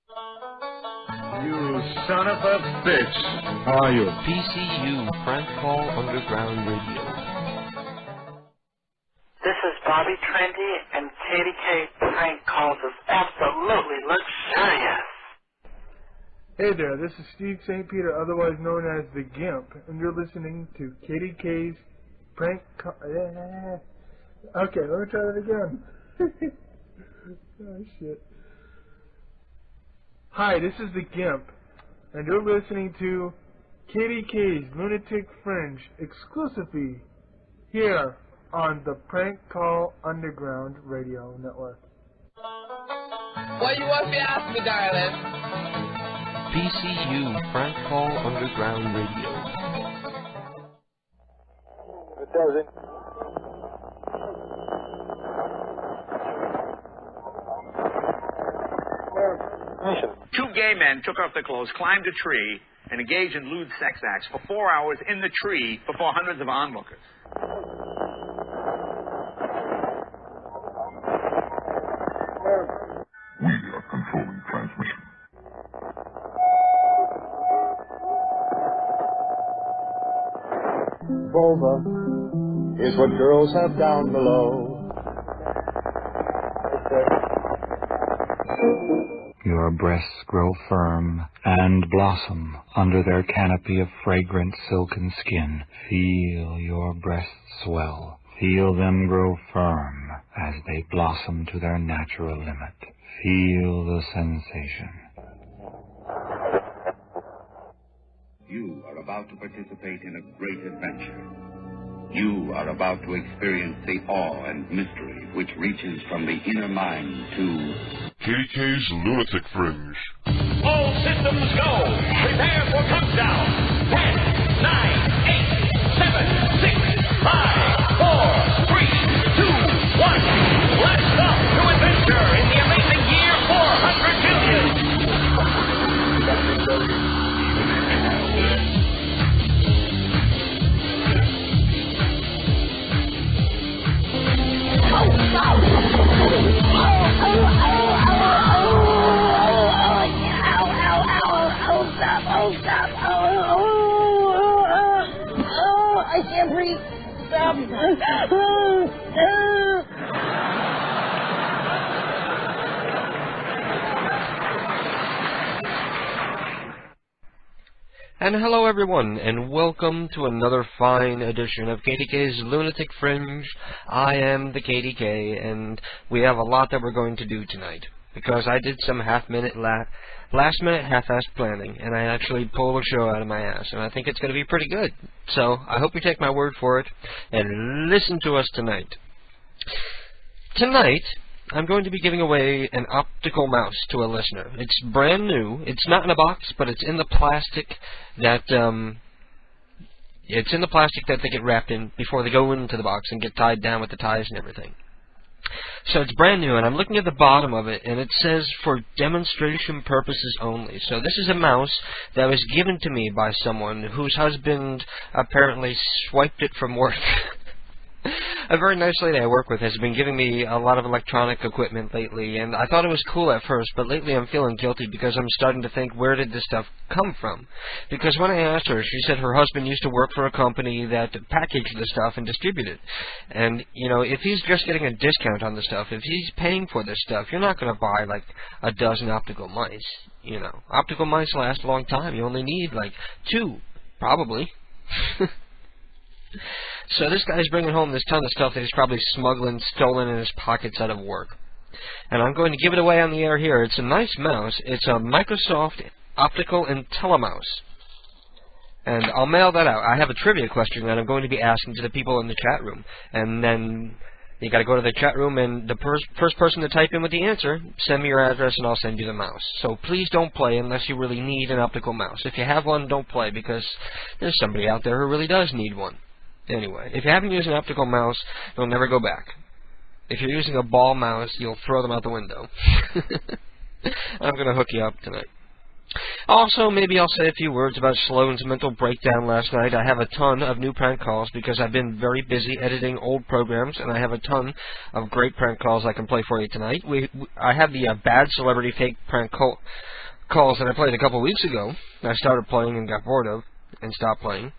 You son of a bitch. How are you? PCU, Prank Call Underground Radio. This is Bobby Trendy, and KDK Prank Calls is absolutely luxurious. Hey there, this is Steve St. Peter, otherwise known as the Gimp, and you're listening to KDK's Prank Call. Okay, let me try that again. Oh, shit. Hi, this is the Gimp, and you're listening to KDK's Lunatic Fringe exclusively here on the Prank Call Underground Radio Network. What you want me to ask me, darling? PCU, Prank Call Underground Radio. It does it. Two gay men took off their clothes, climbed a tree, and engaged in lewd sex acts for 4 hours in the tree before hundreds of onlookers. We are controlling transmission. Vulva is what girls have down below. Your breasts grow firm and blossom under their canopy of fragrant silken skin. Feel your breasts swell. Feel them grow firm as they blossom to their natural limit. Feel the sensation. You are about to participate in a great adventure. You are about to experience the awe and mystery which reaches from the inner mind to KDK's Lunatic Fringe. All systems go. Prepare for countdown. 10, 9, 8, 7, 6, 5, 4, 3, 2, 1. Let's off to adventure in the amazing year 400 billion. I can't breathe. Stop. And hello everyone, and welcome to another fine edition of KDK's Lunatic Fringe. I am the KDK, and we have a lot that we're going to do tonight, because I did some last-minute half-assed planning, and I actually pulled a show out of my ass, and I think it's going to be pretty good. So I hope you take my word for it, and listen to us tonight. Tonight, I'm going to be giving away an optical mouse to a listener. It's brand new. It's not in a box, but it's in the plastic that they get wrapped in before they go into the box and get tied down with the ties and everything. So it's brand new, and I'm looking at the bottom of it, and it says for demonstration purposes only. So this is a mouse that was given to me by someone whose husband apparently swiped it from work. A very nice lady I work with has been giving me a lot of electronic equipment lately, and I thought it was cool at first, but lately I'm feeling guilty because I'm starting to think, where did this stuff come from? Because when I asked her, she said her husband used to work for a company that packaged the stuff and distributed it. And, you know, if he's just getting a discount on the stuff, if he's paying for this stuff, you're not going to buy, like, a dozen optical mice, you know. Optical mice last a long time. You only need, like, 2, probably. So this guy's bringing home this ton of stuff that he's probably stolen in his pockets out of work. And I'm going to give it away on the air here. It's a nice mouse. It's a Microsoft Optical IntelliMouse. And I'll mail that out. I have a trivia question that I'm going to be asking to the people in the chat room. And then you got to go to the chat room, and the first person to type in with the answer, send me your address and I'll send you the mouse. So please don't play unless you really need an optical mouse. If you have one, don't play, because there's somebody out there who really does need one. Anyway, if you haven't used an optical mouse, you'll never go back. If you're using a ball mouse, you'll throw them out the window. I'm going to hook you up tonight. Also, maybe I'll say a few words about Sloan's mental breakdown last night. I have a ton of new prank calls because I've been very busy editing old programs, and I have a ton of great prank calls I can play for you tonight. I have the bad celebrity fake prank calls that I played a couple weeks ago. I started playing and got bored of and stopped playing.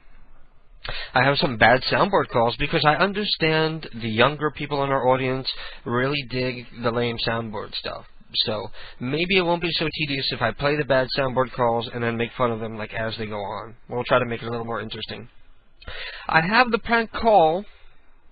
I have some bad soundboard calls because I understand the younger people in our audience really dig the lame soundboard stuff. So maybe it won't be so tedious if I play the bad soundboard calls and then make fun of them like as they go on. We'll try to make it a little more interesting. I have the prank call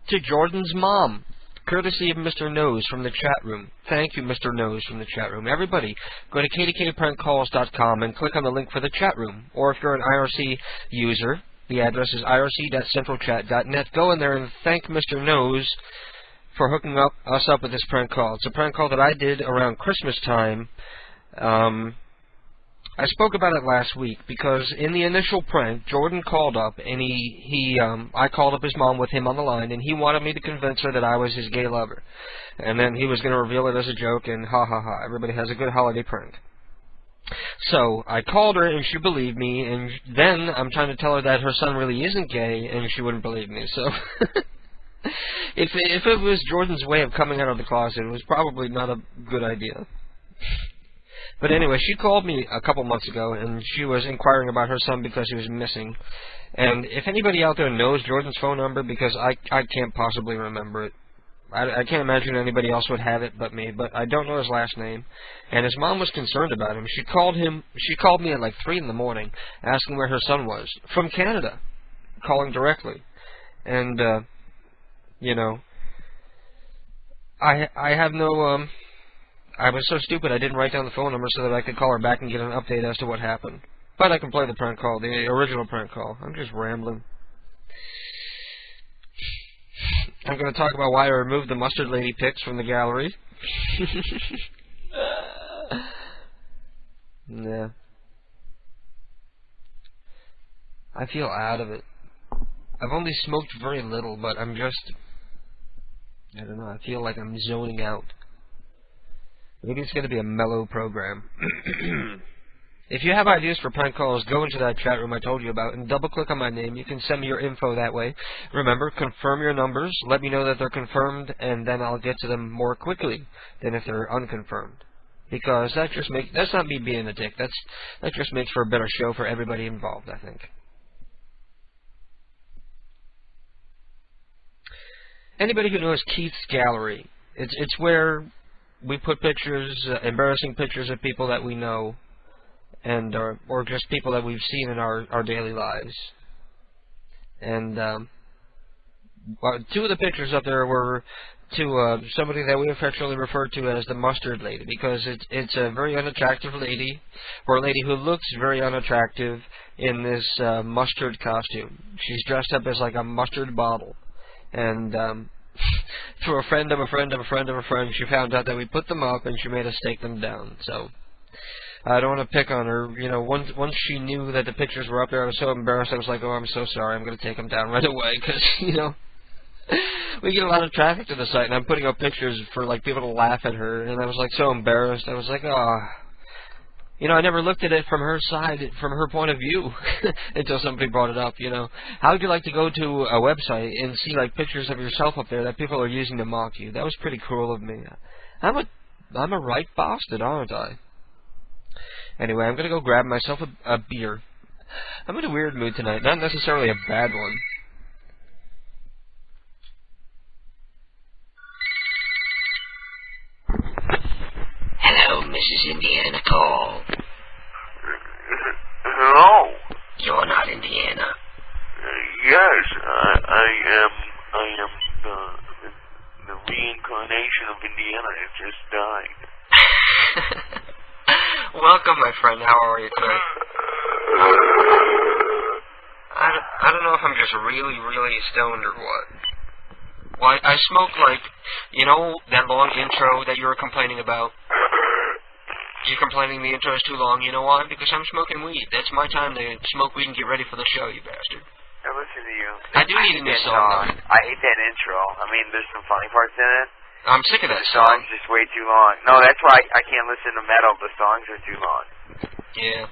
to Jordan's mom, courtesy of Mr. Nose from the chat room. Thank you, Mr. Nose from the chat room. Everybody, go to kdkprankcalls.com and click on the link for the chat room. Or if you're an IRC user, the address is irc.centralchat.net. Go in there and thank Mr. Nose for hooking us up with this prank call. It's a prank call that I did around Christmas time. I spoke about it last week because in the initial prank, Jordan called up and I called up his mom with him on the line, and he wanted me to convince her that I was his gay lover. And then he was going to reveal it as a joke, and ha ha ha, everybody has a good holiday prank. So I called her and she believed me, and then I'm trying to tell her that her son really isn't gay, and she wouldn't believe me. So if it was Jordan's way of coming out of the closet, it was probably not a good idea. But anyway, she called me a couple months ago, and she was inquiring about her son because he was missing. And if anybody out there knows Jordan's phone number, because I can't possibly remember it. I can't imagine anybody else would have it but me, but I don't know his last name. And his mom was concerned about him. She called me at like 3 in the morning, asking where her son was. From Canada. Calling directly. And, you know, I have no, I was so stupid I didn't write down the phone number so that I could call her back and get an update as to what happened. But I can play the prank call, the original prank call. I'm just rambling. I'm going to talk about why I removed the Mustard Lady pics from the gallery. Yeah. I feel out of it. I've only smoked very little, but I'm just... I don't know, I feel like I'm zoning out. Maybe it's going to be a mellow program. If you have ideas for prank calls, go into that chat room I told you about and double-click on my name. You can send me your info that way. Remember, confirm your numbers. Let me know that they're confirmed, and then I'll get to them more quickly than if they're unconfirmed. Because that's not me being a dick. That just makes for a better show for everybody involved, I think. Anybody who knows Keith's Gallery, it's where we put pictures, embarrassing pictures of people that we know, and or just people that we've seen in our daily lives. And well, 2 of the pictures up there were to somebody that we affectionately refer to as the Mustard Lady, because it's a very unattractive lady, or a lady who looks very unattractive in this mustard costume. She's dressed up as like a mustard bottle. And through a friend of a friend of a friend of a friend, she found out that we put them up, and she made us take them down. So I don't want to pick on her. You know, once she knew that the pictures were up there, I was so embarrassed. I was like, oh, I'm so sorry. I'm going to take them down right away, because, you know, we get a lot of traffic to the site, and I'm putting up pictures for, like, people to laugh at her, and I was, like, so embarrassed. I was like, oh. You know, I never looked at it from her side, from her point of view, until somebody brought it up, you know. How would you like to go to a website and see, like, pictures of yourself up there that people are using to mock you? That was pretty cruel of me. I'm a right bastard, aren't I? Anyway, I'm going to go grab myself a beer. I'm in a weird mood tonight, not necessarily a bad one. Hello, Mrs. Indiana Call. Hello? You're not Indiana. Yes, I am the reincarnation of Indiana. It just died. Welcome, my friend. How are you today? I don't know if I'm just really, really stoned or what. Well, I smoked, like, you know, that long intro that you were complaining about? You're complaining the intro is too long. You know why? Because I'm smoking weed. That's my time to smoke weed and get ready for the show, you bastard. I listen to you. I do need a new song, though. I hate that intro. I mean, there's some funny parts in it. I'm sick of that song. The song's just way too long. No, that's why I can't listen to metal. The songs are too long. Yeah.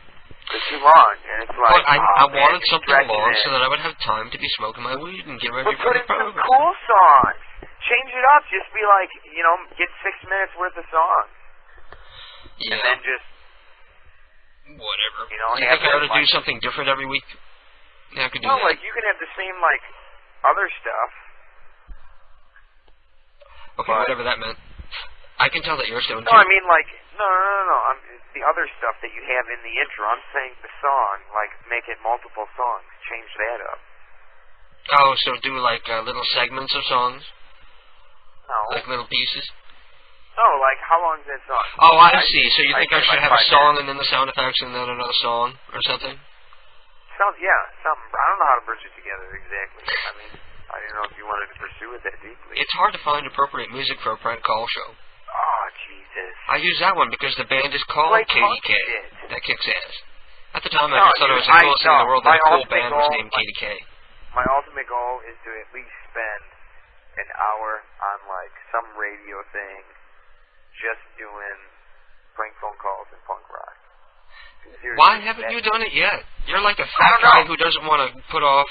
It's too long, and it's like, But I man, wanted it's something stretching long it. so that I would have time to be smoking my weed and get ready But for put the in some program. cool songs. Change it up. Just be like, get 6 minutes worth of songs. Yeah. And then just, whatever. You have think I ought to do like, something different every week? Yeah, I could do no, that. like, you can have the same, like, other stuff. Okay, whatever that meant. I can tell that you're stoned No, too. I mean, like, no. It's the other stuff that you have in the intro. I'm saying the song, like, make it multiple songs. Change that up. Oh, so do like little segments of songs? No. Like little pieces? No, like, how long is that song? Oh, I see. So you think I should like have a 5 song minutes. and then the sound effects and then another song or something? Something. I don't know how to bridge it together exactly. I mean, I didn't know if you wanted to pursue it that deeply. It's hard to find appropriate music for a prank call show. Oh, Jesus. I use that one because the band is called Like KDK. shit. That kicks ass. At the time, I No, just thought it was the I- coolest thing in the world that my a cool ultimate band was goal- named KDK. My ultimate goal is to at least spend an hour on, like, some radio thing just doing prank phone calls and punk rock. Seriously, Why haven't you done it yet? You're like a fat guy who doesn't want to put off,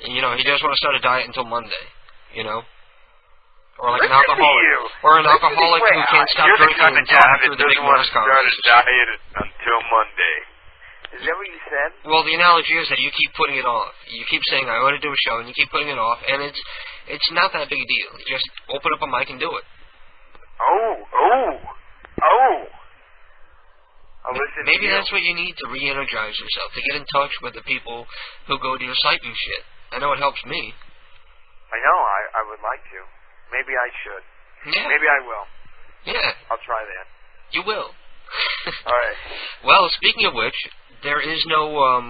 he doesn't want to start a diet until Monday, Or like an Listen to alcoholic. you. Or an Listen alcoholic to you. who can't stop You're the drinking kind of until guy after that the big doesn't want Mars to start a conferences. diet until Monday. Is that what you said? Well, the analogy is that you keep putting it off. You keep saying, I want to do a show, and you keep putting it off, and it's not that big a deal. You just open up a mic and do it. Maybe that's what you need to re-energize yourself, to get in touch with the people who go to your site and shit. I know it helps me. I know, I would like to. Maybe I should. Yeah. Maybe I will. Yeah. I'll try that. You will. Alright. Well, speaking of which, there is no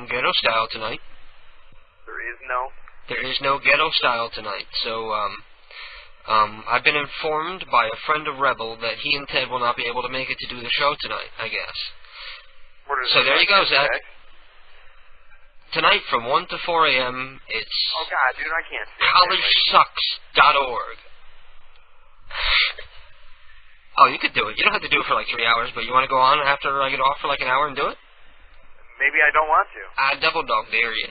ghetto style tonight. There is no? There is no ghetto style tonight, so I've been informed by a friend of Rebel that he and Ted will not be able to make it to do the show tonight, I guess. So there you go, Zach. Tonight from 1 to 4 a.m., it's Oh, God, dude, I can't stand collegesucks.org. Oh, you could do it. You don't have to do it for like 3 hours, but you want to go on after I get off for like an hour and do it? Maybe I don't want to. I double dog dare you.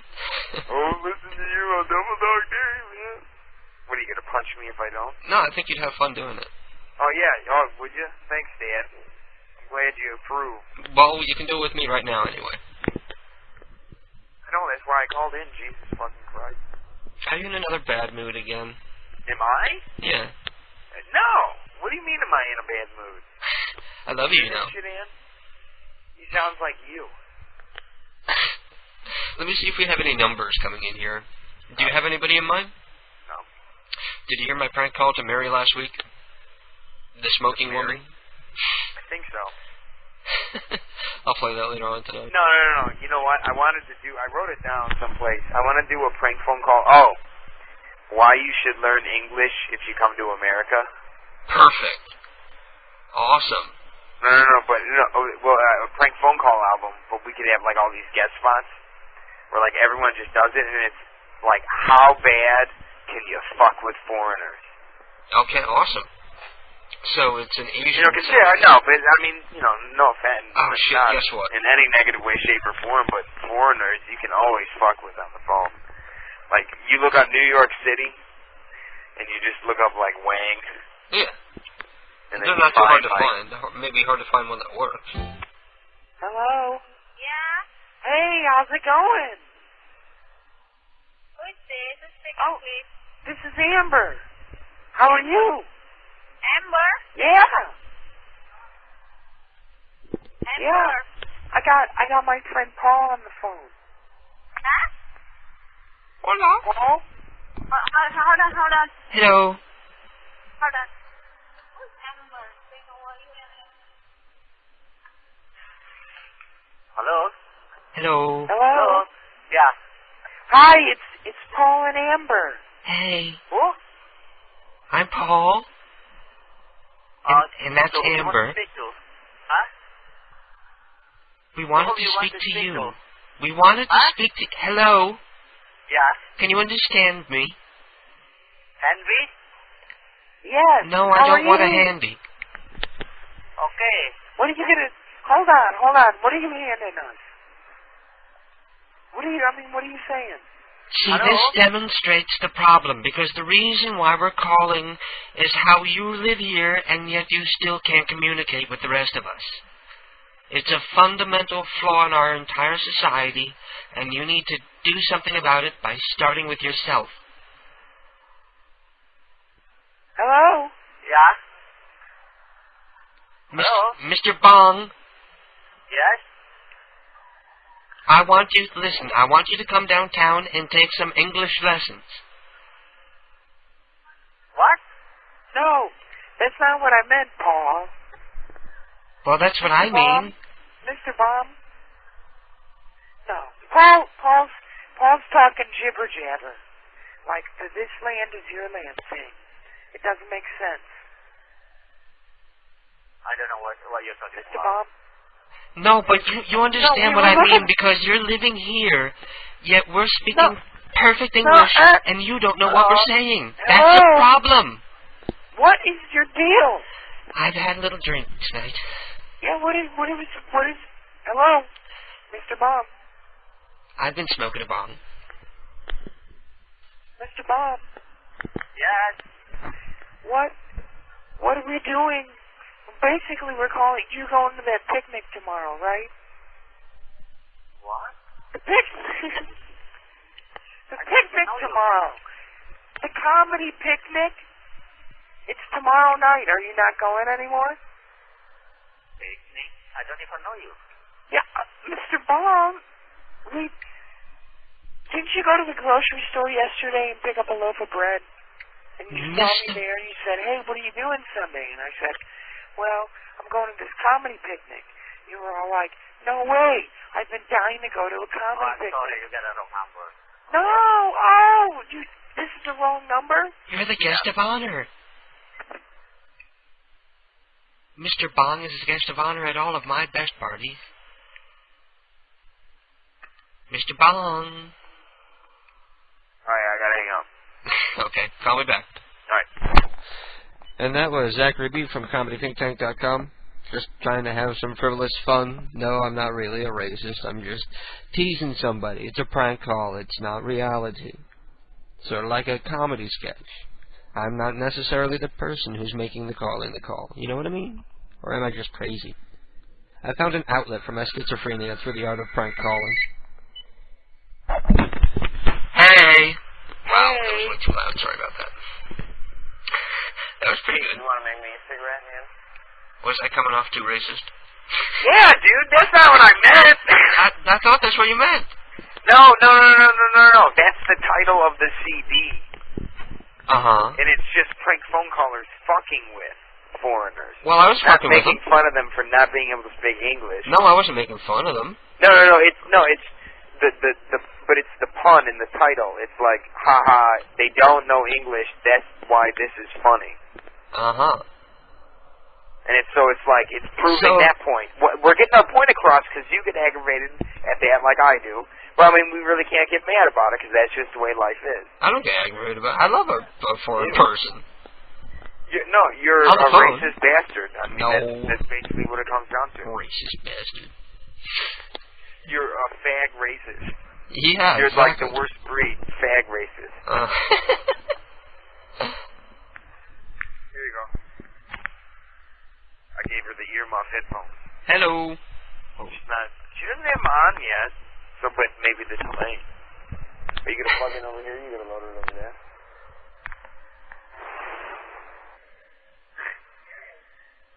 Oh, listen to you, I'll double dog dare you, man. What, are you going to punch me if I don't? No, I think you'd have fun doing it. Oh, yeah. Oh, would you? Thanks, Dad. I'm glad you approve. Well, you can do it with me right now anyway. I know, that's why I called in, Jesus fucking Christ. Are you in another bad mood again? Am I? Yeah. No! What do you mean am I in a bad mood? I love you, you know. Shit, Ann? He sounds like you. Let me see if we have any numbers coming in here. Do you have anybody in mind? No. Did you hear my prank call to Mary last week? The smoking woman? I think so. I'll play that later on tonight. No. You know what? I wrote it down someplace. I want to do a prank phone call. Oh. Why you should learn English if you come to America. Perfect. Awesome. No, but, a prank phone call album, but we could have, like, all these guest spots where, like, everyone just does it, and it's, like, how bad can you fuck with foreigners? Okay, awesome. So it's an Asian... No, but, I mean, no offense. Oh, shit, not guess what? in any negative way, shape, or form, but foreigners you can always fuck with on the phone. Like, you look up New York City, and you just look up, like, Wang. Yeah. And they're not too hard to find. Maybe hard to find one that works. Hello? Yeah? Hey, how's it going? Who is this? Oh, this is Amber. How are you? Amber? Yeah. Amber? Yeah. I got my friend Paul on the phone. Huh? Hello? Paul? Hold on. Hello. Hold on. Who's Amber? They know what you have. Hello? Hello. Hello? Yeah. Hi, it's Paul and Amber. Hey. Who? I'm Paul. And that's Amber. Huh? We wanted to speak to you. We wanted to speak to... Hello? Yeah. Can you understand me? Henry? Yes. No, I don't want a handy. Okay. What are you Hold on. What are you handing us? What are you saying? See, this demonstrates the problem, because the reason why we're calling is how you live here, and yet you still can't communicate with the rest of us. It's a fundamental flaw in our entire society, and you need to do something about it by starting with yourself. Hello? Yeah? Mr. Bong? Yes? I want you to come downtown and take some English lessons. What? No, that's not what I meant, Paul. Well, that's what I mean. Mr. Baum? No. Paul's talking jibber jabber. Like this land is your land thing. It doesn't make sense. I don't know what you're talking Mr. about. Baum? No, but you understand what I mean, because you're living here, yet we're speaking perfect English, and you don't know what we're saying. That's a problem. What is your deal? I've had a little drink tonight. Yeah, what is, hello? Mr. Baum? I've been smoking a bomb. Mr. Baum? Yes? What are we doing? Basically, we're calling, you're going to that picnic tomorrow, right? What? The picnic. The picnic tomorrow. The comedy picnic. It's tomorrow night. Are you not going anymore? Picnic? I don't even know you. Yeah, Mr. Baum, didn't you go to the grocery store yesterday and pick up a loaf of bread? And you saw me there and you said, hey, what are you doing Sunday? And I said, well, I'm going to this comedy picnic. You were all like, no way. I've been dying to go to a comedy picnic. Sorry, you got a wrong number. No, this is the wrong number? You're the guest of honor. Mr. Bong is the guest of honor at all of my best parties. Mr. Bong. Alright, I gotta hang up. Okay, call me back. Alright. And that was Zachary B. from ComedyThinkTank.com. Just trying to have some frivolous fun. No, I'm not really a racist. I'm just teasing somebody. It's a prank call. It's not reality. Sort of like a comedy sketch. I'm not necessarily the person who's making the call in the call. You know what I mean? Or am I just crazy? I found an outlet for my schizophrenia through the art of prank calling. Hey! Wow, that was way too loud. Sorry about that. That was pretty good. You want to make me a cigarette, man? Was I coming off too racist? Yeah, dude, that's not what I meant. I thought that's what you meant. No. That's the title of the CD. Uh-huh. And it's just prank phone callers fucking with foreigners. Well, I was fucking with them. Making fun of them for not being able to speak English. No, I wasn't making fun of them. No. It's but it's the pun in the title. It's like, haha, they don't know English. That's why this is funny. Uh-huh. And it's like, it's proving that point. We're getting our point across because you get aggravated at that like I do. Well, I mean, we really can't get mad about it because that's just the way life is. I don't get aggravated about it. I love a foreign person. You're a racist bastard. I mean, No. That's basically what it comes down to. Racist bastard. You're a fag racist. Yeah, You're exactly. like the worst breed, fag racist. Here you go. I gave her the earmuff headphones. Hello. She doesn't have them on yet, but maybe the delay. Are you going to plug in over here? You're going to load it over there?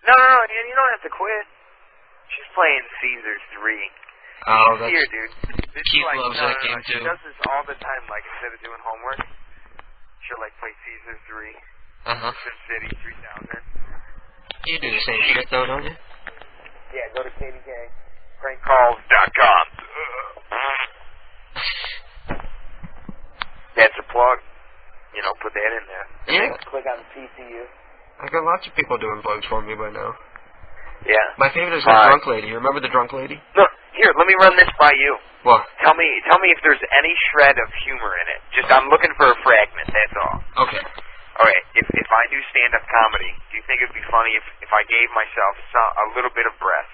No, you don't have to quit. She's playing Caesar 3. Oh, that's... Here, dude. Keith loves that game, She too. does this all the time, like, instead of doing homework, she'll, like, play Caesar 3. Uh-huh. Sim City 3000. You do the same shit, though, don't you? Yeah, go to KDK. Prankcalls.com. That's a plug. You know, put that in there. Yeah. Click on PCU. I got lots of people doing plugs for me by now. Yeah. My favorite is the drunk lady. You remember the drunk lady? Look, here, let me run this by you. What? Tell me if there's any shred of humor in it. Just, I'm looking for a fragment, that's all. Okay. Alright, if I do stand-up comedy, do you think it would be funny if I gave myself a little bit of breast?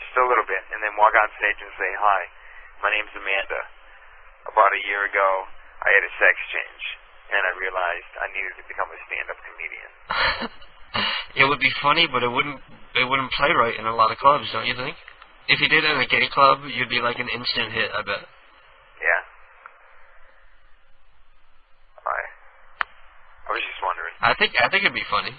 just a little bit, and then walk on stage and say, "Hi, my name's Amanda. About a year ago, I had a sex change, and I realized I needed to become a stand-up comedian." It would be funny, but it wouldn't play right in a lot of clubs, don't you think? If you did it in a gay club, you'd be like an instant hit, I bet. Yeah. Alright. I was just wondering. I think it'd be funny.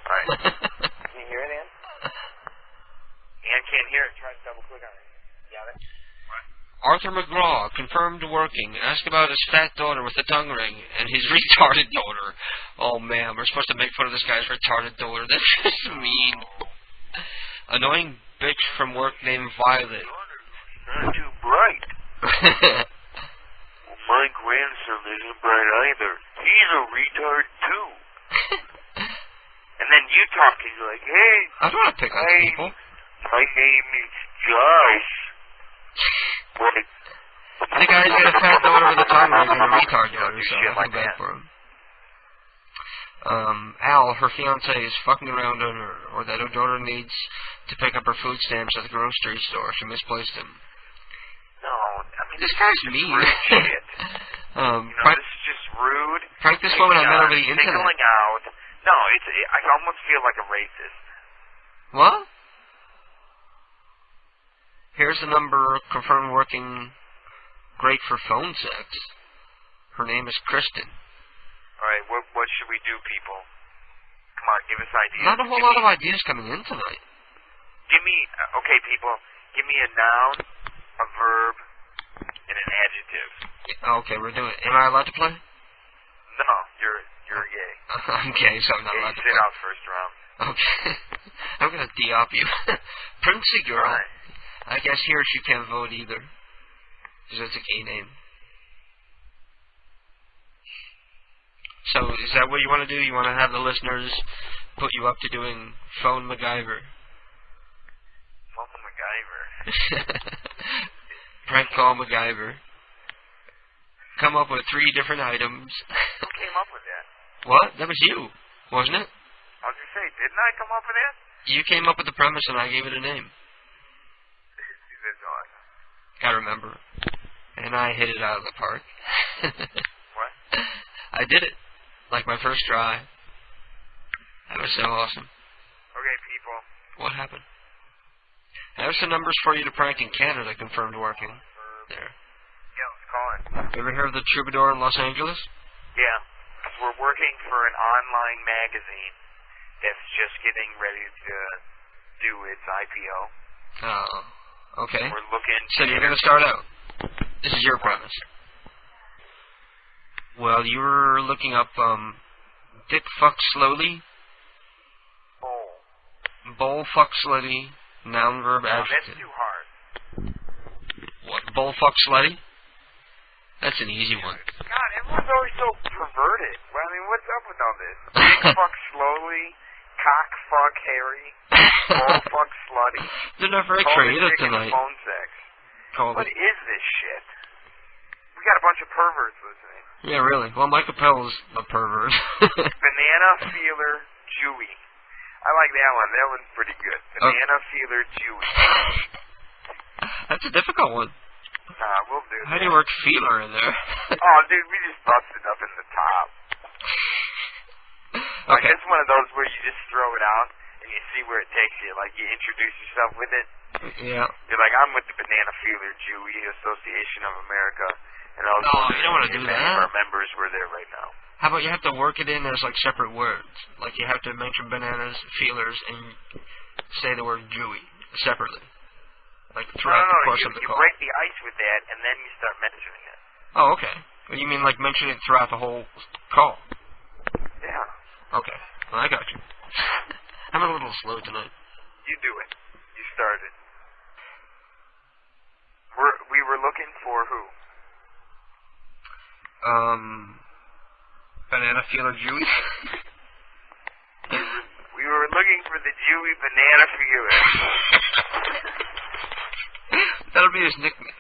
Alright. Can you hear it, Ann? Ann can't hear it. Try to double-click on it. Got it? What? Arthur McGraw, confirmed working. Ask about his fat daughter with the tongue ring and his retarded daughter. Oh, man, we're supposed to make fun of this guy's retarded daughter. That's just mean. Annoying bitch from work named Violet. Not too bright. Well, my grandson isn't bright either. He's a retard, too. And then you talking like, "Hey, I don't want to pick on people. My name is Josh." Like, the guy's got a fat daughter with a tongue ring and a retard daughter, so I feel bad for him. Al, her fiance is fucking around on her, or that her daughter needs to pick up her food stamps at the grocery store. She misplaced them. No, I mean, this guy's mean. Shit. This is just rude. Frank, this woman I met over the internet. Singling out. No, I almost feel like a racist. What? Here's the number, confirmed working, great for phone sex. Her name is Kristen. Alright, what should we do, people? Come on, give us ideas. Not a whole lot of ideas coming in tonight. Give me, okay, people, give me a noun, a verb, and an adjective. Okay, we're doing it. Am I allowed to play? No, you're gay. I'm gay, so I'm not allowed to play. Sit out first round. Okay. I'm going to de-op you. Princey Girl. Right. I guess here she can't vote either. Because that's a gay name. So, is that what you want to do? You want to have the listeners put you up to doing Phone MacGyver? Phone MacGyver. Prank call MacGyver. Come up with 3 different items. Who came up with that? What? That was you, wasn't it? I was going to say, didn't I come up with that? You came up with the premise and I gave it a name. That's awesome. I remember. And I hit it out of the park. What? I did it. Like my first try. That was so awesome. Okay, people. What happened? I have some numbers for you to prank in Canada, confirmed working. There. Yeah, let's call it. You ever hear of the Troubadour in Los Angeles? Yeah. We're working for an online magazine that's just getting ready to do its IPO. Oh, okay. We're looking. So you're going to start out. This is your premise. Well, you were looking up, Dick Fuck Slowly. Bowl Fuck Slutty. Noun, verb, adjective. That's too hard. What, Bowl Fuck Slutty? That's an easy one. God, everyone's always so perverted. Well, I mean, what's up with all this? Dick Fuck Slowly. Cock Fuck Harry. Bowl Fuck Slutty. They're not very creative tonight. Phone sex. What is this shit? We got a bunch of perverts listening. Yeah, really. Well, Mike Appel's a pervert. Banana Feeler Jewy. I like that one. That one's pretty good. Banana Feeler Jewy. That's a difficult one. We'll do that. How do you work feeler in there? Oh, dude, we just busted up in the top. Like, it's one of those where you just throw it out and you see where it takes you. Like, you introduce yourself with it. Yeah. You're like, I'm with the Banana Feeler Jewy Association of America. And I was you don't want to do that. Many of our members were there right now. How about you have to work it in as, like, separate words? Like, you have to mention bananas, feelers, and say the word Jewy separately. Like, throughout the course of the call. You break the ice with that, and then you start mentioning it. Oh, okay. Well, you mean, like, mention it throughout the whole call? Yeah. Okay. Well, I got you. I'm a little slow tonight. You do it. You started. We were looking for who? Banana Feeler Jewy? We were looking for the Jewy Banana Feeler. That'll be his nickname.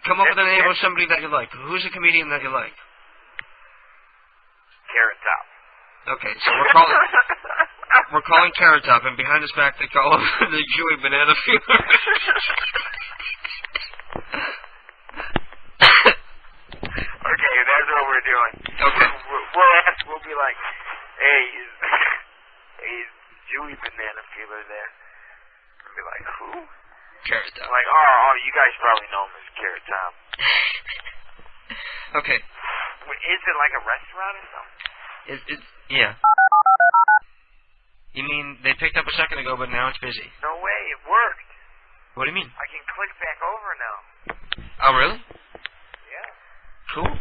Come up with a name of somebody that you like. Who's a comedian that you like? Carrot Top. Okay, so we're calling... We're calling Carrot Top, and behind his back they call him the Jewy banana fever. Okay, that's what we're doing. Okay. We'll be like, hey, is Jewy banana fever there? We'll be like, who? Carrot Top. Like, oh, you guys probably know him as Carrot Top. Okay. Wait, is it like a restaurant or something? Yeah. You mean they picked up a second ago, but now it's busy? No way, it worked. What do you mean? I can click back over now. Oh, really? Yeah. Cool. I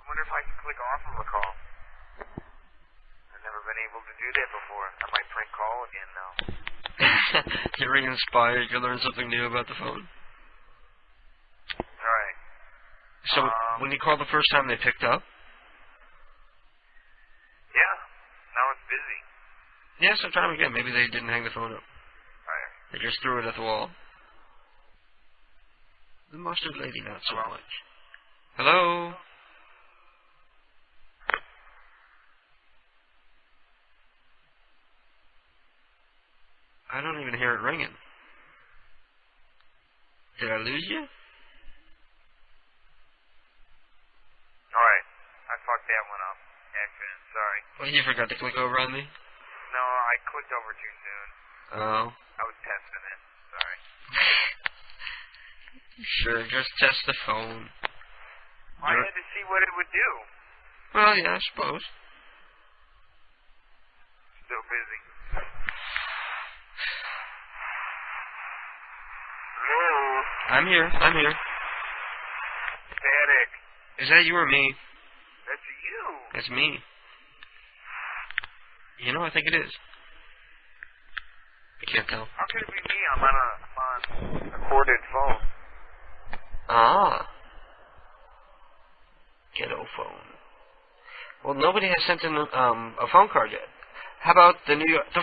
wonder if I can click off of a call. I've never been able to do that before. I might prank call again now. You're re-inspired. You learn something new about the phone. Alright. So, when you called the first time, they picked up? Yeah. Now it's busy. Yeah, so try them again. Maybe they didn't hang the phone up. Alright. They just threw it at the wall. The mustard lady, not so much. Hello? I don't even hear it ringing. Did I lose you? Alright. I fucked that one up. Accident, sorry. Well, you forgot to click over on me? No, I clicked over too soon. Oh. I was testing it. Sorry. Sure, just test the phone. I had to see what it would do. Well, yeah, I suppose. Still busy. Hello? I'm here. Static. Is that you or me? That's you. That's me. You know, I think it is. I can't tell. How could it be me? I'm on a corded phone. Ah. Ghetto phone. Well, nobody has sent in a phone card yet. How about the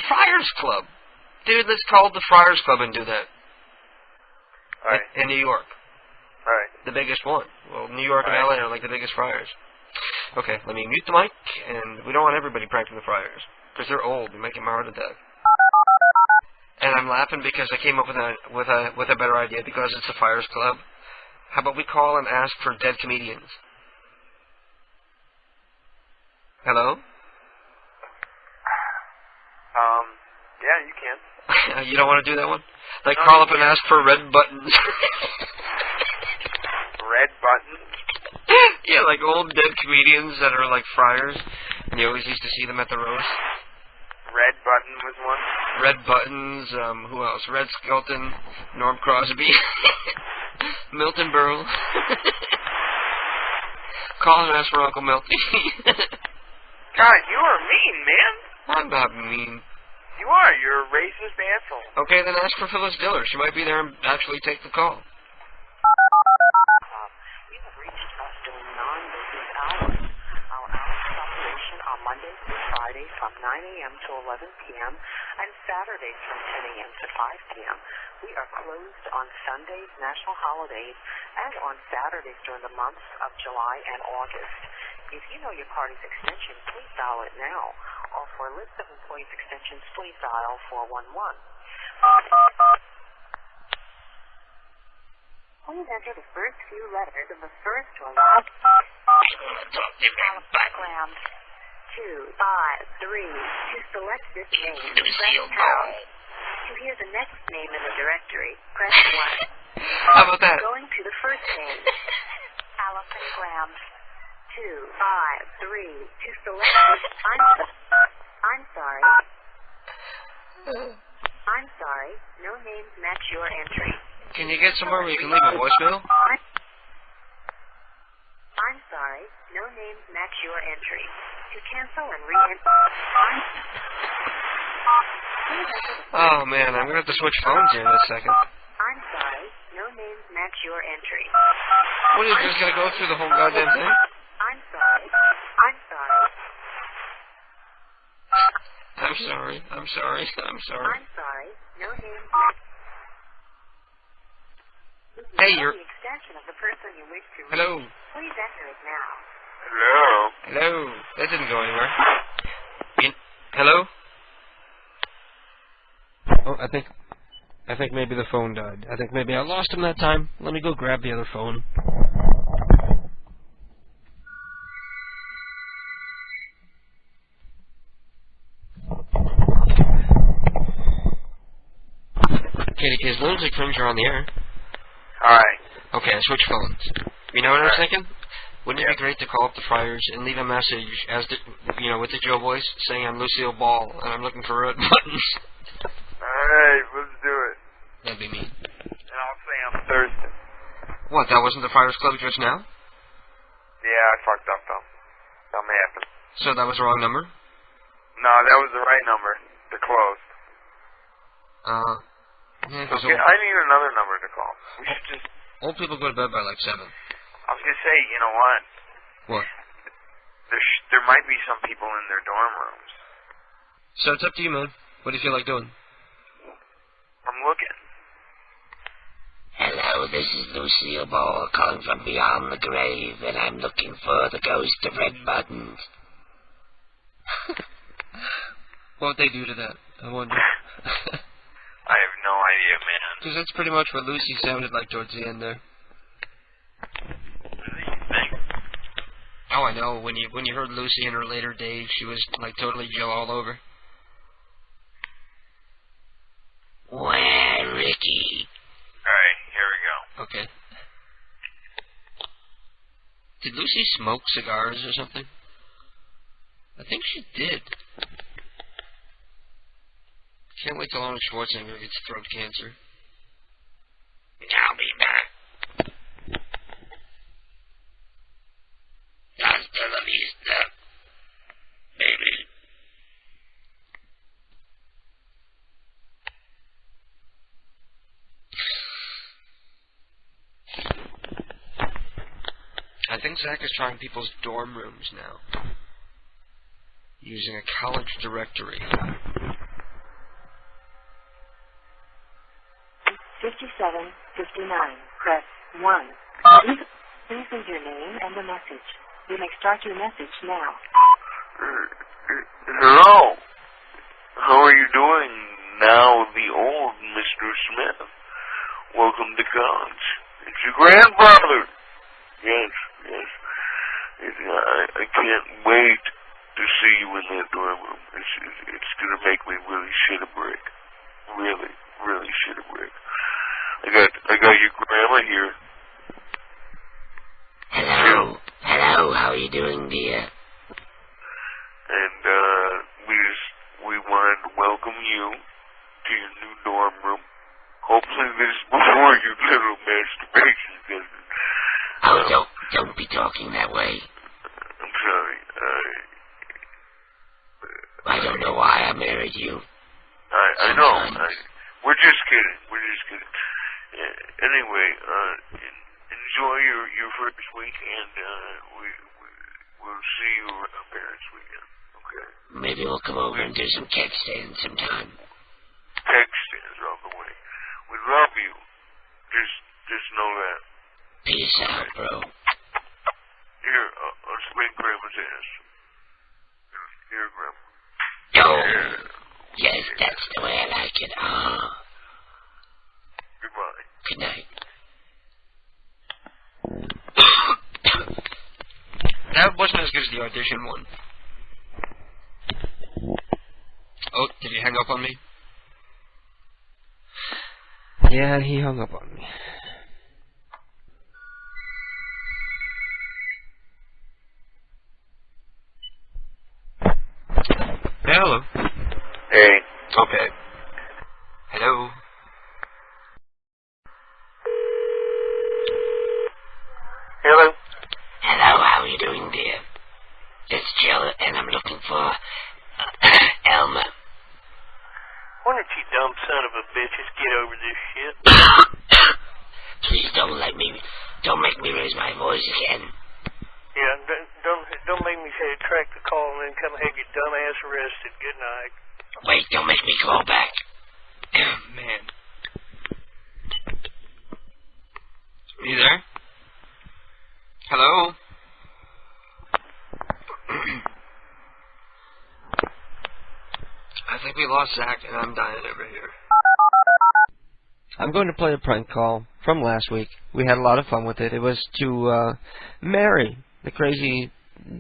Friars Club? Dude, let's call the Friars Club and do that. All right. In New York. All right. The biggest one. Well, New York and LA are like the biggest Friars. Okay, let me mute the mic, and we don't want everybody pranking the Friars. Because they're old. They're making my heart attack. And I'm laughing because I came up with a better idea because it's the Friars Club. How about we call and ask for dead comedians? Hello? Yeah, you can. You don't want to do that one? Like No, call you up and can't. ask for red buttons. Red buttons? Yeah, like old dead comedians that are like friars. And you always used to see them at the roast. Red button was one. Red Buttons, who else? Red Skelton, Norm Crosby, Milton Berle. Call and ask for Uncle Milty. God, you are mean, man. I'm not mean. You are. You're a racist asshole. Okay, then ask for Phyllis Diller. She might be there and actually take the call. You have reached us during non-business hours. Our hours of operation are Mondays through Fridays from 9 a.m. to 11 p.m. and Saturdays from 10 a.m. to 5 p.m. We are closed on Sundays, national holidays, and on Saturdays during the months of July and August. If you know your party's extension, please dial it now. Or for a list of employees' extensions, please dial 411. Please enter the first few letters of the first or last background. 2, 5, 3. To select this name, press pound. To hear the next name in the directory, press 1. How about that? Going to the first name, Allison Graham. 2, 5, 3. To select this, I'm sorry. I'm sorry. No names match your entry. Can you get somewhere where you can leave a voicemail? I'm sorry. No names match your entry. To cancel and re-enter. Oh man, I'm gonna have to switch phones here in a second. I'm sorry. No names match your entry. What are you just gonna go through the whole goddamn thing? I'm sorry. I'm sorry. I'm sorry. I'm sorry. I'm sorry. I'm sorry. No names match. If you Hey, know you're. the extension of the person you wish to reach, Hello. please enter it now. Hello. Hello. That didn't go anywhere. Hello? Oh, I think maybe the phone died. I think maybe I lost him that time. Let me go grab the other phone. KDK's Lunatic Fringe are on the air. Alright. Okay, I switch phones. You know what I was thinking? Wouldn't it be great to call up the Friars and leave a message as the, with the Joe voice saying I'm Lucille Ball and I'm looking for red buttons? Alright, let's do it. That'd be me. And I'll say I'm Thurston. What, that wasn't the Friars Club just now? Yeah, I fucked up though. Something happened. So that was the wrong number? No, that was the right number. They're closed. Yeah, Okay, I need another number to call. We should just... Old people go to bed by like 7. I was gonna say, you know what? What? There might be some people in their dorm rooms. So it's up to you, man. What do you feel like doing? I'm looking. Hello, this is Lucille Ball calling from beyond the grave, and I'm looking for the ghost of red buttons. What would they do to that? I wonder. I have no idea, man. Because that's pretty much what Lucy sounded like towards the end there. Oh, I know. When you heard Lucy in her later days, she was like totally Joe all over. Where, Ricky? Alright, here we go. Okay. Did Lucy smoke cigars or something? I think she did. Can't wait till Arnold Schwarzenegger gets throat cancer. I'll be back. Hasta la vista, baby. I think Zach is trying people's dorm rooms now. Using a college directory. 5759. Press 1. Please leave your name and a message. You may start your message now. Hello. How are you doing now, the old Mr. Smith? Welcome to college. It's your grandfather. Yes. I can't wait to see you in that dorm room. It's gonna make me really shit a brick. Really shit a brick. I got your grandma here. Hello, how are you doing, dear? And, we wanted to welcome you to your new dorm room. Hopefully this is before your little masturbation session. Oh, don't be talking that way. I'm sorry. I don't know why I married you. I know. We're just kidding. Anyway, enjoy your first week, and we'll see you around Parents Weekend. Okay. Maybe we'll come over and do some keg stands sometime. Keg stands are on the way. We love you. Just know that. Peace out, bro. Here, I'll spank Grandma's ass. Here, Grandma. Oh, yes, that's the way I like it. Goodbye. Good night. That wasn't as good as the audition one. Oh, did he hang up on me? Yeah, he hung up on me. Hello. Hey. Okay. Hello. Hello. Hello, how are you doing, dear? It's Jill, and I'm looking for Elmer. Why don't you dumb son of a bitches get over this shit? Please don't make me raise my voice again. Yeah, don't make me say track the call and then come have your dumb ass arrested. Good night. Wait, don't make me call back. Man. Are you there? Hello? I think we lost Zach, and I'm dying over here. I'm going to play a prank call from last week. We had a lot of fun with it. It was to Mary, the crazy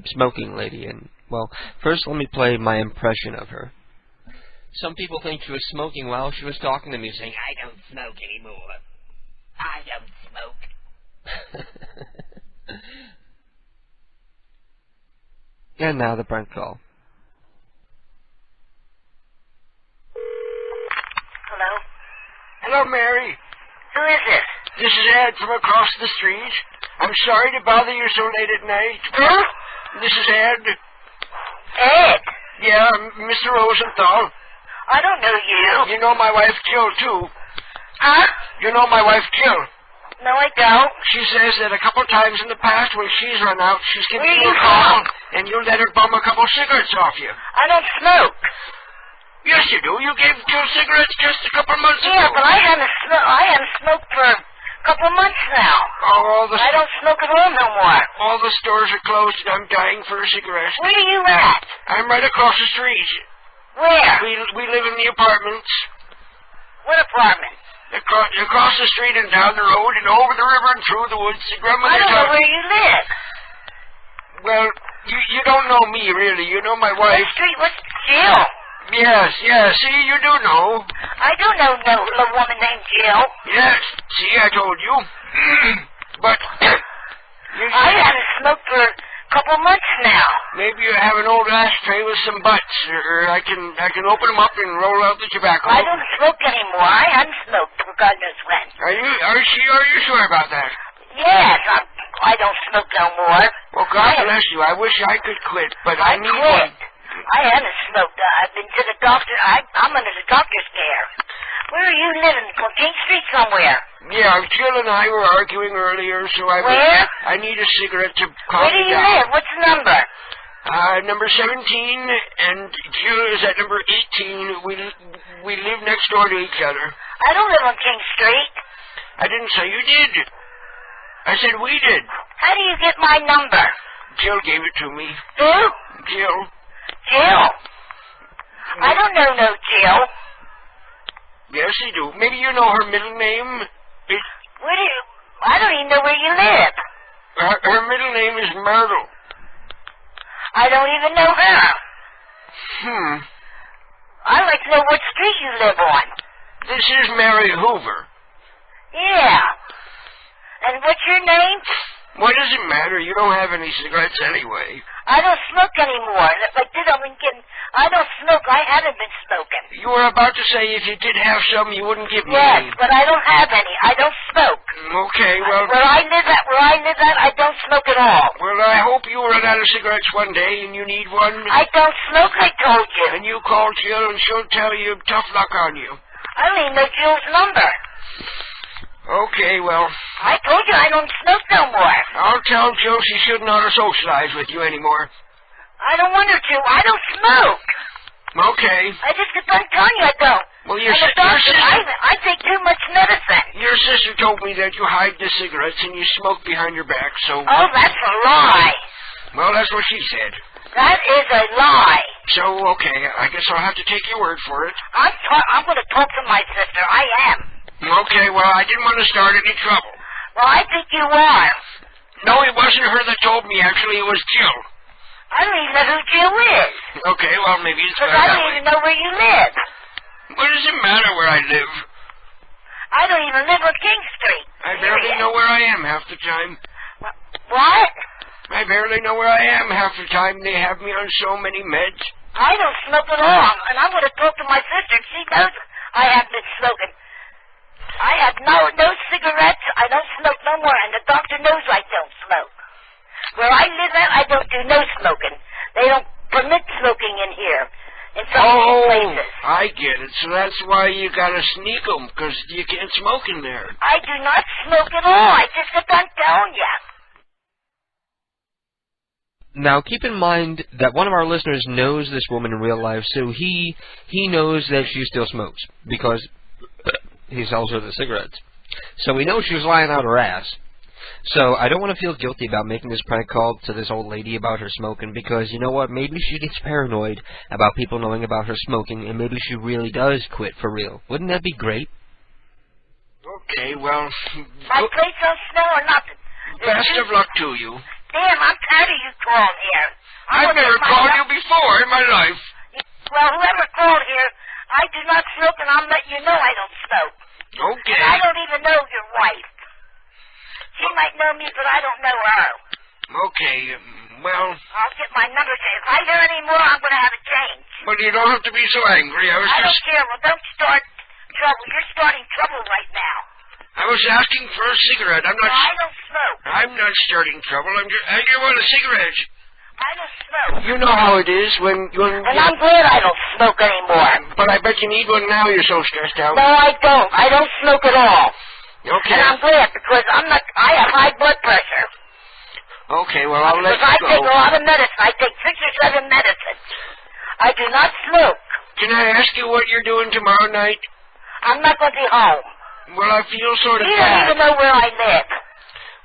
smoking lady. And, well, first let me play my impression of her. Some people think she was smoking while she was talking to me, saying, I don't smoke anymore. I don't smoke. And now the prank call. Hello? Hello, Mary. Who is this? This is Ed from across the street. I'm sorry to bother you so late at night. Who? This is Ed. Ed? Yeah, Mr. Rosenthal. I don't know you. You know my wife, Jill, too. Huh? You know my wife, Jill. No, I don't. She says that a couple times in the past when she's run out, she's given Where you you a call, from? and you let her bum a couple cigarettes off you. I don't smoke. Yes, you do. You gave Jill cigarettes just a couple months ago. Yeah, but I haven't smoked for a couple months now. Oh, I don't smoke at all no more. All the stores are closed, and I'm dying for a cigarette. Where are you at? I'm right across the street. Where? We live in the apartments. What apartment? Across the street and down the road and over the river and through the woods. The I don't know where you live. Well, you don't know me, really. You know my wife. What street? What's Jill? Yes. See, you do know. I do know no woman named Jill. Yes. See, I told you. But I haven't smoked for a couple months now. Maybe you have an old ashtray with some butts, or I can open them up and roll out the tobacco. I don't smoke anymore. I haven't smoked for God knows when. Are you sure about that? Yes, I don't smoke no more. Well, God bless you. I wish I could quit, but I need quit. one. I haven't smoked. I've been to the doctor. I'm under the doctor's care. Where are you living? King Street somewhere? Yeah, Jill and I were arguing earlier, so I need a cigarette to calm Where do me you down. live? What's the number? Number 17, and Jill is at number 18. We live next door to each other. I don't live on King Street. I didn't say you did. I said we did. How do you get my number? Jill gave it to me. Who? Jill. Jill? I don't know no Jill. Yes, you do. Maybe you know her middle name. I don't even know where you live. Her middle name is Myrtle. I don't even know her. I'd like to know what street you live on. This is Mary Hoover. Yeah. And what's your name? What does it matter? You don't have any cigarettes anyway. I don't smoke anymore. If I did, I've been kidding. I don't smoke. I haven't been smoking. You were about to say if you did have some, you wouldn't give me any. any. Yes, but I don't have any. I don't smoke. Okay, well... Where I live at, I don't smoke at all. Well, I hope you run out of cigarettes one day and you need one. I don't smoke, I told you. And you call Jill and she'll tell you tough luck on you. I don't even know Jill's number. Okay, well... I told you I don't smoke no more. I'll tell Jill she shouldn't ought to socialize with you anymore. I don't want her to. I don't smoke. Okay. I just got done telling you I don't. Well, I take too much medicine. Your sister told me that you hide the cigarettes and you smoke behind your back, so... Oh, that's a lie. Well, that's what she said. That is a lie. So, okay, I guess I'll have to take your word for it. I'm going to talk to my sister. I am. Okay, well, I didn't want to start any trouble. Well, I think you are. No, it wasn't her that told me, actually. It was Jill. I don't even know who Jill is. Okay, well, maybe it's better I don't even know where you live. What does it matter where I live? I don't even live on King Street. I barely know where I am half the time. What? I barely know where I am half the time. They have me on so many meds. I don't smoke at all, and I'm going to talk to my sister. She knows I have been smoking. I have no cigarettes. I don't smoke no more, and the doctor knows I don't smoke. Where I live at, I don't do no smoking. They don't permit smoking in here. In some of these places. I get it. So that's why you got to sneak them, because you can't smoke in there. I do not smoke at all. I just got done telling you. Now, keep in mind that one of our listeners knows this woman in real life, so he knows that she still smokes, because he sells her the cigarettes. So we know she was lying out her ass. So I don't want to feel guilty about making this prank call to this old lady about her smoking, because you know what? Maybe she gets paranoid about people knowing about her smoking, and maybe she really does quit for real. Wouldn't that be great? Okay, well... My place don't snow or nothing. Best of luck to you. Damn, I'm tired of you calling here. I've never called you before in my life. Well, whoever called here, I do not smoke, and I'm letting you know I don't smoke. Okay. And I don't even know your wife. She might know me, but I don't know her. Okay, well... I'll get my number changed. If I hear any more, I'm going to have it changed. But you don't have to be so angry. I don't care. Well, don't start trouble. You're starting trouble right now. I was asking for a cigarette. I'm not... No, I don't smoke. I'm not starting trouble. I just want a cigarette. I don't smoke. You know how it is when... And I'm glad I don't smoke anymore. But I bet you need one now. You're so stressed out. No, I don't. I don't smoke at all. Okay. And I'm glad, because I have high blood pressure. Okay, well, I'll let you go. Because I take a lot of medicine. I take 6 or 7 medicines. I do not smoke. Can I ask you what you're doing tomorrow night? I'm not going to be home. Well, I feel sort of You bad. don't even know where I live.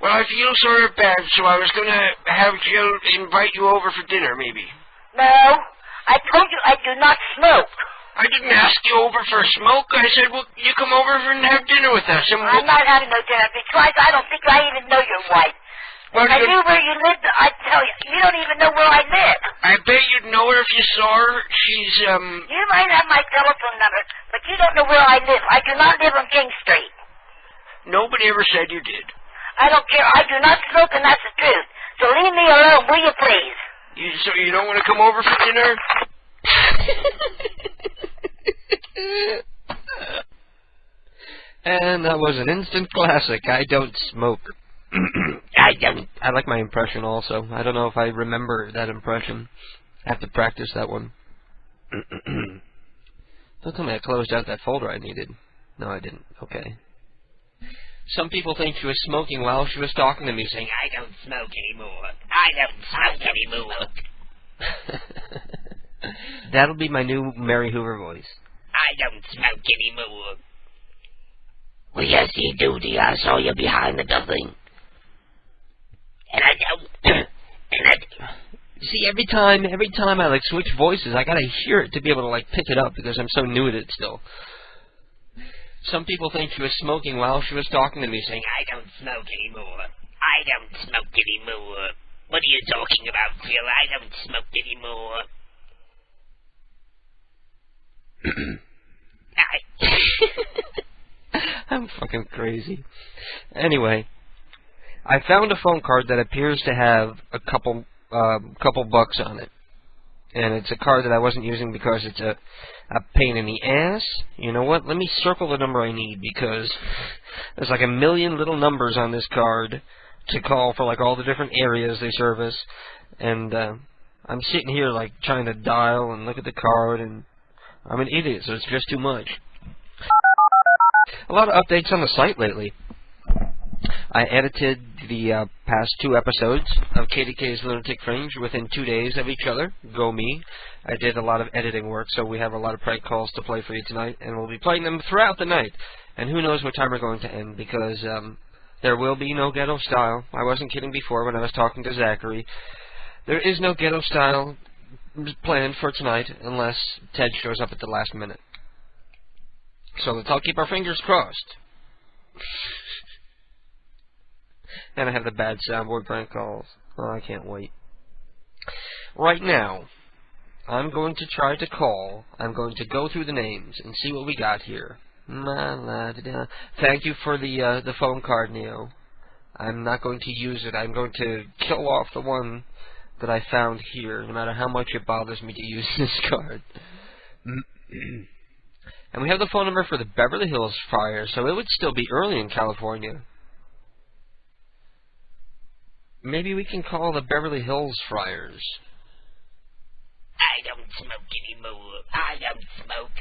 Well, I feel sort of bad, so I was going to have Jill invite you over for dinner, maybe. No. I told you I do not smoke. I didn't ask you over for a smoke. I said, well, you come over and have dinner with us. And I'm not having no dinner. Besides, I don't think I even know your wife. Well, if I knew where you lived, I'd tell you. You don't even know where I live. I bet you'd know her if you saw her. She's, You might have my telephone number, but you don't know where I live. I do not live on King Street. Nobody ever said you did. I don't care. I do not smoke, and that's the truth. So leave me alone, will you, please? So you don't want to come over for dinner? And that was an instant classic. I don't smoke. I like my impression also. I don't know if I remember that impression. I have to practice that one. Don't tell me I closed out that folder I needed. No, I didn't. Okay. Some people think she was smoking while she was talking to me, saying, I don't smoke anymore. I don't smoke anymore. That'll be my new Mary Hoover voice. I don't smoke anymore. Well, yes, you do, dear. I saw you behind the building. And I don't... See, every time I, like, switch voices, I gotta hear it to be able to, like, pick it up, because I'm so new at it still. Some people think she was smoking while she was talking to me, saying, I don't smoke anymore. I don't smoke anymore. What are you talking about, Phil? I don't smoke anymore. I'm fucking crazy. Anyway, I found a phone card that appears to have a couple bucks on it. And it's a card that I wasn't using because it's a pain in the ass. You know what? Let me circle the number I need, because there's like a million little numbers on this card to call for like all the different areas they service. And I'm sitting here like trying to dial and look at the card, and I'm an idiot, so it's just too much. A lot of updates on the site lately. I edited the past 2 episodes of KDK's Lunatic Fringe within 2 days of each other. Go me. I did a lot of editing work, so we have a lot of prank calls to play for you tonight, and we'll be playing them throughout the night. And who knows what time we're going to end, because there will be no ghetto style. I wasn't kidding before when I was talking to Zachary. There is no ghetto style planned for tonight unless Ted shows up at the last minute. So let's all keep our fingers crossed. And I have the bad soundboard prank calls. Oh, I can't wait. Right now, I'm going to try to call. I'm going to go through the names and see what we got here. Thank you for the phone card, Neo. I'm not going to use it. I'm going to kill off the one that I found here, no matter how much it bothers me to use this card. And we have the phone number for the Beverly Hills Friars, so it would still be early in California. Maybe we can call the Beverly Hills Friars. I don't smoke anymore. I don't smoke.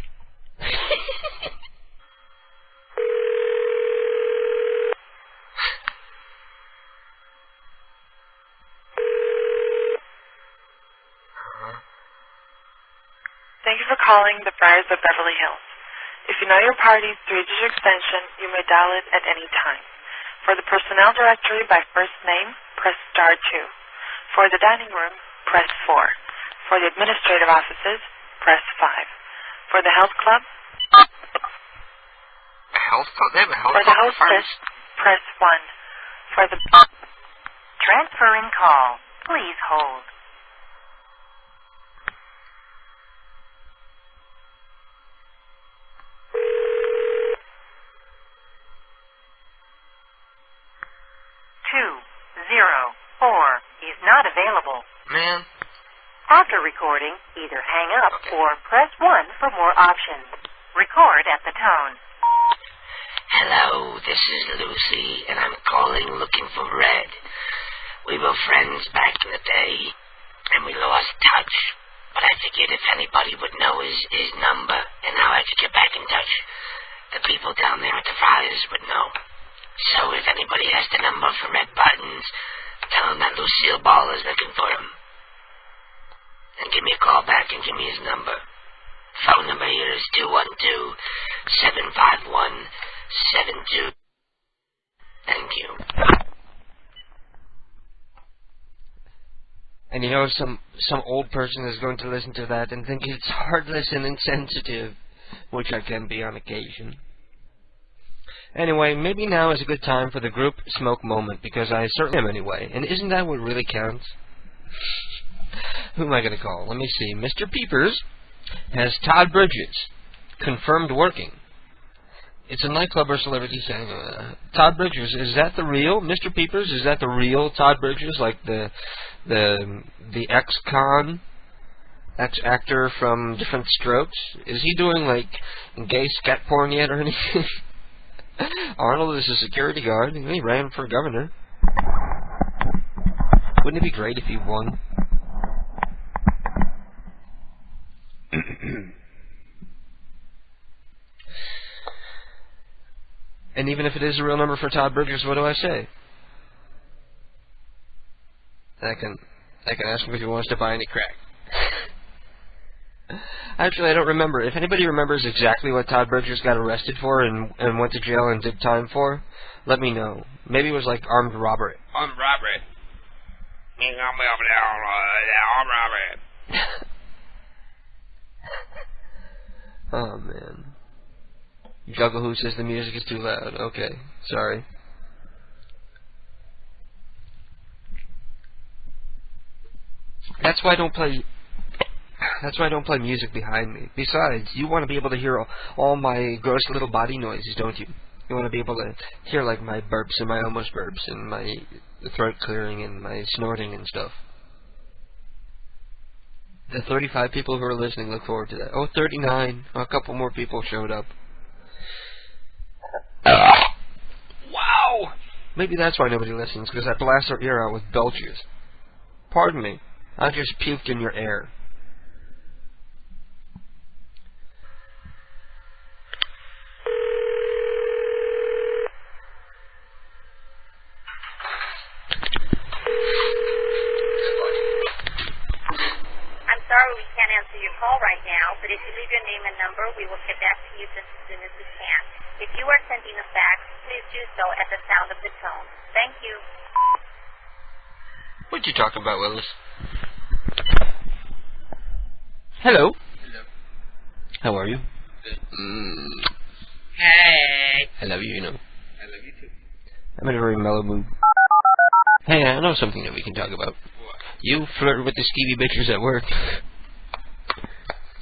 Thank you for calling the Friars of Beverly Hills. If you know your party's 3-digit extension, you may dial it at any time. For the personnel directory by first name, press star 2. For the dining room, press 4. For the administrative offices, press 5. For the health club, Health club? They have a health for club? the hostess, press 1. For the Transferring call. Please hold. Is not available. Man. After recording, either hang up or press 1 for more options. Record at the tone. Hello, this is Lucy, and I'm calling looking for Red. We were friends back in the day, and we lost touch. But I figured if anybody would know his number, and now I could get back in touch, the people down there at the Friars would know. So if anybody has the number for Red Buttons, tell him that Lucille Ball is looking for him. And give me a call back and give me his number. Phone number here is 212-751-72. Thank you. And you know, some old person is going to listen to that and think it's heartless and insensitive, which I can be on occasion. Anyway, maybe now is a good time for the group smoke moment, because I certainly am anyway. And isn't that what really counts? Who am I going to call? Let me see. Mr. Peepers has Todd Bridges confirmed working. It's a nightclub or celebrity saying, Todd Bridges, is that the real Mr. Peepers? Is that the real Todd Bridges, like the ex-con, ex-actor from Different Strokes? Is he doing like gay scat porn yet or anything? Arnold is a security guard, and he ran for governor. Wouldn't it be great if he won? And even if it is a real number for Todd Bridges, what do I say? I can ask him if he wants to buy any crack. Actually, I don't remember. If anybody remembers exactly what Todd Bridges got arrested for and went to jail and did time for, let me know. Maybe it was like armed robbery. Armed robbery. Oh, man. Juggle Who says the music is too loud. Okay, sorry. That's why I don't play music behind me. Besides, you want to be able to hear all my gross little body noises, don't you? You want to be able to hear like my burps and my almost burps and my throat clearing and my snorting and stuff. The 35 people who are listening look forward to that. Oh, 39. A couple more people showed up. Wow! Maybe that's why nobody listens, because I blast their ear out with belches. Pardon me. I just puked in your air. Sorry we can't answer your call right now, but if you leave your name and number, we will get back to you just as soon as we can. If you are sending a fax, please do so at the sound of the tone. Thank you. What you talking about, Willis? Hello. Hello. How are you? Good. Hey. I love you, you know. I love you too. I'm in a very mellow mood. Hey, I know something that we can talk about. What? You flirt with the skeevy bitches at work.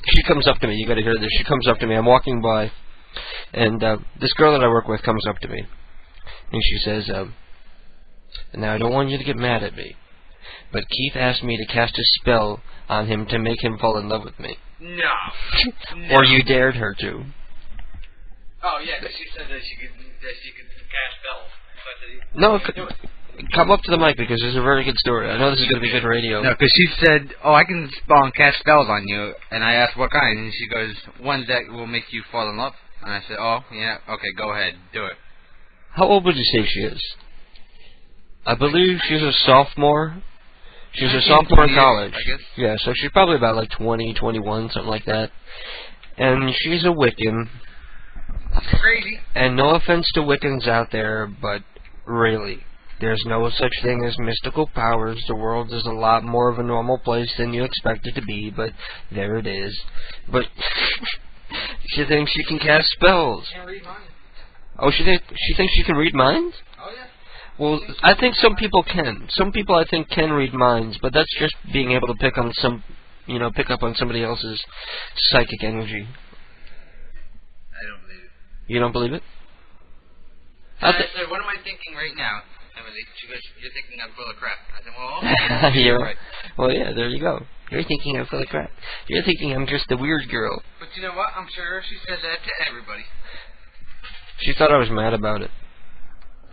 She comes up to me. You gotta hear this. She comes up to me. I'm walking by, and this girl that I work with comes up to me, and she says, "Now I don't want you to get mad at me, but Keith asked me to cast a spell on him to make him fall in love with me." No. Or you dared her to. Oh yeah, because she said that she could cast spells. So I said, No, do it. come up to the mic because this is a very good story. I know this is going to be good radio. No, because she said, "Oh, I can spell and cast spells on you," and I asked what kind, and she goes, "Ones that will make you fall in love." And I said, "Oh, yeah, okay, go ahead, do it." How old would you say she is? I believe she's a sophomore. She's a sophomore in college. I guess. Yeah, so she's probably about like 20, 21, something like that. And she's a Wiccan. Crazy. And no offense to Wiccans out there, but really. There's no such thing as mystical powers. The world is a lot more of a normal place than you expect it to be, but there it is. But she thinks she can cast spells. Can't read minds. Oh, she thinks she can read minds? Oh, yeah. Well, I think some people can. Some people I think can read minds, but that's just being able to pick on pick up on somebody else's psychic energy. I don't believe it. You don't believe it? I said, what am I thinking right now? Emily, she goes, you're thinking I'm full of crap. I said, well, You're right. Well, yeah, there you go. You're thinking I'm full of crap. You're thinking I'm just the weird girl. But you know what? I'm sure she said that to everybody. She thought I was mad about it.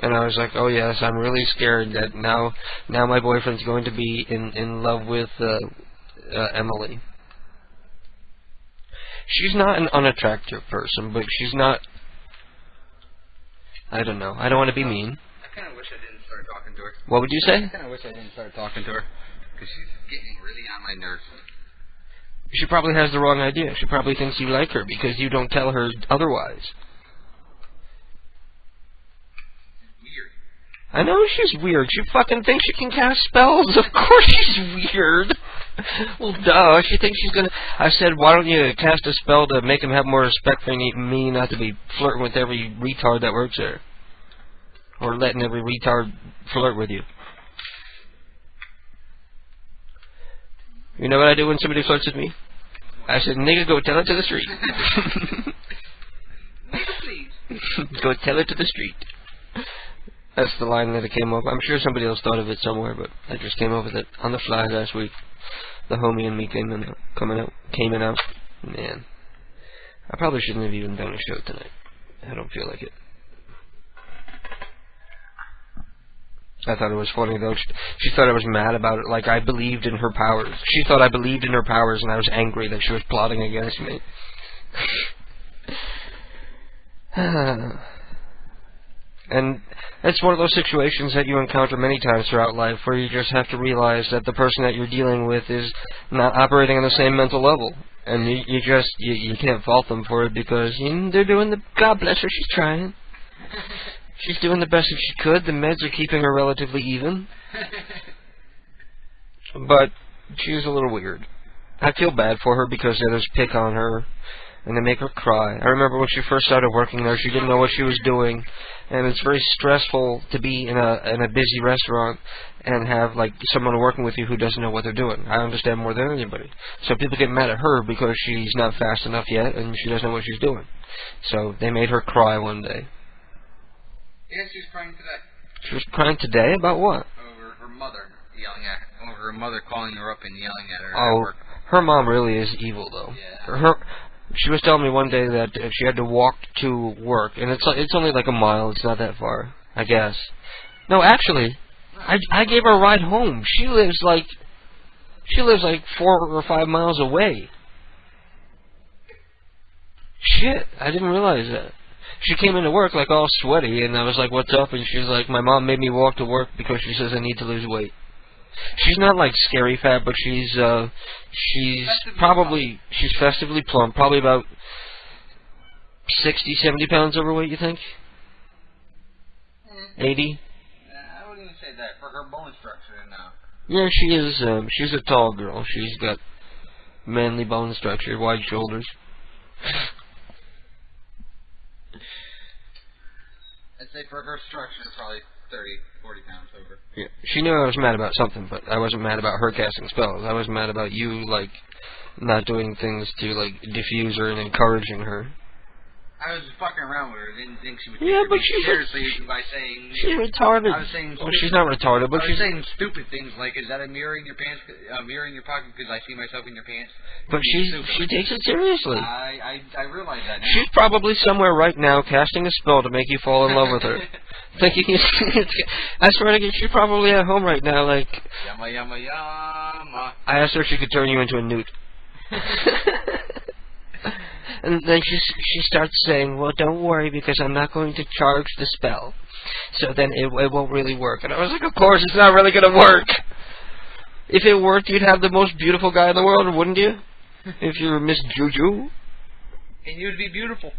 And I was like, oh yes, I'm really scared that now my boyfriend's going to be in love with Emily. She's not an unattractive person, but she's not... I don't know. I don't want to be mean. I kind of wish I didn't start talking to her. What would you say? I kind of wish I didn't start talking to her. Because she's getting really on my nerves. She probably has the wrong idea. She probably thinks you like her because you don't tell her otherwise. Weird. I know she's weird. She fucking thinks she can cast spells. Of course she's weird. Well, duh. She thinks she's gonna... I said, why don't you cast a spell to make him have more respect for me, not to be flirting with every retard that works there. Or letting every retard flirt with you. You know what I do when somebody flirts with me? I said, nigga, go tell it to the street. Nigga, please. Go tell it to the street. That's the line that it came up. I'm sure somebody else thought of it somewhere, but I just came up with it on the fly last week. The homie and me came out. Man, I probably shouldn't have even done a show tonight. I don't feel like it. I thought it was funny though. She thought I was mad about it, like I believed in her powers. She thought I believed in her powers, and I was angry that she was plotting against me. And it's one of those situations that you encounter many times throughout life where you just have to realize that the person that you're dealing with is not operating on the same mental level. And you can't fault them for it because they're doing God bless her, she's trying. She's doing the best that she could. The meds are keeping her relatively even. But she's a little weird. I feel bad for her because the others pick on her and they make her cry. I remember when she first started working there, she didn't know what she was doing, and it's very stressful to be in a busy restaurant and have like someone working with you who doesn't know what they're doing. I understand more than anybody. So people get mad at her because she's not fast enough yet and she doesn't know what she's doing. So they made her cry one day. Yeah, she was crying today. She was crying today? About what? Over her mother yelling at her. Over her mother calling her up and yelling at her Oh, at work. her mom really is evil, though. Yeah. She was telling me one day that she had to walk to work, and it's only like a mile. It's not that far, I guess. No, actually, I gave her a ride home. She lives like 4 or 5 miles away. Shit, I didn't realize that. She came into work like all sweaty, and I was like, "What's up?" And she's like, "My mom made me walk to work because she says I need to lose weight." She's not like scary fat, but she's festively plump, probably about 60, 70 pounds overweight, you think? 80? I wouldn't even say that. For her bone structure, no. Yeah, she is, she's a tall girl. She's got manly bone structure, wide shoulders. I'd say for her structure, probably 30, 40 pounds over. Yeah. She knew I was mad about something, but I wasn't mad about her casting spells. I was mad about you, like, not doing things to, like, diffuse her and encouraging her. I was fucking around with her. Didn't think she would Yeah, take but me she's seriously by saying... She's retarded. I was saying... Well, she's not retarded, but I was she's... saying stupid things like, is that a mirror in your pants? A mirror in your pocket because I see myself in your pants? But she takes it seriously. I realize that now. She's probably somewhere right now casting a spell to make you fall in love with her. Thinking I swear to God, she's probably at home right now, like... Yama, yama, yama. I asked her if she could turn you into a newt. And then she starts saying, well, don't worry, because I'm not going to charge the spell. So then it won't really work. And I was like, of course, it's not really going to work. If it worked, you'd have the most beautiful guy in the world, wouldn't you? If you were Miss Juju. And you'd be beautiful.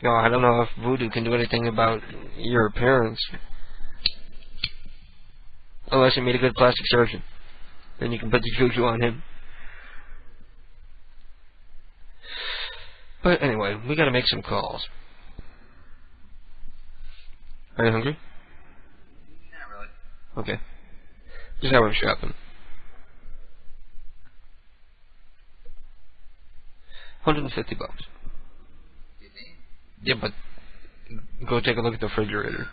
No, I don't know if voodoo can do anything about your appearance. Unless he made a good plastic surgeon. Then you can put the juju on him. But anyway, we gotta make some calls. Are you hungry? Not really. Okay. Just how we're shopping. $150. Yeah, but go take a look at the refrigerator.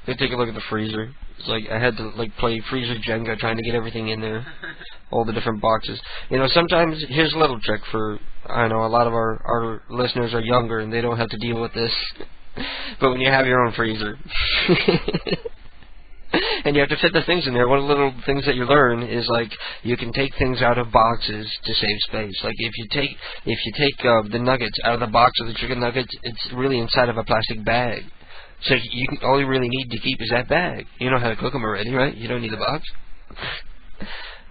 Go take a look at the freezer. It's like I had to play freezer Jenga trying to get everything in there. All the different boxes. You know, sometimes here's a little trick for, I know a lot of our listeners are younger and they don't have to deal with this. But when you have your own freezer and you have to fit the things in there, one of the little things that you learn is like you can take things out of boxes to save space. Like if you take the nuggets out of the box of the chicken nuggets, it's really inside of a plastic bag. So all you really need to keep is that bag. You know how to cook them already, right? You don't need the box.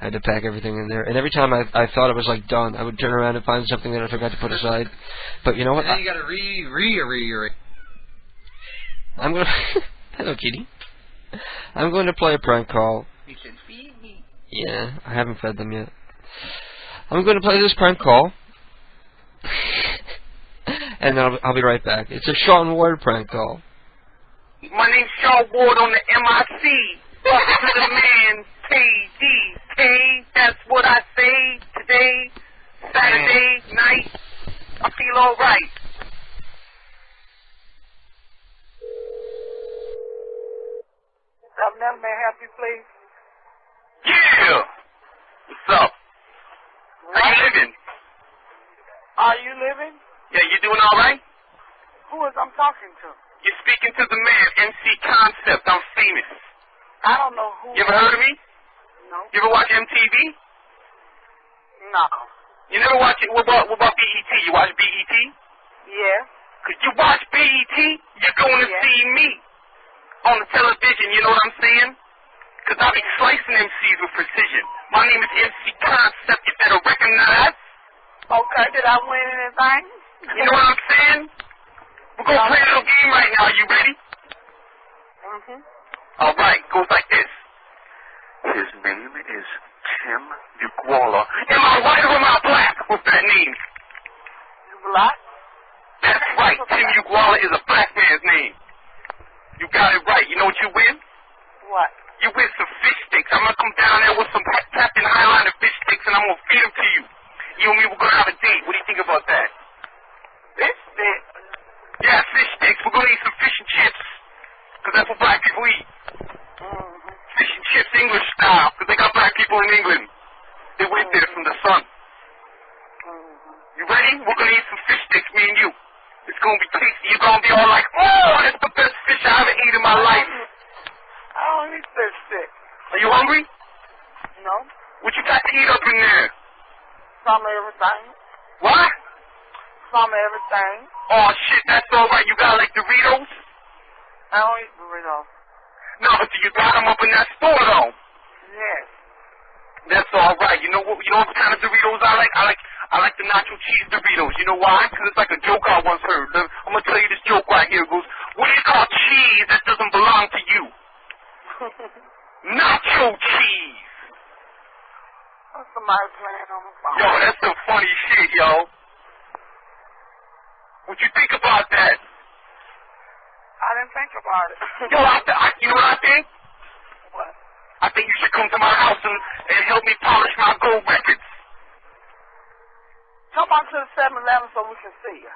I had to pack everything in there, and every time I thought it was like done, I would turn around and find something that I forgot to put aside. But you know what? And then you gotta re. I'm gonna. Hello, kitty. I'm going to play a prank call. You should feed me. Yeah, I haven't fed them yet. I'm going to play this prank call, and then I'll be right back. It's a Sean Ward prank call. My name's Sean Ward on the MIC. To the man, KDK. That's what I say today, Saturday night. I feel alright. May I help you, please? Yeah! What's up? How you living? Are you living? Yeah, you doing alright? Who is I'm talking to? You're speaking to the man, MC Concept. I'm famous. I don't know who. You ever heard of me? No. You ever watch MTV? No. You never watch it? What about BET? You watch BET? Yeah. Could you watch BET? You're going to see me on the television, you know what I'm saying? Because I be slicing MCs with precision. My name is MC Concept, you better recognize. Okay, did I win anything? You know what I'm saying? We're going to play a little game right now, you ready? Mm-hmm. Alright, goes like this. His name is Tim Uguala. Am I white or am I black? What's that name? Black? That's right, Tim Uguala is a black man's name. You got it right. You know what you win? What? You win some fish sticks. I'm going to come down there with some Captain Highliner fish sticks, and I'm going to feed them to you. You and me, we're going to have a date. What do you think about that? Fish sticks? Yeah, fish sticks. We're going to eat some fish and chips, because that's what black people eat. Mm-hmm. Fish and chips, English style, because they got black people in England. They went there from the sun. Mm-hmm. You ready? We're going to eat some fish sticks, me and you. It's going to be tasty. You're going to be all like, oh, that's the best fish I ever ate in my life. I don't eat fish sticks. Are you hungry? No. What you got to eat up in there? Some of everything. What? Some of everything. Oh, shit, that's all right. You got, like, Doritos? I don't eat Doritos. No, but you got them up in that store, though. Yes. That's all right. You know what kind of Doritos I like? I like the nacho cheese Doritos. You know why? Because it's like a joke I once heard. I'm going to tell you this joke right here. It goes, what do you call cheese that doesn't belong to you? Nacho cheese. Somebody playing on the phone. Yo, that's some funny shit, yo. What you think about that? I didn't think about it. Yo, you know what I think? What? I think you should come to my house and help me polish my gold records. Come on to the 7-Eleven so we can see you.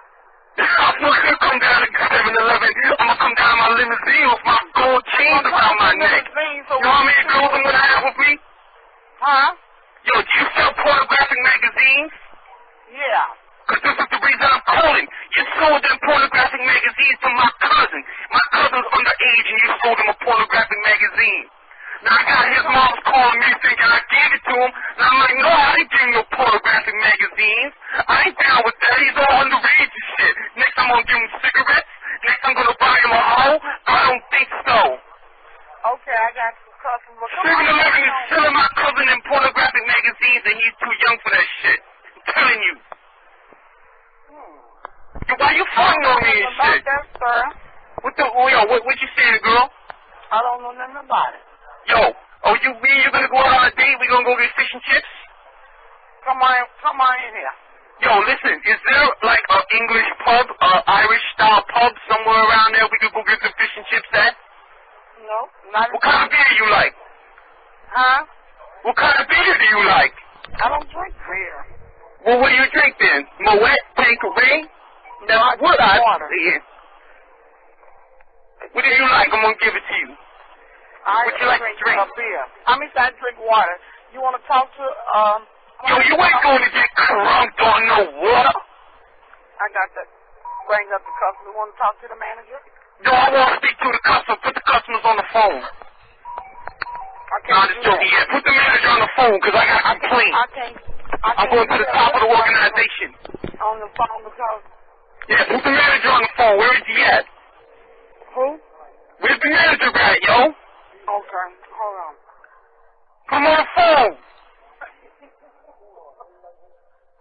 I'm not going to come down to 7-Eleven. I'm going to come down in my limousine with my gold chains around my neck. So you know how many girls I'm going to have with me? Huh? Yo, do you sell pornographic magazines? Yeah. Because this is the reason I'm calling. You sold them pornographic magazines to my cousin. My cousin's underage and you sold him a pornographic magazine. Now I got his mom's calling me thinking I gave it to him. And I'm like, no, I ain't giving no pornographic magazines. I ain't down with that. He's all underage and shit. Next I'm going to give him cigarettes. Next I'm going to buy him a hoe. I don't think so. Okay, I got some customers. 7-Eleven is selling my cousin in pornographic magazines and he's too young for that shit. I'm telling you. Yo, why you fronting on me and shit? That, sir. What you saying, girl? I don't know nothing about it. Come on in here. Yo, listen, is there like an English pub, Irish style pub somewhere around there we could go get some fish and chips at? No, not. What kind of beer do you like? Huh? What kind of beer do you like? I don't drink beer. Well, what do you drink then? Moet, Tanqueray? No, I What drink water. What do you like? I'm gonna give it to you. What you like to drink? Beer. I drink water. You want to talk to Yo, you ain't going to get crunked on no water. I got to bring up the customer. You want to talk to the manager? No, I want to speak to the customer. Put the customers on the phone. Just joking. Yeah, put the manager on the phone because I got a complaint. I'm going to the top of the organization. On the phone because... Yeah, put the manager on the phone. Where is he at? Who? Where's the manager at, yo? Okay, hold on. Come on the phone.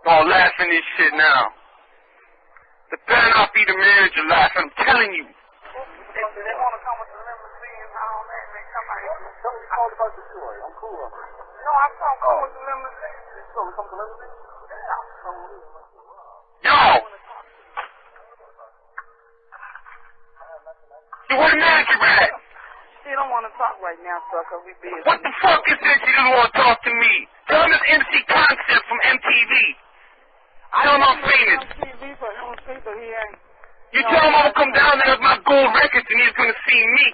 Oh, laughing this shit now. The better not be the manager laughing. I'm telling you. They want to come with the limousine and all that, and they come out here. Tell me all about the story. I'm cool. No, I'm going to come with the limousine. So we come with the limousine? Yo! You where the manager at? She don't want to talk right now, sir, because we busy. What the fuck is this? She doesn't want to talk to me. Tell him it's MC Concept from MTV. Tell him I'm famous. You tell him I'm going to come down there with my gold records and he's going to see me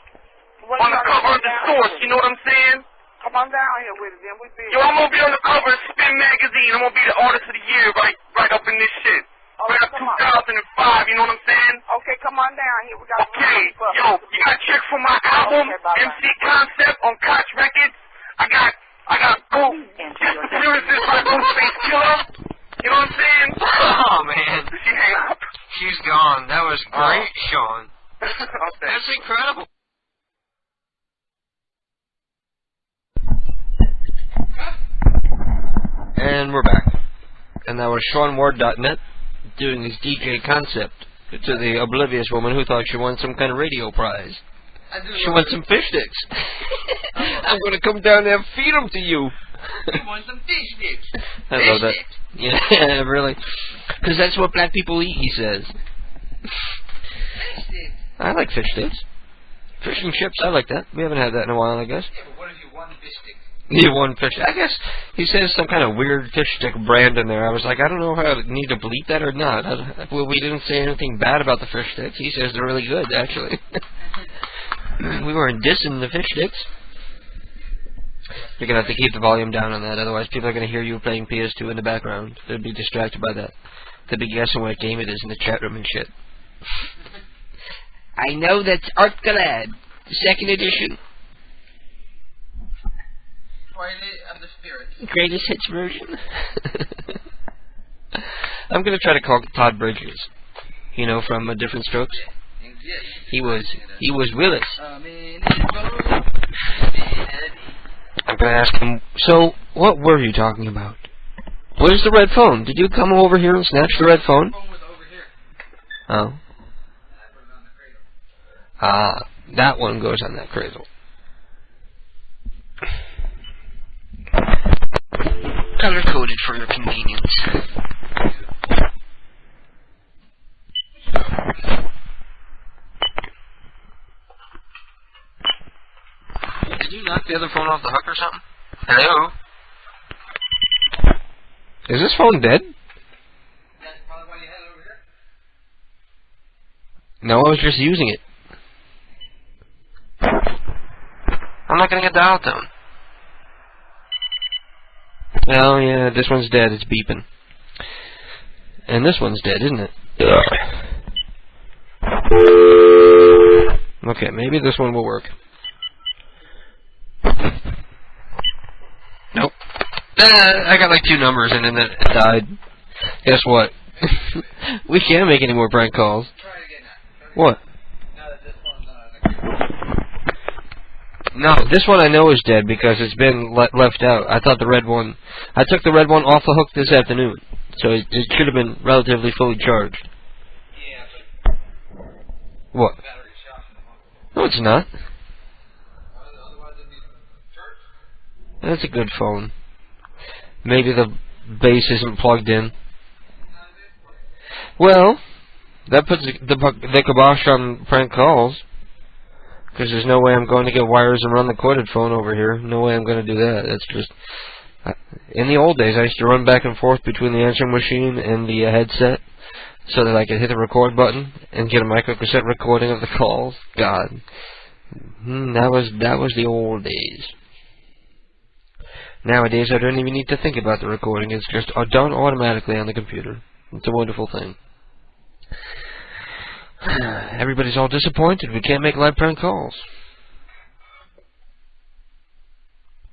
on the cover of the Source. You know what I'm saying? Come on down here with it, then. We busy. Yo, I'm going to be on the cover of Spin Magazine. I'm going to be the artist of the year right up in this shit. Right up 2005, you know what I'm saying? Okay, come on down here. We got yo, you got a check for my album, MC Concept on Koch Records. I got gold appearances by Ghostface Killer. You know what I'm saying? Oh, man. She hang up. She's gone. That was great, Sean. Okay. That's incredible. And we're back. And that was SeanWard.net doing his DJ Concept to the oblivious woman who thought she won some kind of radio prize. She won some fish sticks. I'm going to come down there and feed them to you. You want some fish sticks? I love that. Yeah, really. Because that's what black people eat, he says. I like fish sticks. Fish and chips, I like that. We haven't had that in a while, I guess. Yeah, but what if you won fish sticks? You won fish. I guess he says some kind of weird fish stick brand in there. I was like, I don't know if I need to bleep that or not. Well, we didn't say anything bad about the fish sticks. He says they're really good, actually. We weren't dissing the fish sticks. You're going to have to keep the volume down on that, otherwise people are going to hear you playing PS2 in the background. They'll be distracted by that. They'll be guessing what game it is in the chat room and shit. I know that's Art Galad, the second edition. Twilight of the Spirit. Greatest hits version. I'm going to try to call Todd Bridges. You know, from Different Strokes? He was Willis. I'm going to ask him, so, what were you talking about? Where's the red phone? Did you come over here and snatch the red phone? Oh. Ah, that one goes on that cradle. Color-coded for your convenience. Did you knock the other phone off the hook or something? Hello? Is this phone dead? No, I was just using it. I'm not going to get the dial tone. Oh, yeah, this one's dead. It's beeping. And this one's dead, isn't it? Okay, maybe this one will work. Nope. I got like 2 numbers and then it died. Guess what? We can't make any more prank calls. What? No, this one I know is dead because it's been left out. I thought the red one... I took the red one off the hook this afternoon. So it should have been relatively fully charged. What? No, it's not. That's a good phone. Maybe the base isn't plugged in. Well, that puts the kibosh on prank calls. Because there's no way I'm going to get wires and run the corded phone over here. No way I'm going to do that. That's just... in the old days, I used to run back and forth between the answering machine and the headset so that I could hit the record button and get a microcassette recording of the calls. God. That was the old days. Nowadays, I don't even need to think about the recording. It's just done automatically on the computer. It's a wonderful thing. Everybody's all disappointed. We can't make live prank calls.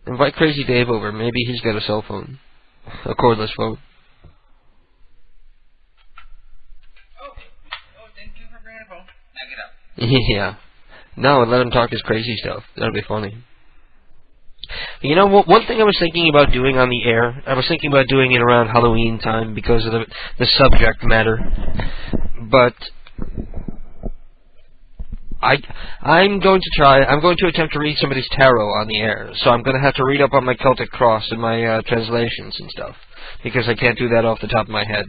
Invite Crazy Dave over. Maybe he's got a cell phone. A cordless phone. Thank you for bringing a phone. Now get up. Yeah. No, let him talk his crazy stuff. That'll be funny. You know, one thing I was thinking about doing on the air, I was thinking about doing it around Halloween time because of the subject matter. But I'm going to attempt to read somebody's tarot on the air. So I'm going to have to read up on my Celtic Cross and my translations and stuff. Because I can't do that off the top of my head.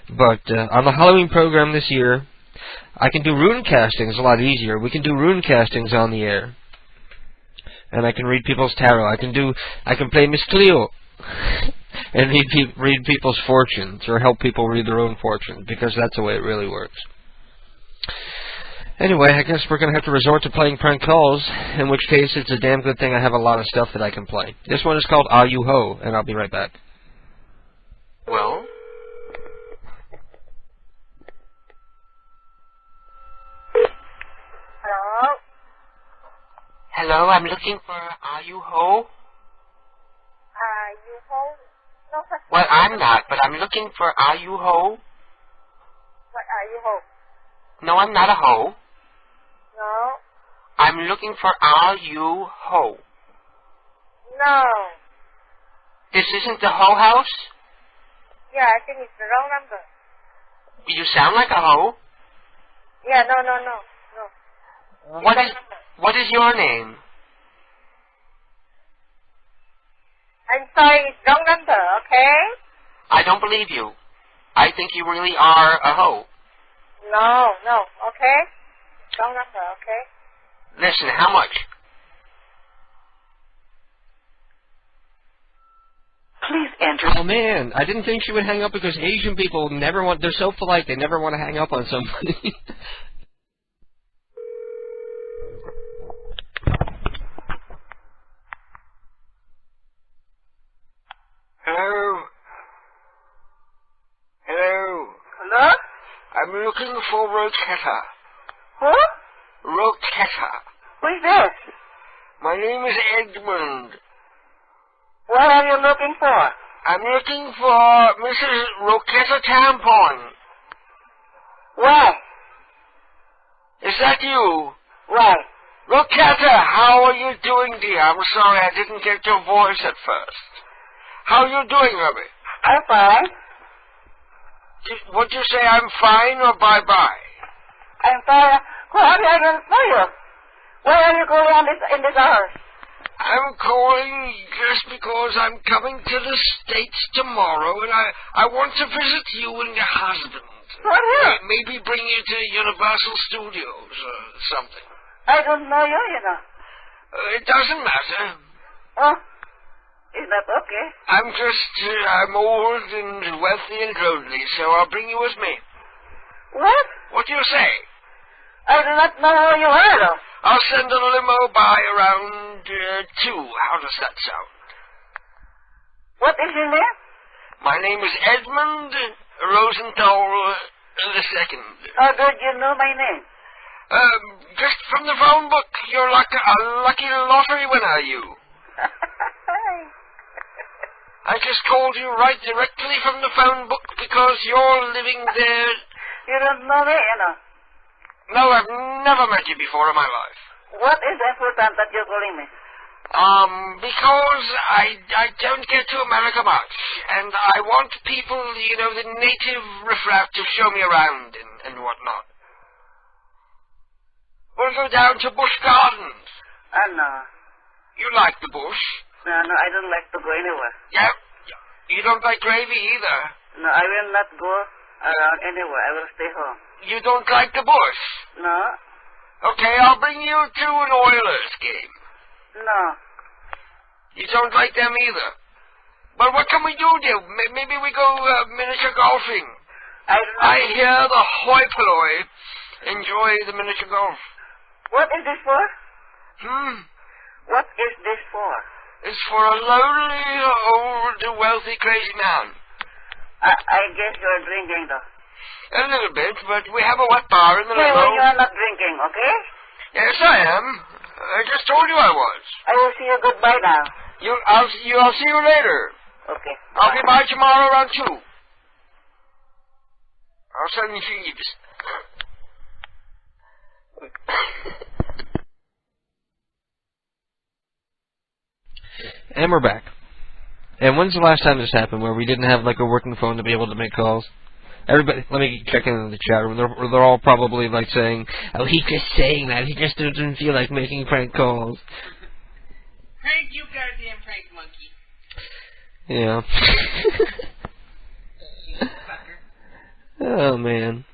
But on the Halloween program this year, I can do rune castings a lot easier. We can do rune castings on the air. And I can read people's tarot. I can play Miss Cleo. And read people's fortunes. Or help people read their own fortunes. Because that's the way it really works. Anyway, I guess we're going to have to resort to playing prank calls, in which case it's a damn good thing I have a lot of stuff that I can play. This one is called Are You Ho, and I'll be right back. Well? Hello? Hello, I'm looking for Are You Ho? You ho? No, Well, I'm not, but I'm looking for Are You Ho? What are you ho? No, I'm not a ho. No? I'm looking for Are You Ho? No. This isn't the Ho House? Yeah, I think it's the wrong number. You sound like a ho. Yeah, no. What is your name? I'm sorry, it's wrong number, okay? I don't believe you. I think you really are a ho. No, okay? Wrong number, okay? Listen, how much? Please enter. Oh man, I didn't think she would hang up because Asian people they're so polite, they never want to hang up on somebody. Hello? Hello? I'm looking for Roketta. Who? Roketta. Who is this? My name is Edmund. What are you looking for? I'm looking for Mrs. Roketta Tampon. Why? Is that you? Why? Roketta, how are you doing, dear? I'm sorry I didn't get your voice at first. How are you doing, Ruby? I'm fine. Would you say I'm fine or bye-bye? I'm fine. What are you going for you? Where are you going in this hour? I'm calling just because I'm coming to the States tomorrow, and I want to visit you and your husband. What here? Maybe bring you to Universal Studios or something. I don't know you know. It doesn't matter. Oh, is that okay? I'm old and wealthy and lonely, so I'll bring you with me. What? What do you say? I do not know who you are, though. I'll send a limo by around 2. How does that sound? What is your name? My name is Edmund Rosenthal II. How did you know my name? Just from the phone book. You're like a lucky lottery winner, you. I just called you right directly from the phone book because you're living there. You don't know me, you know. No, I've never met you before in my life. What is important that you're calling me? Because I don't get to America much, and I want people, the native riffraff to show me around and whatnot. We'll go down to Busch Gardens. No. You like the bush? No, I don't like to go anywhere. Yeah. You don't like gravy either. No, I will not go around anywhere. I will stay home. You don't like the bush. No? Okay, I'll bring you to an Oilers game. No. You don't like them either. But what can we do there? Maybe we go miniature golfing. I hear the hoi polloi enjoy the miniature golf. What is this for? What is this for? It's for a lonely, old, wealthy, crazy man. I guess you're drinking, though. A little bit, but we have a wet bar in the Hey, limo. when you're not drinking, okay? Yes, I am. I just told you I was. I will see you goodbye now. I'll see you later. Okay. I'll be by tomorrow around 2. I'll send you feeds. And we're back. And when's the last time this happened where we didn't have like a working phone to be able to make calls? Everybody, let me check in the chat room. They're all probably like saying, "Oh, he's just saying that. He just doesn't feel like making prank calls." Prank, you goddamn prank monkey. Yeah. Oh man.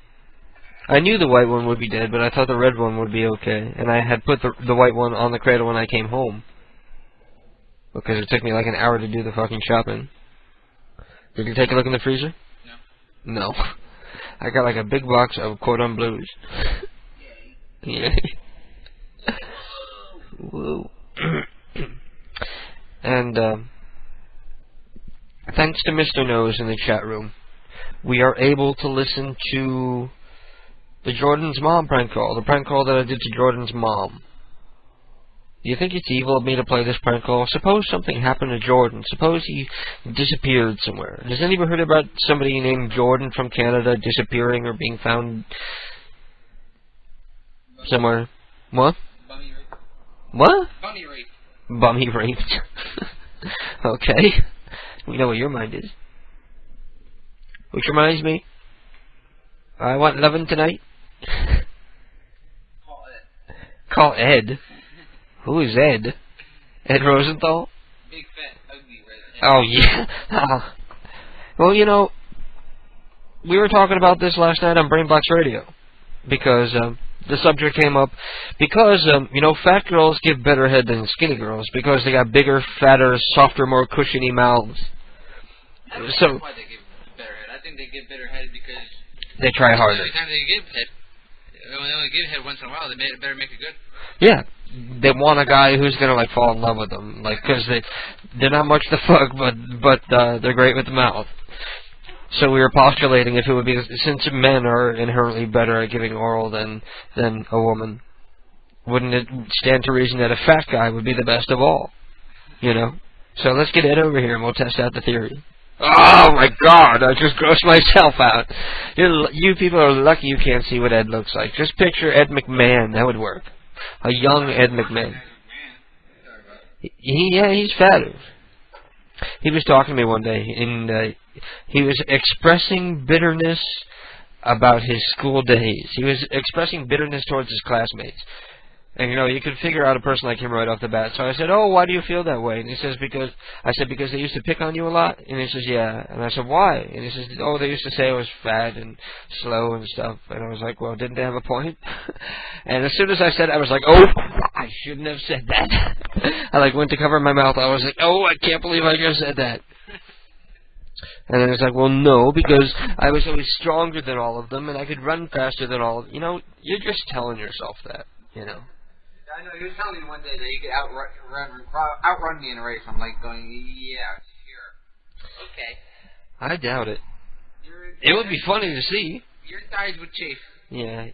I knew the white one would be dead, but I thought the red one would be okay. And I had put the white one on the cradle when I came home. Because it took me like an hour to do the fucking shopping. Did you take a look in the freezer? No. I got like a big box of Cordon Bleus. Yeah. Whoa. And thanks to Mr. Nose in the chat room, we are able to listen to the Jordan's mom prank call. The prank call that I did to Jordan's mom. Do you think it's evil of me to play this prank call? Suppose something happened to Jordan. Suppose he disappeared somewhere. Has anybody heard about somebody named Jordan from Canada disappearing or being found somewhere? What? Bummy rape. What? Bummy rape. Bummy raped. Okay. We know what your mind is. Which reminds me, I want lovin' tonight. Call Ed. Who is Ed? Ed Rosenthal? Big, fat, ugly red. Oh, yeah. Well, you know, we were talking about this last night on Brainbox Radio. Because the subject came up. Because, you know, fat girls give better head than skinny girls. Because they got bigger, fatter, softer, more cushiony mouths. I don't So know why they give better head. I think they give better head because they try harder. every time they give head, when they only give head once in a while, they better make it good. Yeah, they want a guy who's gonna like fall in love with them, like because they're not much to fuck, but they're great with the mouth. So we were postulating if it would be, since men are inherently better at giving oral than a woman, wouldn't it stand to reason that a fat guy would be the best of all? You know. So let's get Ed over here and we'll test out the theory. Oh my God! I just grossed myself out. You people are lucky you can't see what Ed looks like. Just picture Ed McMahon. That would work. A young Ed McMahon. He's fatter. He was talking to me one day, and he was expressing bitterness about his school days. He was expressing bitterness towards his classmates. And, you know, you could figure out a person like him right off the bat. So I said, "Oh, why do you feel that way?" And he says, because they used to pick on you a lot. And he says, "Yeah." And I said, "Why?" And he says, "Oh, they used to say I was fat and slow and stuff." And I was like, "Well, didn't they have a point?" And as soon as I said it, I was like, "Oh, I shouldn't have said that." I like went to cover my mouth. I was like, "Oh, I can't believe I just said that." And then it's like, "Well, no, because I was always stronger than all of them, and I could run faster than all of them." You know, you're just telling yourself that, you know. I know, he was telling me one day that he could outrun me in a race. I'm like going, yeah, sure. Okay. I doubt it. It would be funny to see. Your thighs would chafe. Yeah.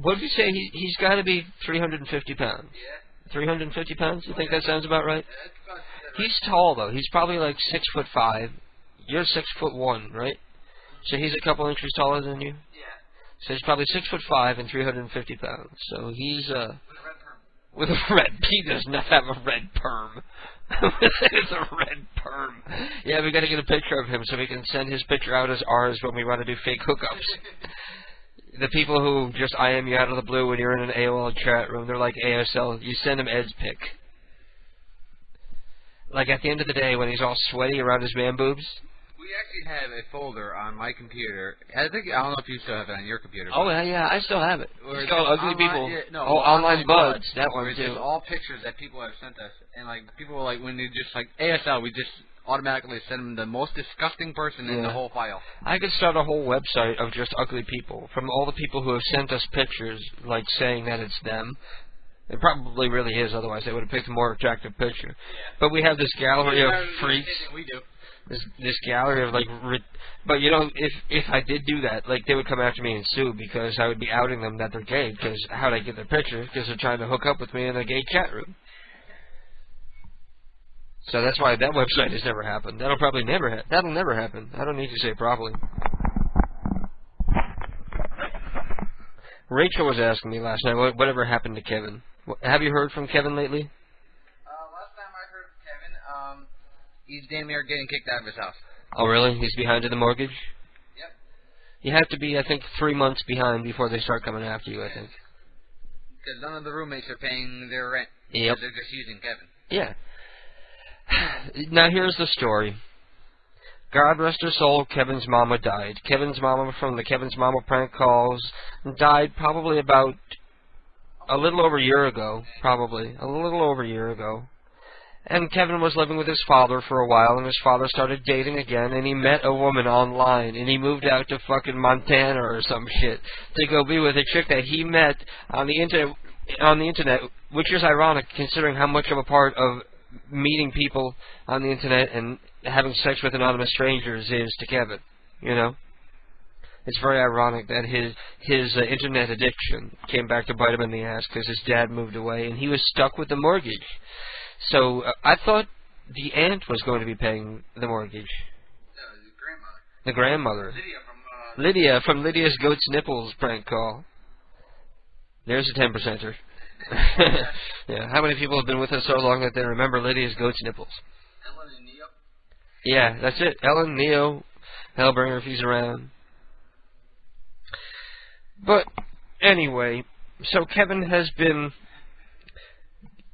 What did you say? He's got to be 350 pounds. Yeah. 350 pounds? You think that sounds about right? He's tall, though. He's probably like 6'5". You're 6'1", right? So he's a couple inches taller than you? Yeah. So he's probably 6'5" and 350 pounds. So he's, with a red, he does not have a red perm. It's a red perm. Yeah, we got to get a picture of him so we can send his picture out as ours when we want to do fake hookups. The people who just IM you out of the blue when you're in an AOL chat room, they're like ASL. You send him Ed's pic. Like at the end of the day when he's all sweaty around his man boobs, We actually have a folder on my computer. I don't know if you still have it on your computer. Oh, yeah, I still have it. It's called Ugly People. Online Buds. That one, it's too. just all pictures that people have sent us. And, like, people were like, when they just, like, ASL, we just automatically send them the most disgusting person in the whole file. I could start a whole website of just ugly people. From all the people who have sent us pictures, like, saying that it's them. It probably really is, otherwise they would have picked a more attractive picture. But we have this gallery of freaks. We do. This gallery of, like, but, you know, if I did do that, like, they would come after me and sue because I would be outing them that they're gay, because how'd I get their picture? Because they're trying to hook up with me in a gay chat room. So that's why that website has never happened. That'll probably never that'll never happen. I don't need to say it properly. Rachel was asking me last night whatever happened to Kevin. Have you heard from Kevin lately? Last time I heard from Kevin, he's damn near getting kicked out of his house. Oh, really? He's behind in the mortgage? Yep. You have to be, I think, 3 months behind before they start coming after you, I think. Because none of the roommates are paying their rent. Yep. They're just using Kevin. Yeah. Now, here's the story. God rest her soul, Kevin's mama died. Kevin's mama from the Kevin's Mama prank calls died probably about a little over a year ago. Probably. A little over a year ago. And Kevin was living with his father for a while, and his father started dating again, and he met a woman online, and he moved out to fucking Montana or some shit to go be with a chick that he met on the internet, which is ironic considering how much of a part of meeting people on the internet and having sex with anonymous strangers is to Kevin, you know? It's very ironic that his internet addiction came back to bite him in the ass because his dad moved away and he was stuck with the mortgage. So I thought the aunt was going to be paying the mortgage. No, the grandmother. Lydia from Lydia's Goat's Nipples prank call. There's a 10%er. Yeah, how many people have been with us so long that they remember Lydia's Goat's Nipples? Ellen and Neo? Yeah, that's it. Ellen, Neo, Hellbringer if he's around. But, anyway, so Kevin has been...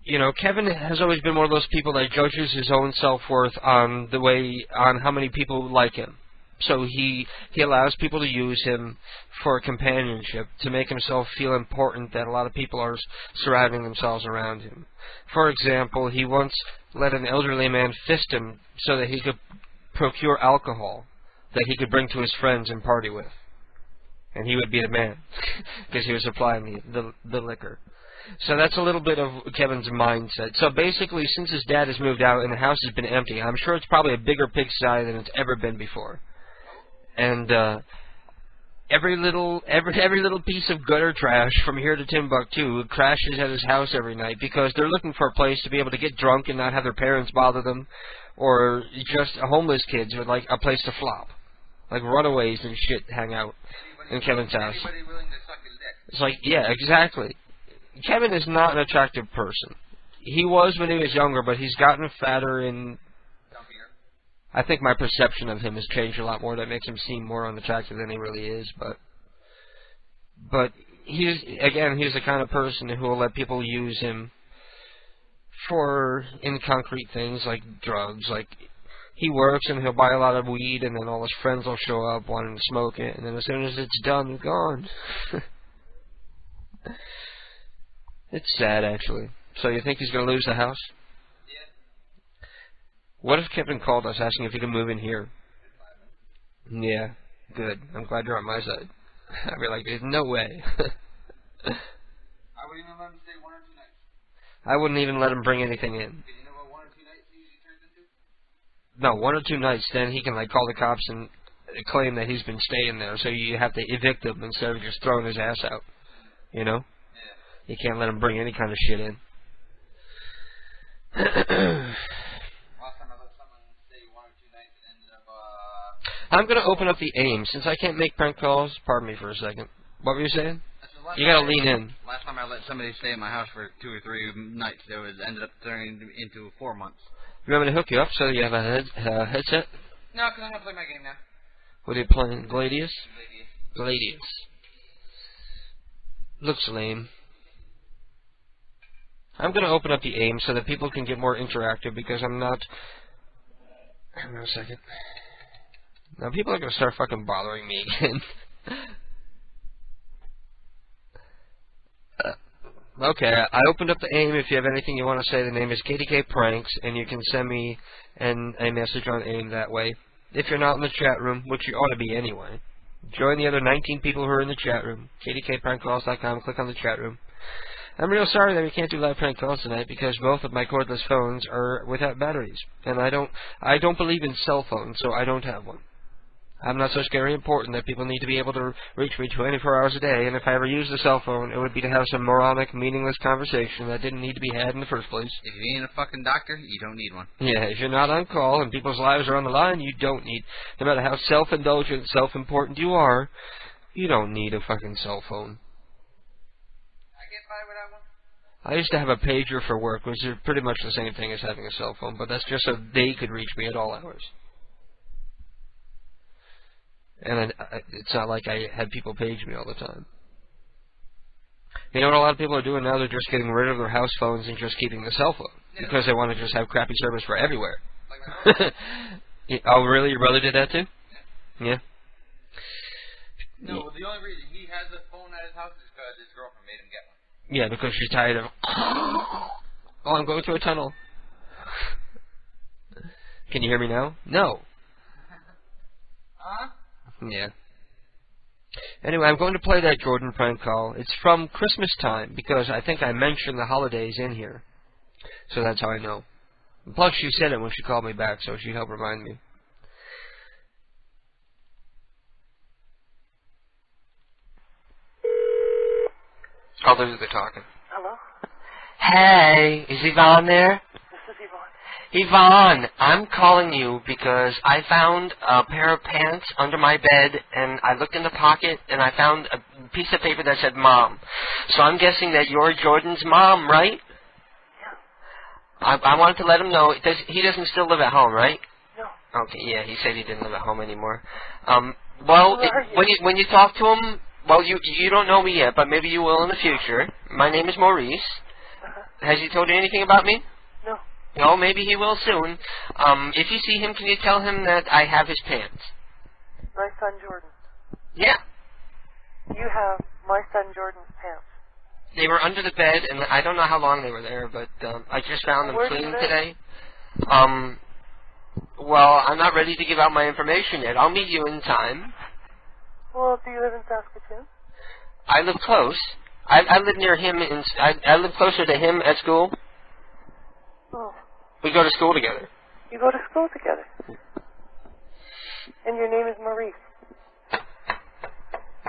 You know, Kevin has always been one of those people that judges his own self-worth on how many people like him. So he allows people to use him for companionship, to make himself feel important that a lot of people are surrounding themselves around him. For example, he once let an elderly man fist him so that he could procure alcohol that he could bring to his friends and party with. And he would be the man, because he was supplying the liquor. So that's a little bit of Kevin's mindset. So basically, since his dad has moved out and the house has been empty, I'm sure it's probably a bigger pigsty than it's ever been before. And every little piece of gutter trash from here to Timbuktu crashes at his house every night because they're looking for a place to be able to get drunk and not have their parents bother them, or just homeless kids with like a place to flop, like runaways and shit hang out in Kevin's house. It's like, yeah, exactly. Kevin is not an attractive person. He was when he was younger, but he's gotten fatter and I think my perception of him has changed a lot more. That makes him seem more unattractive than he really is. But he's the kind of person who will let people use him for concrete things like drugs. Like he works and he'll buy a lot of weed, and then all his friends will show up wanting to smoke it, and then as soon as it's done, it's gone. It's sad, actually. So you think he's going to lose the house? What if Kevin called us asking if he could move in here? Yeah, good. I'm glad you're on my side. I'd be like, there's no way. I wouldn't even let him stay 1 or 2 nights. I wouldn't even let him bring anything in. Do you know what 1 or 2 nights usually turns into? No, 1 or 2 nights, then he can like call the cops and claim that he's been staying there, so you have to evict him instead of just throwing his ass out. You know? Yeah. You can't let him bring any kind of shit in. I'm going to open up the AIM. Since I can't make prank calls, pardon me for a second. What were you saying? You got to lean in. Last time I let somebody stay at my house for 2 or 3 nights, it ended up turning into 4 months. You want me to hook you up so you have a headset? No, because I'm going to play my game now. What are you playing? Gladius? Gladius. Looks lame. I'm going to open up the AIM so that people can get more interactive because I'm not... Hang on a second. Now people are going to start fucking bothering me again. Okay, I opened up the AIM. If you have anything you want to say, the name is KDK Pranks, and you can send me a message on AIM that way. If you're not in the chat room, which you ought to be anyway, join the other 19 people who are in the chat room. KDKPrankCalls.com, click on the chat room. I'm real sorry that we can't do live prank calls tonight because both of my cordless phones are without batteries, and I don't believe in cell phones, so I don't have one. I'm not so scary important that people need to be able to reach me 24 hours a day, and if I ever used a cell phone, it would be to have some moronic, meaningless conversation that didn't need to be had in the first place. If you ain't a fucking doctor, you don't need one. Yeah, if you're not on call and people's lives are on the line, you don't need. No matter how self-indulgent, self-important you are, you don't need a fucking cell phone. I get by without one. I used to have a pager for work, which is pretty much the same thing as having a cell phone, but that's just so they could reach me at all hours. And it's not like I had people page me all the time. You know what a lot of people are doing now? They're just getting rid of their house phones and just keeping the cell phone. Because they want to just have crappy service for everywhere. Oh, really? Your brother did that too? Yeah? No, the only reason he has a phone at his house is because his girlfriend made him get one. Yeah, because she's tired of... Oh, I'm going through a tunnel. Can you hear me now? No. Huh? Yeah. Anyway, I'm going to play that Jordan prank call. It's from Christmas time, because I think I mentioned the holidays in here. So that's how I know. Plus, she said it when she called me back, so she helped remind me. Oh, there's the talking. Hello? Hey, is Yvonne there? This is Yvonne. Yvonne, I'm calling you because I found a pair of pants under my bed, and I looked in the pocket, and I found a piece of paper that said Mom. So I'm guessing that you're Jordan's mom, right? Yeah. I wanted to let him know. He doesn't still live at home, right? No. Okay, yeah, he said he didn't live at home anymore. Well, when you talk to him, well, you don't know me yet, but maybe you will in the future. My name is Maurice. Has he told you anything about me? No. No, maybe he will soon. If you see him, can you tell him that I have his pants? My son Jordan. Yeah. You have my son Jordan's pants. They were under the bed, and I don't know how long they were there, but I just found them clean today. Well, I'm not ready to give out my information yet. I'll meet you in time. Well, do you live in Saskatoon? I live close. I live near him. I live closer to him at school. Oh. We go to school together. You go to school together. And your name is Maurice.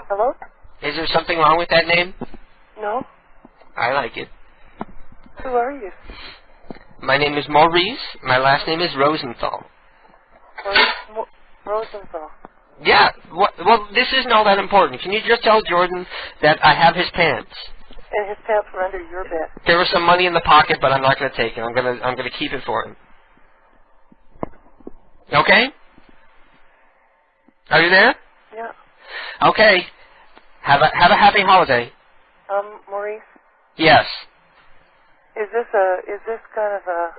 Hello? Is there something wrong with that name? No. I like it. Who are you? My name is Maurice. My last name is Rosenthal. Rosenthal. Yeah. Well, this isn't all that important. Can you just tell Jordan that I have his pants? And his pants were under your bed. There was some money in the pocket, but I'm not going to take it. I'm going to keep it for him. Okay? Are you there? Yeah. Okay. Have a happy holiday. Maurice? Yes. Is this kind of a...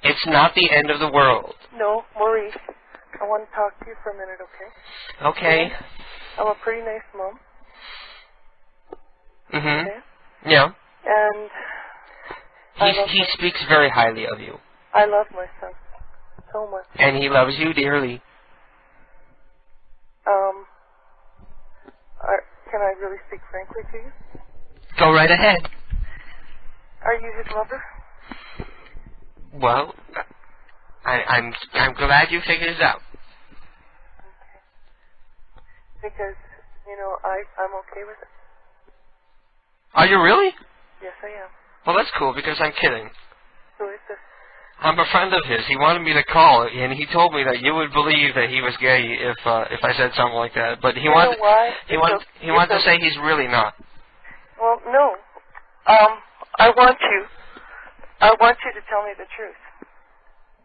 It's not the end of the world. No, Maurice. I want to talk to you for a minute, okay? Okay. I'm a pretty nice mom. Mm-hmm. Okay? Yeah. And... He speaks very highly of you. I love my son so much. And he loves you dearly. Can I really speak frankly to you? Go right ahead. Are you his lover? Well, I'm glad you figured it out. Okay. Because, I'm okay with it. Are you really? Yes, I am. Well, that's cool because I'm kidding. Who is this? I'm a friend of his. He wanted me to call, and he told me that you would believe that he was gay if I said something like that. But he wanted to say he's really not. Well, no. I want you to tell me the truth.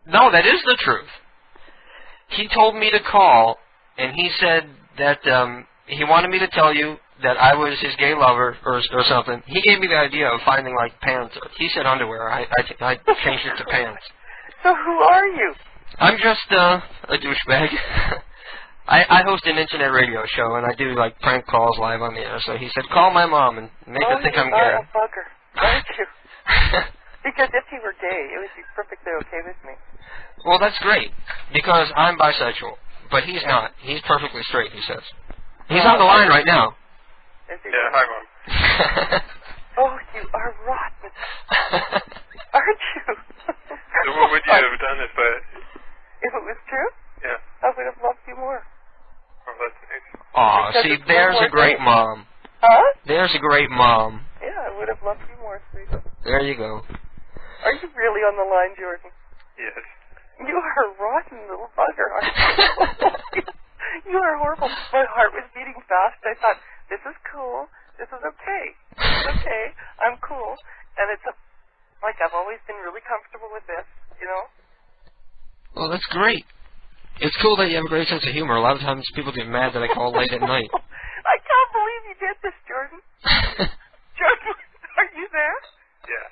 No, that is the truth. He told me to call, and he said that he wanted me to tell you that I was his gay lover or something. He gave me the idea of finding, like, pants. He said underwear. I changed it to pants. So who are you? I'm just a douchebag. I host an internet radio show, and I do, like, prank calls live on the air. So he said, call my mom and make her think I'm gay. Oh, a bugger. Aren't you? Because if he were gay, it would be perfectly okay with me. Well, that's great, because I'm bisexual. But he's not. He's perfectly straight, he says. He's on the line right now. Is he? Yeah, hi, Mom. Oh, you are rotten. Aren't you? So what would you have done if If it was true? Yeah. I would have loved you more. Oh, that's nice. Aw, see, there's a great mom. Huh? There's a great mom. Yeah, I would have loved you more, sweetie. There you go. Are you really on the line, Jordan? Yes. You are a rotten little bugger, aren't you? You are horrible. My heart was beating fast. I thought, this is cool. This is okay. This is okay. I'm cool. And it's like I've always been really comfortable with this, you know? Well, that's great. It's cool that you have a great sense of humor. A lot of times people get mad that I call late at night. I can't believe you did this, Jordan. Jordan, are you there? Yes.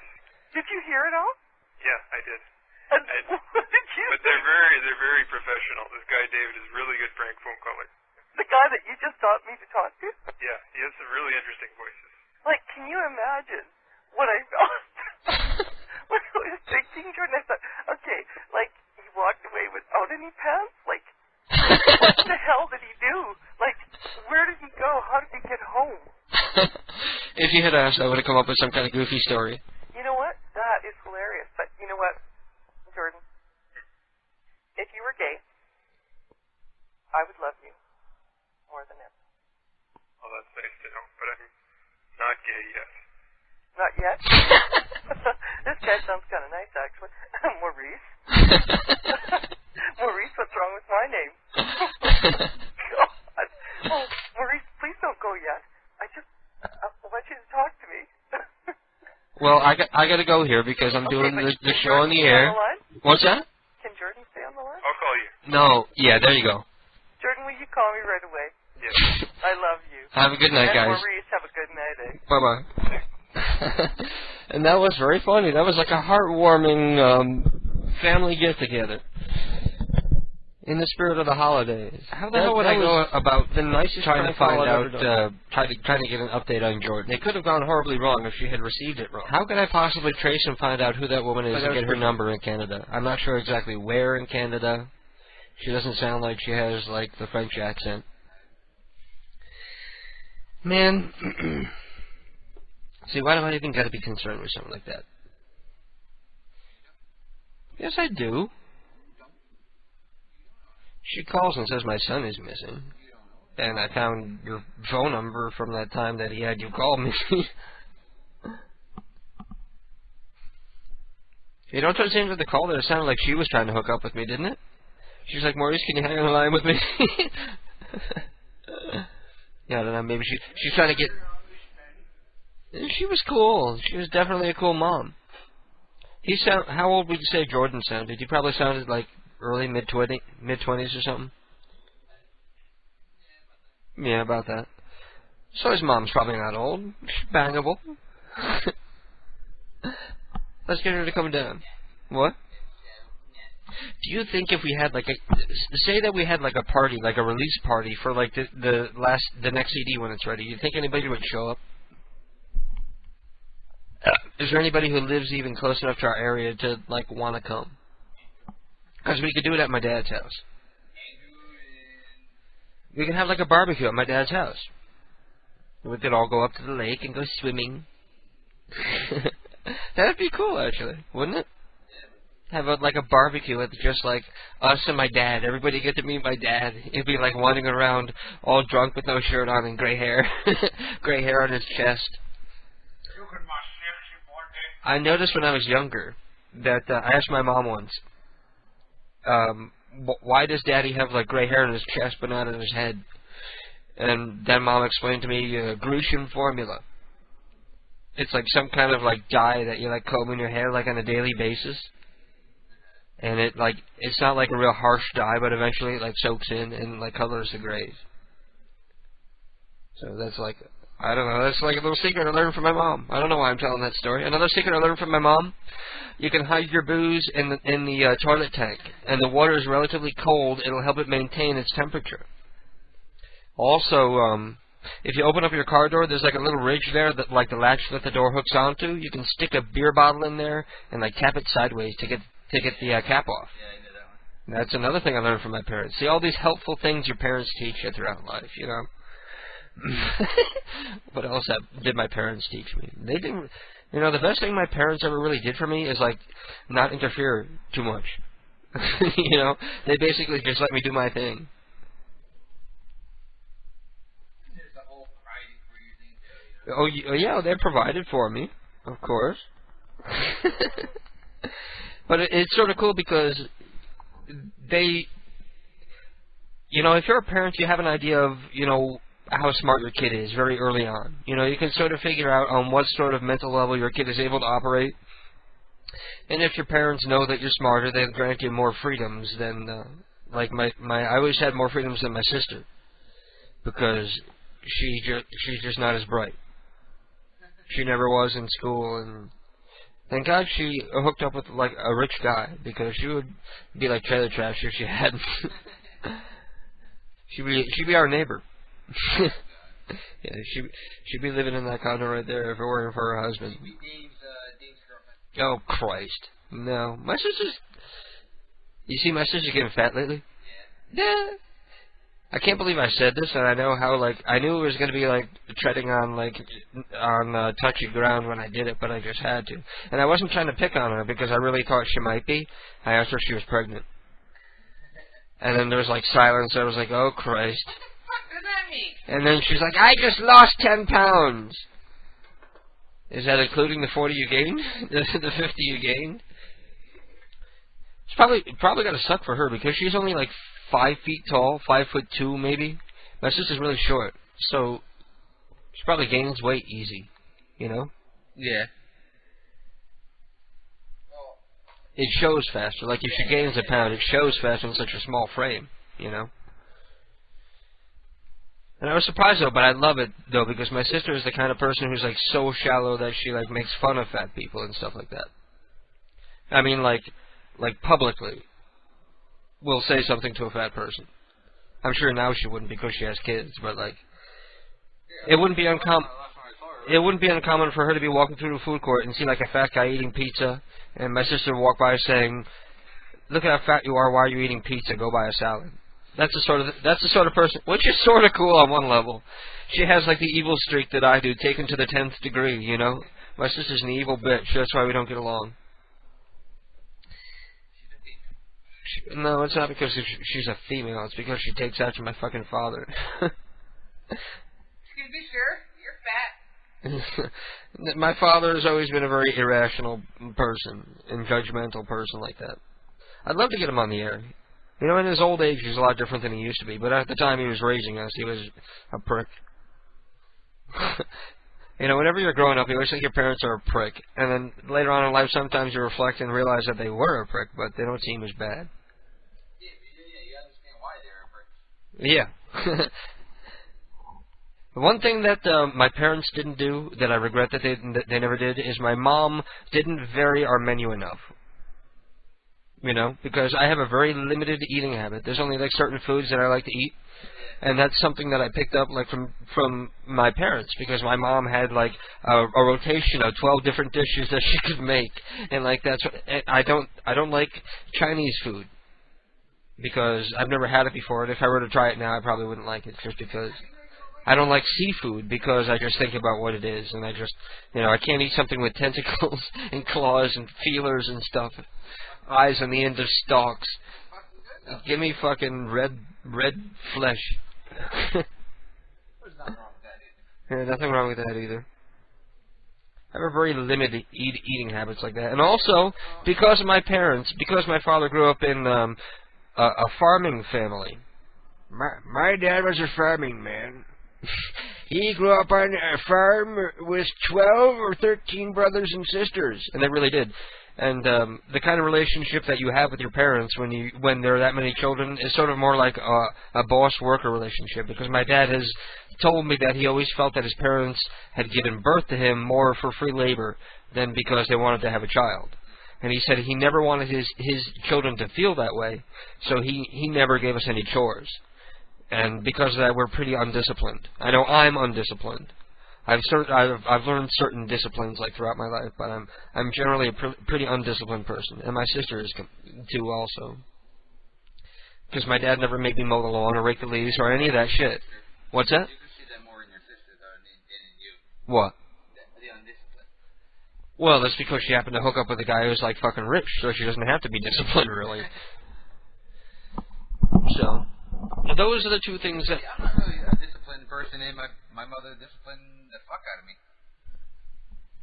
Did you hear it all? Yeah, I did. And what did you But they're very professional. This guy David is really good prank phone caller. The guy that you just taught me to talk to? Yeah, he has some really interesting voices. Like, can you imagine what I felt when I was thinking, Jordan? I thought, okay, like, he walked away without any pants? Like, what the hell did he do? Like, where did he go? How did he get home? If you had asked, I would have come up with some kind of goofy story. You know what? That is hilarious. But you know what, Jordan? If you were gay, I would love you more than ever. Well, that's nice to know, but I'm not gay yet. Not yet? This guy sounds kind of nice, actually. Maurice. Maurice, what's wrong with my name? God. Oh, Maurice, please don't go yet. I want you to talk to me. Well, I got to go here because I'm doing the show on the air. What's that? Can Jordan stay on the line? I'll call you. No, yeah, there you go. Jordan, will you call me right away? Yes. I love you. Have a good night, and guys. Maurice, have a good night, eh? Bye-bye. And that was very funny. That was like a heartwarming family get-together. In the spirit of the holidays. How the hell would I go about the nicest trying to find out, trying to get an update on Jordan? It could have gone horribly wrong if she had received it wrong. How could I possibly trace and find out who that woman is and get her number in Canada? I'm not sure exactly where in Canada. She doesn't sound like she has, like, the French accent. Man, see, why do I even got to be concerned with something like that? Yes, I do. She calls and says my son is missing. And I found your phone number from that time that he had you call me. You know, towards the end of the call there, it sounded like she was trying to hook up with me, didn't it? She was like, Maurice, can you hang on the line with me? Yeah, I don't know, maybe she's trying to get... She was cool. She was definitely a cool mom. How old would you say Jordan sounded? He probably sounded like early, mid-20s or something. Yeah, about that. So his mom's probably not old. She's bangable. Let's get her to come down. What? Do you think if we had like say that we had like a party, like a release party for like the next CD when it's ready, do you think anybody would show up? Is there anybody who lives even close enough to our area to like want to come? Because we could do it at my dad's house. We could have like a barbecue at my dad's house. We could all go up to the lake and go swimming. That'd be cool, actually, wouldn't it? Have like a barbecue with just like us and my dad. Everybody get to meet my dad. He'd be like wandering around all drunk with no shirt on and gray hair. Gray hair on his chest. I noticed when I was younger that I asked my mom once, why does Daddy have like gray hair on his chest but not on his head? And then Mom explained to me Grecian formula. It's like some kind of like dye that you like comb in your hair like on a daily basis. And it's not like a real harsh dye, but eventually it like soaks in and like colors the grays. So that's like I don't know. That's like a little secret I learned from my mom. I don't know why I'm telling that story. Another secret I learned from my mom: you can hide your booze in the toilet tank, and the water is relatively cold. It'll help it maintain its temperature. Also, if you open up your car door, there's like a little ridge there that, like the latch that the door hooks onto. You can stick a beer bottle in there and like tap it sideways to get the cap off. Yeah, I did that one. That's another thing I learned from my parents. See, all these helpful things your parents teach you throughout life, you know. What else did my parents teach me? They didn't. You know, the best thing my parents ever really did for me is like not interfere too much. You know, they basically just let me do my thing. Oh yeah, they provided for me, of course. But it's sort of cool because they, you know, if you're a parent, you have an idea of, you know, how smart your kid is very early on. You know, you can sort of figure out on what sort of mental level your kid is able to operate. And if your parents know that you're smarter, they'll grant you more freedoms than, like I always had more freedoms than my sister, because she's just not as bright. She never was in school, and thank God she hooked up with like a rich guy, because she would be like trailer trash if she hadn't. she'd be our neighbor. Yeah, she'd be living in that condo right there if it weren't for her husband. Oh Christ, no! My sister's. You see, my sister's getting fat lately. Yeah. I can't believe I said this, and I know how, like, I knew it was going to be, like, treading on touchy ground when I did it, but I just had to. And I wasn't trying to pick on her, because I really thought she might be. I asked her if she was pregnant. And then there was, like, silence, so I was like, oh, Christ. What does that mean? And then she's like, I just lost 10 pounds. Is that including the 40 you gained? The 50 you gained? It's probably got to suck for her, because she's only, like, 5 feet tall, 5'2" maybe. My sister's really short, so she probably gains weight easy, you know? Yeah. It shows faster. Like if she gains a pound, it shows faster in such a small frame, you know? And I was surprised though, but I love it though, because my sister is the kind of person who's like so shallow that she like makes fun of fat people and stuff like that. I mean like publicly. Will say something to a fat person. I'm sure now she wouldn't because she has kids, but like it wouldn't be uncommon. It wouldn't be uncommon for her to be walking through the food court and see like a fat guy eating pizza, and my sister would walk by saying, "Look at how fat you are. Why are you eating pizza? Go buy a salad." That's the sort of person, which is sort of cool on one level. She has like the evil streak that I do, taken to the 10th degree. You know, my sister's an evil bitch. That's why we don't get along. No, it's not because she's a female. It's because she takes after my fucking father. Excuse me, sir. You're fat. My father has always been a very irrational person and judgmental person like that. I'd love to get him on the air. You know, in his old age, he's a lot different than he used to be. But at the time he was raising us, he was a prick. You know, whenever you're growing up, you always think your parents are a prick. And then later on in life, sometimes you reflect and realize that they were a prick, but they don't seem as bad. Yeah. The one thing that my parents didn't do that I regret that they never did is my mom didn't vary our menu enough. You know, because I have a very limited eating habit. There's only like certain foods that I like to eat, and that's something that I picked up like from my parents, because my mom had like a rotation of 12 different dishes that she could make, and like that's what, I don't like Chinese food. Because I've never had it before, and if I were to try it now, I probably wouldn't like it, just because I don't like seafood, because I just think about what it is, and I just, you know, I can't eat something with tentacles and claws and feelers and stuff, eyes on the end of stalks. Give me fucking red flesh. Yeah, nothing wrong with that either. I have a very limited eating habits like that, and also because of my parents, because my father grew up in a farming family. My dad was a farming man. He grew up on a farm with 12 or 13 brothers and sisters, and they really did. And the kind of relationship that you have with your parents when there are that many children is sort of more like a boss-worker relationship, because my dad has told me that he always felt that his parents had given birth to him more for free labor than because they wanted to have a child. And he said he never wanted his children to feel that way, so he never gave us any chores. And because of that, we're pretty undisciplined. I know I'm undisciplined. I've learned certain disciplines like throughout my life, but I'm generally a pretty undisciplined person, and my sister is too also. Because my dad never made me mow the lawn or rake the leaves or any of that shit. What's that? You can see that more in your sister than in you. What? The undisciplined. Well, that's because she happened to hook up with a guy who's like fucking rich, so she doesn't have to be disciplined really. So, those are the two things that. I'm not really a disciplined person, and my mother disciplined the fuck out of me.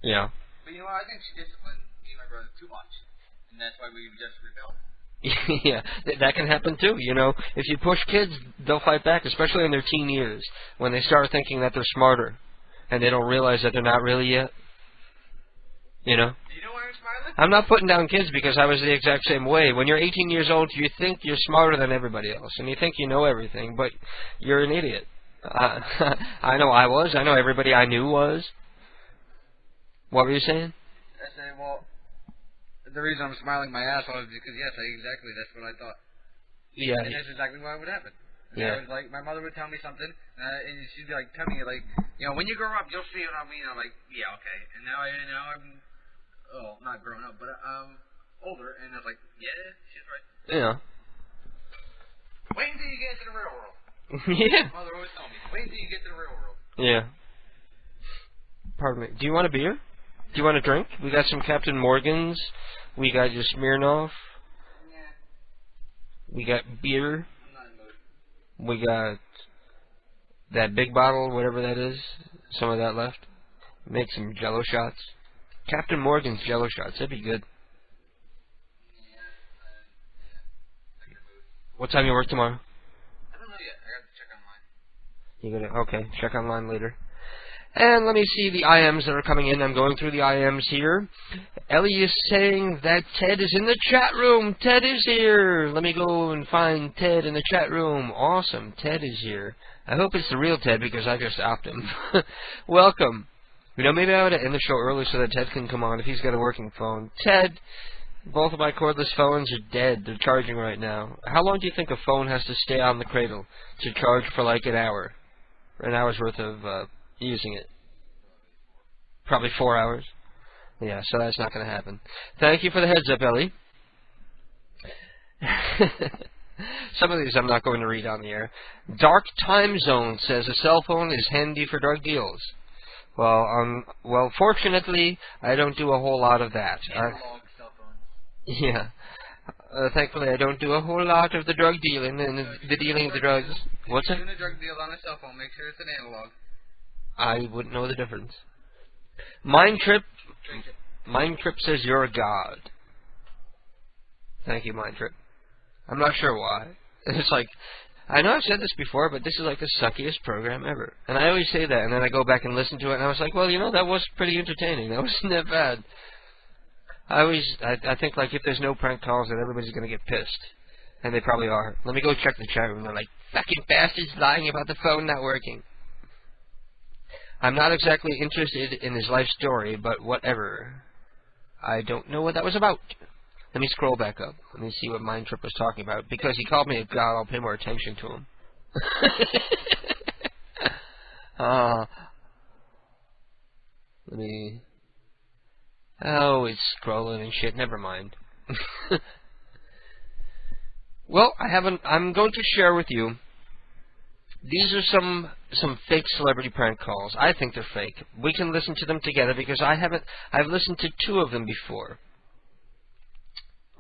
Yeah. But you know what? I think she disciplined me and my brother too much, and that's why we just rebelled. Yeah, that can happen too. You know, if you push kids, they'll fight back, especially in their teen years, when they start thinking that they're smarter, and they don't realize that they're not really yet. You know? Do you know why I'm smiling? I'm not putting down kids because I was the exact same way. When you're 18 years old, you think you're smarter than everybody else, and you think you know everything, but you're an idiot. I know I was. I know everybody I knew was. What were you saying? I said, well, the reason I'm smiling my ass off is because, yes, that's what I thought. Yeah. And that's exactly what would happen. Yeah. I was like, my mother would tell me something, and she'd be like, tell me, like, you know, when you grow up, you'll see what I mean. I'm like, yeah, okay. And now I'm, not grown up, but older, and I was like, yeah, she's right. Yeah. Wait until you get into the real world. Yeah. My mother always told me, wait until you get to the real world. Yeah. Pardon me. Do you want a beer? Do you want a drink? We got some Captain Morgan's. We got your Smirnoff. We got beer. We got that big bottle, whatever that is. Some of that left. Make some Jello shots. Captain Morgan's Jello shots. That'd be good. What time you work tomorrow? I don't know yet. I got to check online. You gotta check online later. And let me see the IMs that are coming in. I'm going through the IMs here. Ellie is saying that Ted is in the chat room. Ted is here. Let me go and find Ted in the chat room. Awesome. Ted is here. I hope it's the real Ted because I just stopped him. Welcome. You know, maybe I ought to end the show early so that Ted can come on if he's got a working phone. Ted, both of my cordless phones are dead. They're charging right now. How long do you think a phone has to stay on the cradle to charge for like an hour? An hour's worth of using it. Probably 4 hours. Yeah, so that's not going to happen. Thank you for the heads up, Ellie. Some of these I'm not going to read on the air. Dark Time Zone says a cell phone is handy for drug deals. Well, fortunately, I don't do a whole lot of that. Analog cell phones. Yeah. Thankfully, I don't do a whole lot of the drug dealing and the dealing of the drugs. What's that? If you're doing a drug deal on a cell phone, make sure it's an analog. I wouldn't know the difference. Mind Trip says you're a god. Thank you, Mind Trip. I'm not sure why. It's like, I know I've said this before, but this is like the suckiest program ever. And I always say that, and then I go back and listen to it, and I was like, well, you know, that was pretty entertaining. That wasn't that bad. I think, like, if there's no prank calls, then everybody's going to get pissed. And they probably are. Let me go check the chat room. They're like, fucking bastards lying about the phone not working. I'm not exactly interested in his life story, but whatever. I don't know what that was about. Let me scroll back up. Let me see what Mind Trip was talking about. Because he called me a god, I'll pay more attention to him. Let me... Oh, it's scrolling and shit. Never mind. Well, I'm going to share with you. These are some fake celebrity prank calls. I think they're fake. We can listen to them together because I've listened to 2 of them before.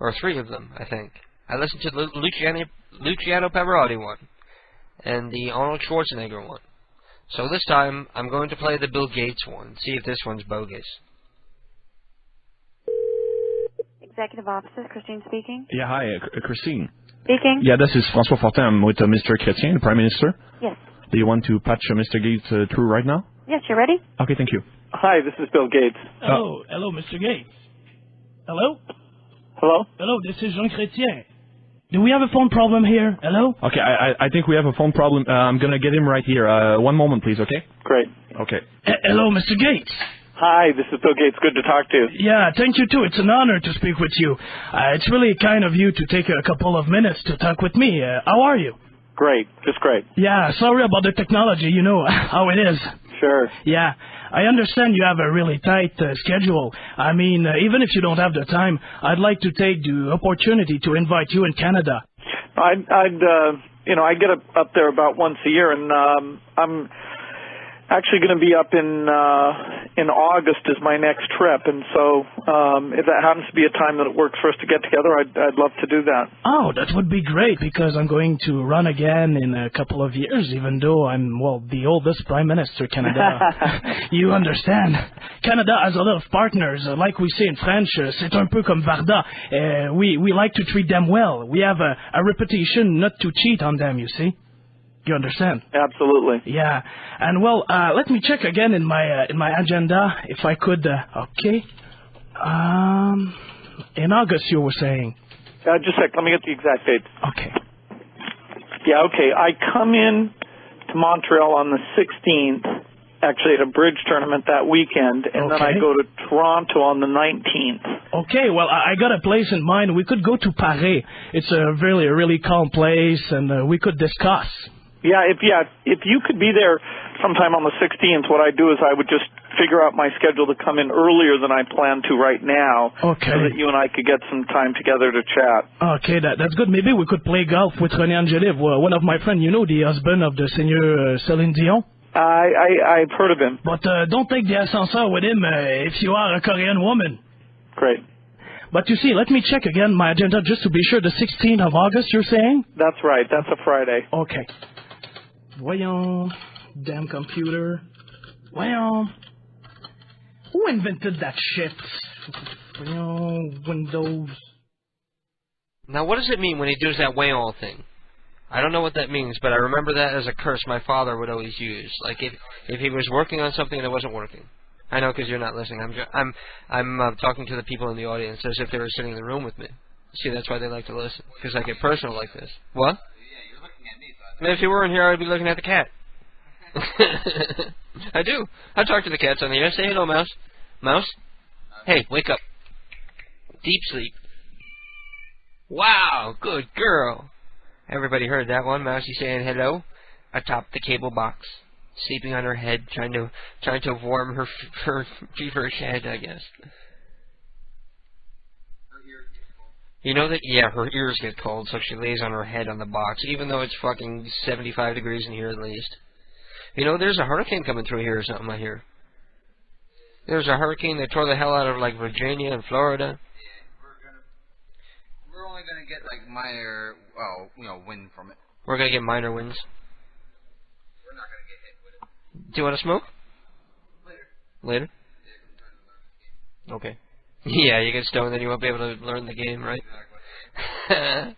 Or 3 of them, I think. I listened to the Luciano Pavarotti one. And the Arnold Schwarzenegger one. So this time, I'm going to play the Bill Gates one. See if this one's bogus. Executive Officer, Christine speaking. Yeah, hi, Christine. Speaking. Yeah, this is François Fortin. I'm with Mr. Chrétien, the Prime Minister. Yes. Do you want to patch Mr. Gates through right now? Yes, you ready? Okay, thank you. Hi, this is Bill Gates. Hello, Mr. Gates. Hello? Hello? Hello, this is Jean Chrétien. Do we have a phone problem here? Hello? Okay, I think we have a phone problem. I'm going to get him right here. One moment, please, okay? Great. Okay. Hello, Mr. Gates. Hi, this is Bill Gates. Good to talk to you. Yeah, thank you, too. It's an honor to speak with you. It's really kind of you to take a couple of minutes to talk with me. How are you? Great. Just great. Yeah, sorry about the technology. You know how it is. Sure. Yeah, I understand you have a really tight schedule. I mean, even if you don't have the time, I'd like to take the opportunity to invite you in Canada. I get up there about once a year, and I'm actually going to be up in August is my next trip, and so if that happens to be a time that it works for us to get together, I'd love to do that. Oh, that would be great, because I'm going to run again in a couple of years, even though I'm, the oldest Prime Minister Canada. You understand. Canada has a lot of partners. Like we say in French, c'est un peu comme Varda. We like to treat them well. We have a reputation not to cheat on them, you see. You understand? Absolutely. Yeah. And let me check again in my agenda if I could. Okay. In August, you were saying. Just a sec. Let me get the exact date. Okay. Yeah. Okay. I come in to Montreal on the 16th. Actually, at a bridge tournament that weekend, and then I go to Toronto on the 19th. Okay. Well, I got a place in mind. We could go to Paris. It's a really calm place, and we could discuss. Yeah, if you could be there sometime on the 16th, what I'd do is I would just figure out my schedule to come in earlier than I plan to right now, okay, so that you and I could get some time together to chat. Okay, that's good. Maybe we could play golf with René Angélil, one of my friends, you know, the husband of the Seigneur Céline Dion. I've heard of him. But don't take the ascenseur with him if you are a Korean woman. Great. But you see, let me check again my agenda just to be sure. The 16th of August, you're saying? That's right. That's a Friday. Okay. Voyons. Damn computer. Voyons. Who invented that shit? Voyons. Windows. Now, what does it mean when he does that voyons thing? I don't know what that means, but I remember that as a curse my father would always use. Like if he was working on something that wasn't working. I know, because you're not listening. I'm talking to the people in the audience as if they were sitting in the room with me. See, that's why they like to listen, because I get personal like this. What? And if you weren't here, I'd be looking at the cat. I do. I talk to the cats on the air. Say hello, Mouse. Mouse? Hey, wake up. Deep sleep. Wow, good girl. Everybody heard that one. Mousey saying hello atop the cable box, sleeping on her head, trying to warm her feverish head, I guess. You know that? Yeah, her ears get cold, so she lays on her head on the box, even though it's fucking 75 degrees in here at least. You know, there's a hurricane coming through here or something, I hear. There's a hurricane that tore the hell out of, like, Virginia and Florida. We're only going to get, like, minor, wind from it. We're going to get minor winds. We're not going to get hit with it. Do you want to smoke? Later? Okay. Yeah, you get stoned, then you won't be able to learn the game, right? Exactly.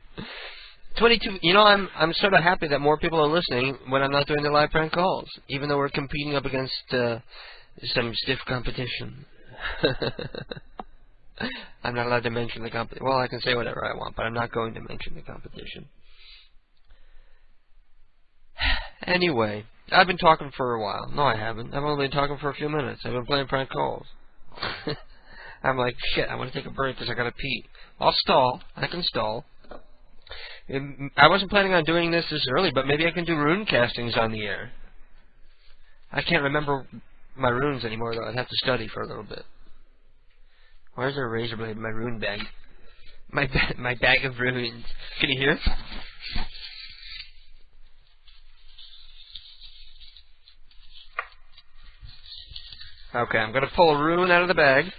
22. You know, I'm sort of happy that more people are listening when I'm not doing the live prank calls, even though we're competing up against some stiff competition. I'm not allowed to mention the competition. Well, I can say whatever I want, but I'm not going to mention the competition. Anyway, I've been talking for a while. No, I haven't. I've only been talking for a few minutes. I've been playing prank calls. I'm like, shit, I want to take a break because I gotta pee. I'll stall. I can stall. I wasn't planning on doing this early, but maybe I can do rune castings on the air. I can't remember my runes anymore, though. I'd have to study for a little bit. Where's the razor blade in my rune bag? My bag of runes. Can you hear it? Okay, I'm going to pull a rune out of the bag.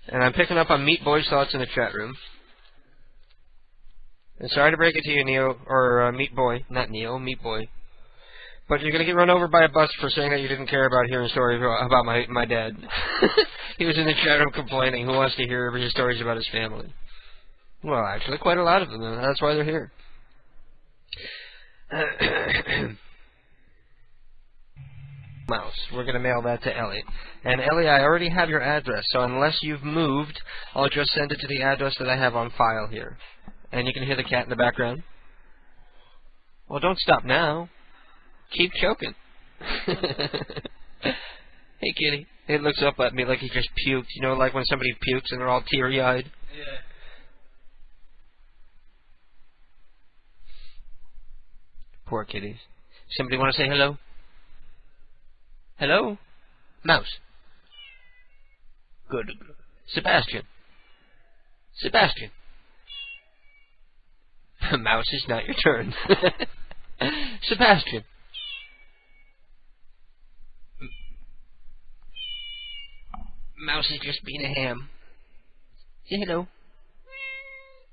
And I'm picking up on Meat Boy's thoughts in the chat room. And sorry to break it to you, Neo, or Meat Boy. Not Neo, Meat Boy. But you're going to get run over by a bus for saying that you didn't care about hearing stories about my dad. He was in the chat room complaining. Who wants to hear his stories about his family? Well, actually, quite a lot of them. That's why they're here. Mouse. We're going to mail that to Ellie. And Ellie, I already have your address, so unless you've moved, I'll just send it to the address that I have on file here. And you can hear the cat in the background. Well, don't stop now. Keep choking. Hey, kitty. It looks up at me like he just puked. You know, like when somebody pukes and they're all teary-eyed. Yeah. Poor kitties. Somebody want to say hello? Hello? Mouse. Good. Sebastian. Sebastian. Mouse, it's not your turn. Sebastian. Mouse is just being a ham. Say hello.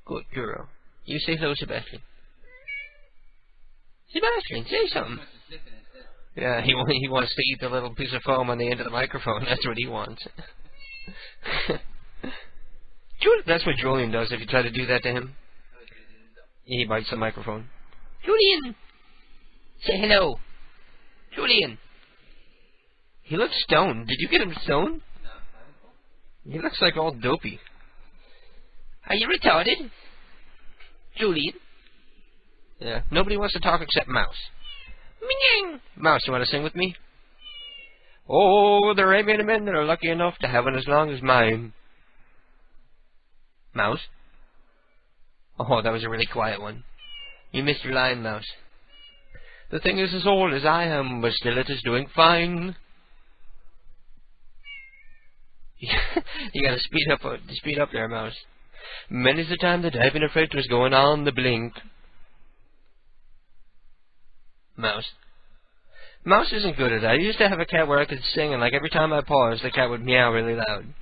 Good girl. You say hello, Sebastian. Sebastian, say something. Yeah, he wants to eat the little piece of foam on the end of the microphone. That's what he wants. That's what Julian does if you try to do that to him. He bites the microphone. Julian! Say hello. Julian! He looks stoned. Did you get him stoned? He looks like all dopey. Are you retarded? Julian? Yeah, nobody wants to talk except Mouse. Ming! Mouse, you want to sing with me? Oh, there ain't many men that are lucky enough to have one as long as mine. Mouse? Oh, that was a really quiet one. You missed your line, Mouse. The thing is as old as I am, but still it is doing fine. You gotta speed up there, Mouse. Many's the time that I've been afraid 'twas going on the blink. Mouse. Mouse isn't good at that. I used to have a cat where I could sing, and like every time I paused, the cat would meow really loud.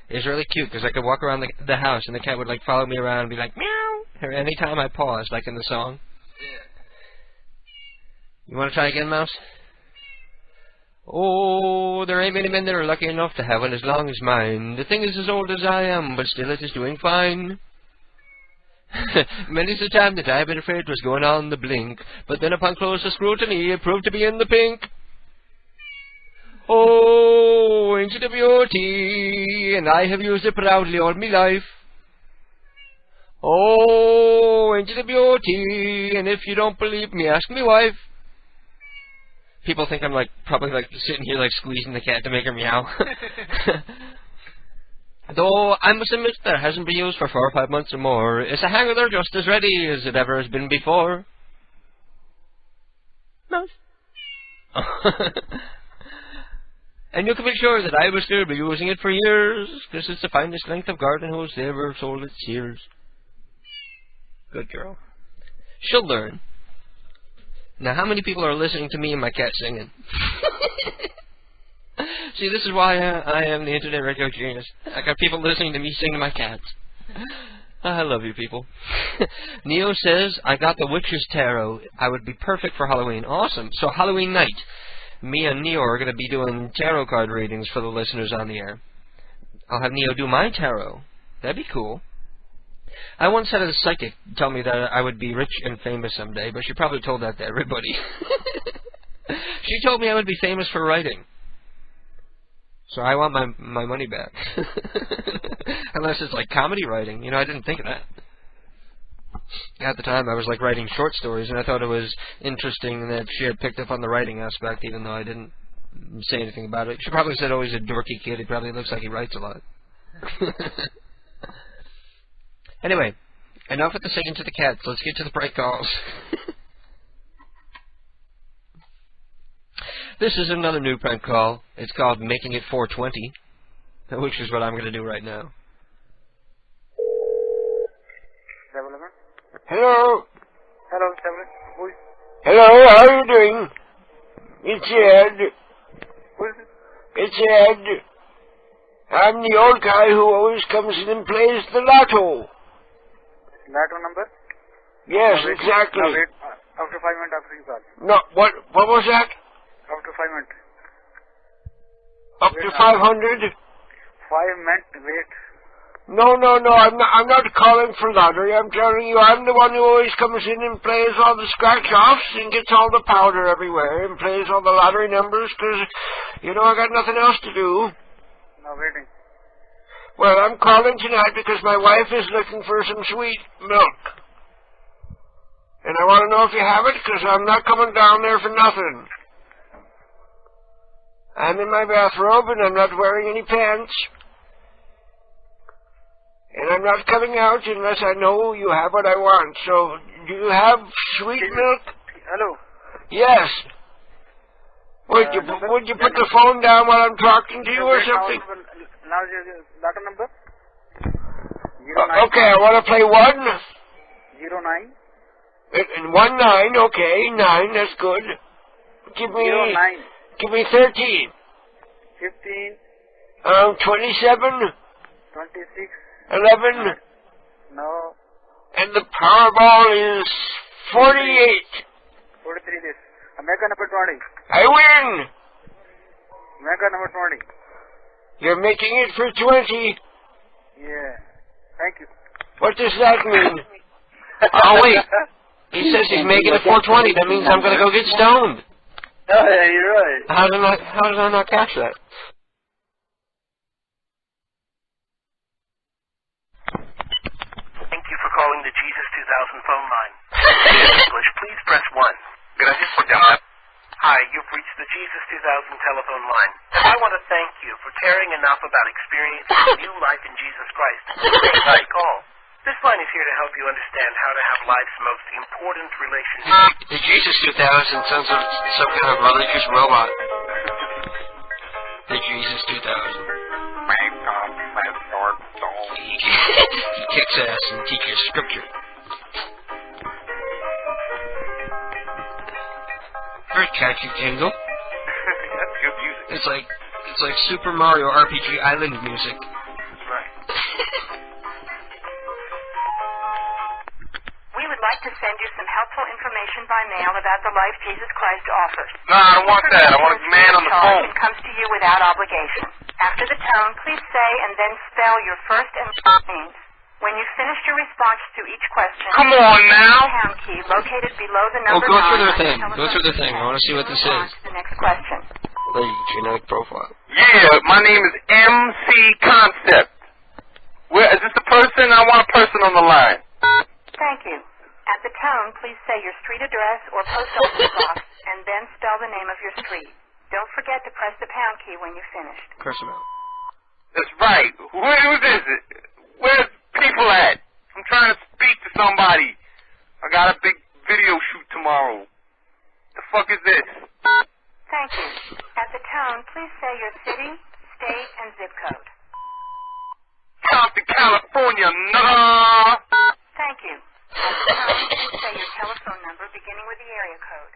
It was really cute because I could walk around the house, and the cat would like follow me around and be like meow any time I paused, like in the song. Yeah. You want to try again, Mouse? Oh, there ain't many men that are lucky enough to have one as long as mine. The thing is as old as I am, but still it is doing fine. Many's the time that I've been afraid 'twas going on the blink, but then upon closer scrutiny it proved to be in the pink. Oh, ain't it a beauty, and I have used it proudly all me life. Oh, ain't it a beauty, and if you don't believe me, ask me wife. People think I'm like probably like sitting here like squeezing the cat to make her meow. Though I must admit that it hasn't been used for 4 or 5 months or more. It's a hanger there just as ready as it ever has been before. Mouse. And you can be sure that I will still be using it for years, because it's the finest length of garden hose they ever sold at Sears. Good girl. She'll learn. Now, how many people are listening to me and my cat singing? See, this is why I am the Internet Radio Genius. I got people listening to me sing to my cats. I love you people. Neo says, I got the Witch's Tarot. I would be perfect for Halloween. Awesome. So Halloween night, me and Neo are going to be doing tarot card readings for the listeners on the air. I'll have Neo do my tarot. That'd be cool. I once had a psychic tell me that I would be rich and famous someday, but she probably told that to everybody. She told me I would be famous for writing. So I want my money back. Unless it's like comedy writing. You know, I didn't think of that. At the time, I was like writing short stories, and I thought it was interesting that she had picked up on the writing aspect, even though I didn't say anything about it. She probably said, oh, he's a dorky kid. He probably looks like he writes a lot. Anyway, enough with the singing to the cats. Let's get to the prank calls. This is another new prank call. It's called Making It 420, which is what I'm going to do right now. Hello. Hello, Seven. Who is Hello, how are you doing? It's Ed. who is it? It's Ed. I'm the old guy who always comes in and plays the lotto. Lotto number? Yes, Wait, exactly. Wait, after 5 minutes after you call. No, what was that? After 5 minutes. Up to 500? 5 minutes, wait. No, I'm not calling for lottery. I'm telling you, I'm the one who always comes in and plays all the scratch-offs and gets all the powder everywhere and plays all the lottery numbers because, I got nothing else to do. No, waiting. Well, I'm calling tonight because my wife is looking for some sweet milk. And I want to know if you have it because I'm not coming down there for nothing. I'm in my bathrobe and I'm not wearing any pants. And I'm not coming out unless I know you have what I want. So, do you have sweet milk? Hello? Yes. Would you put the phone down while I'm talking to you or something? Now, letter number? Okay, I want to play 1. 09. And 19, okay, 9, that's good. Give me 09. Give me 13. 15. 27. 26. 11. No. And the Powerball is 48. 43 this. Mega number 20. I win. Mega number 20. You're making it for 20. Yeah. Thank you. What does that mean? Oh, wait. He says he's making it 420. That means I'm going to go get stoned. Oh, yeah, you're right. How did I not catch that? Thank you for calling the Jesus 2000 phone line. In English, please press 1. Gracias por llamar. Hi, you've reached the Jesus 2000 telephone line. I want to thank you for caring enough about experiencing new life in Jesus Christ. I call. This line is here to help you understand how to have life's most important relationship. The Jesus 2000 sounds like some kind of religious robot. The Jesus 2000. He kicks ass and teaches scripture. Very catchy jingle. That's good music. It's like Super Mario RPG Island music. That's right. We would like to send you some helpful information by mail about the life Jesus Christ offers. No, I don't want that. I want a man on the phone. It comes to you without obligation. After the tone, please say and then spell your first and last names. When you've finished your response to each question, come on now. Pound key located below the Oh, number go through 9 their thing. Go through their thing. I want to see what this is. The next question. The genetic profile. Yeah, my name is MC Concept. Where is this a person? I want a person on the line. Thank you. At the tone, please say your street address or post office box and then spell the name of your street. Don't forget to press the pound key when you've finished. Curse him out. That's right. Who is it? Where's people at? I'm trying to speak to somebody. I got a big video shoot tomorrow. The fuck is this? Thank you. At the tone, please say your city, state, and zip code. Compton, California, nigga. Thank you. At the tone, please say your telephone number beginning with the area code.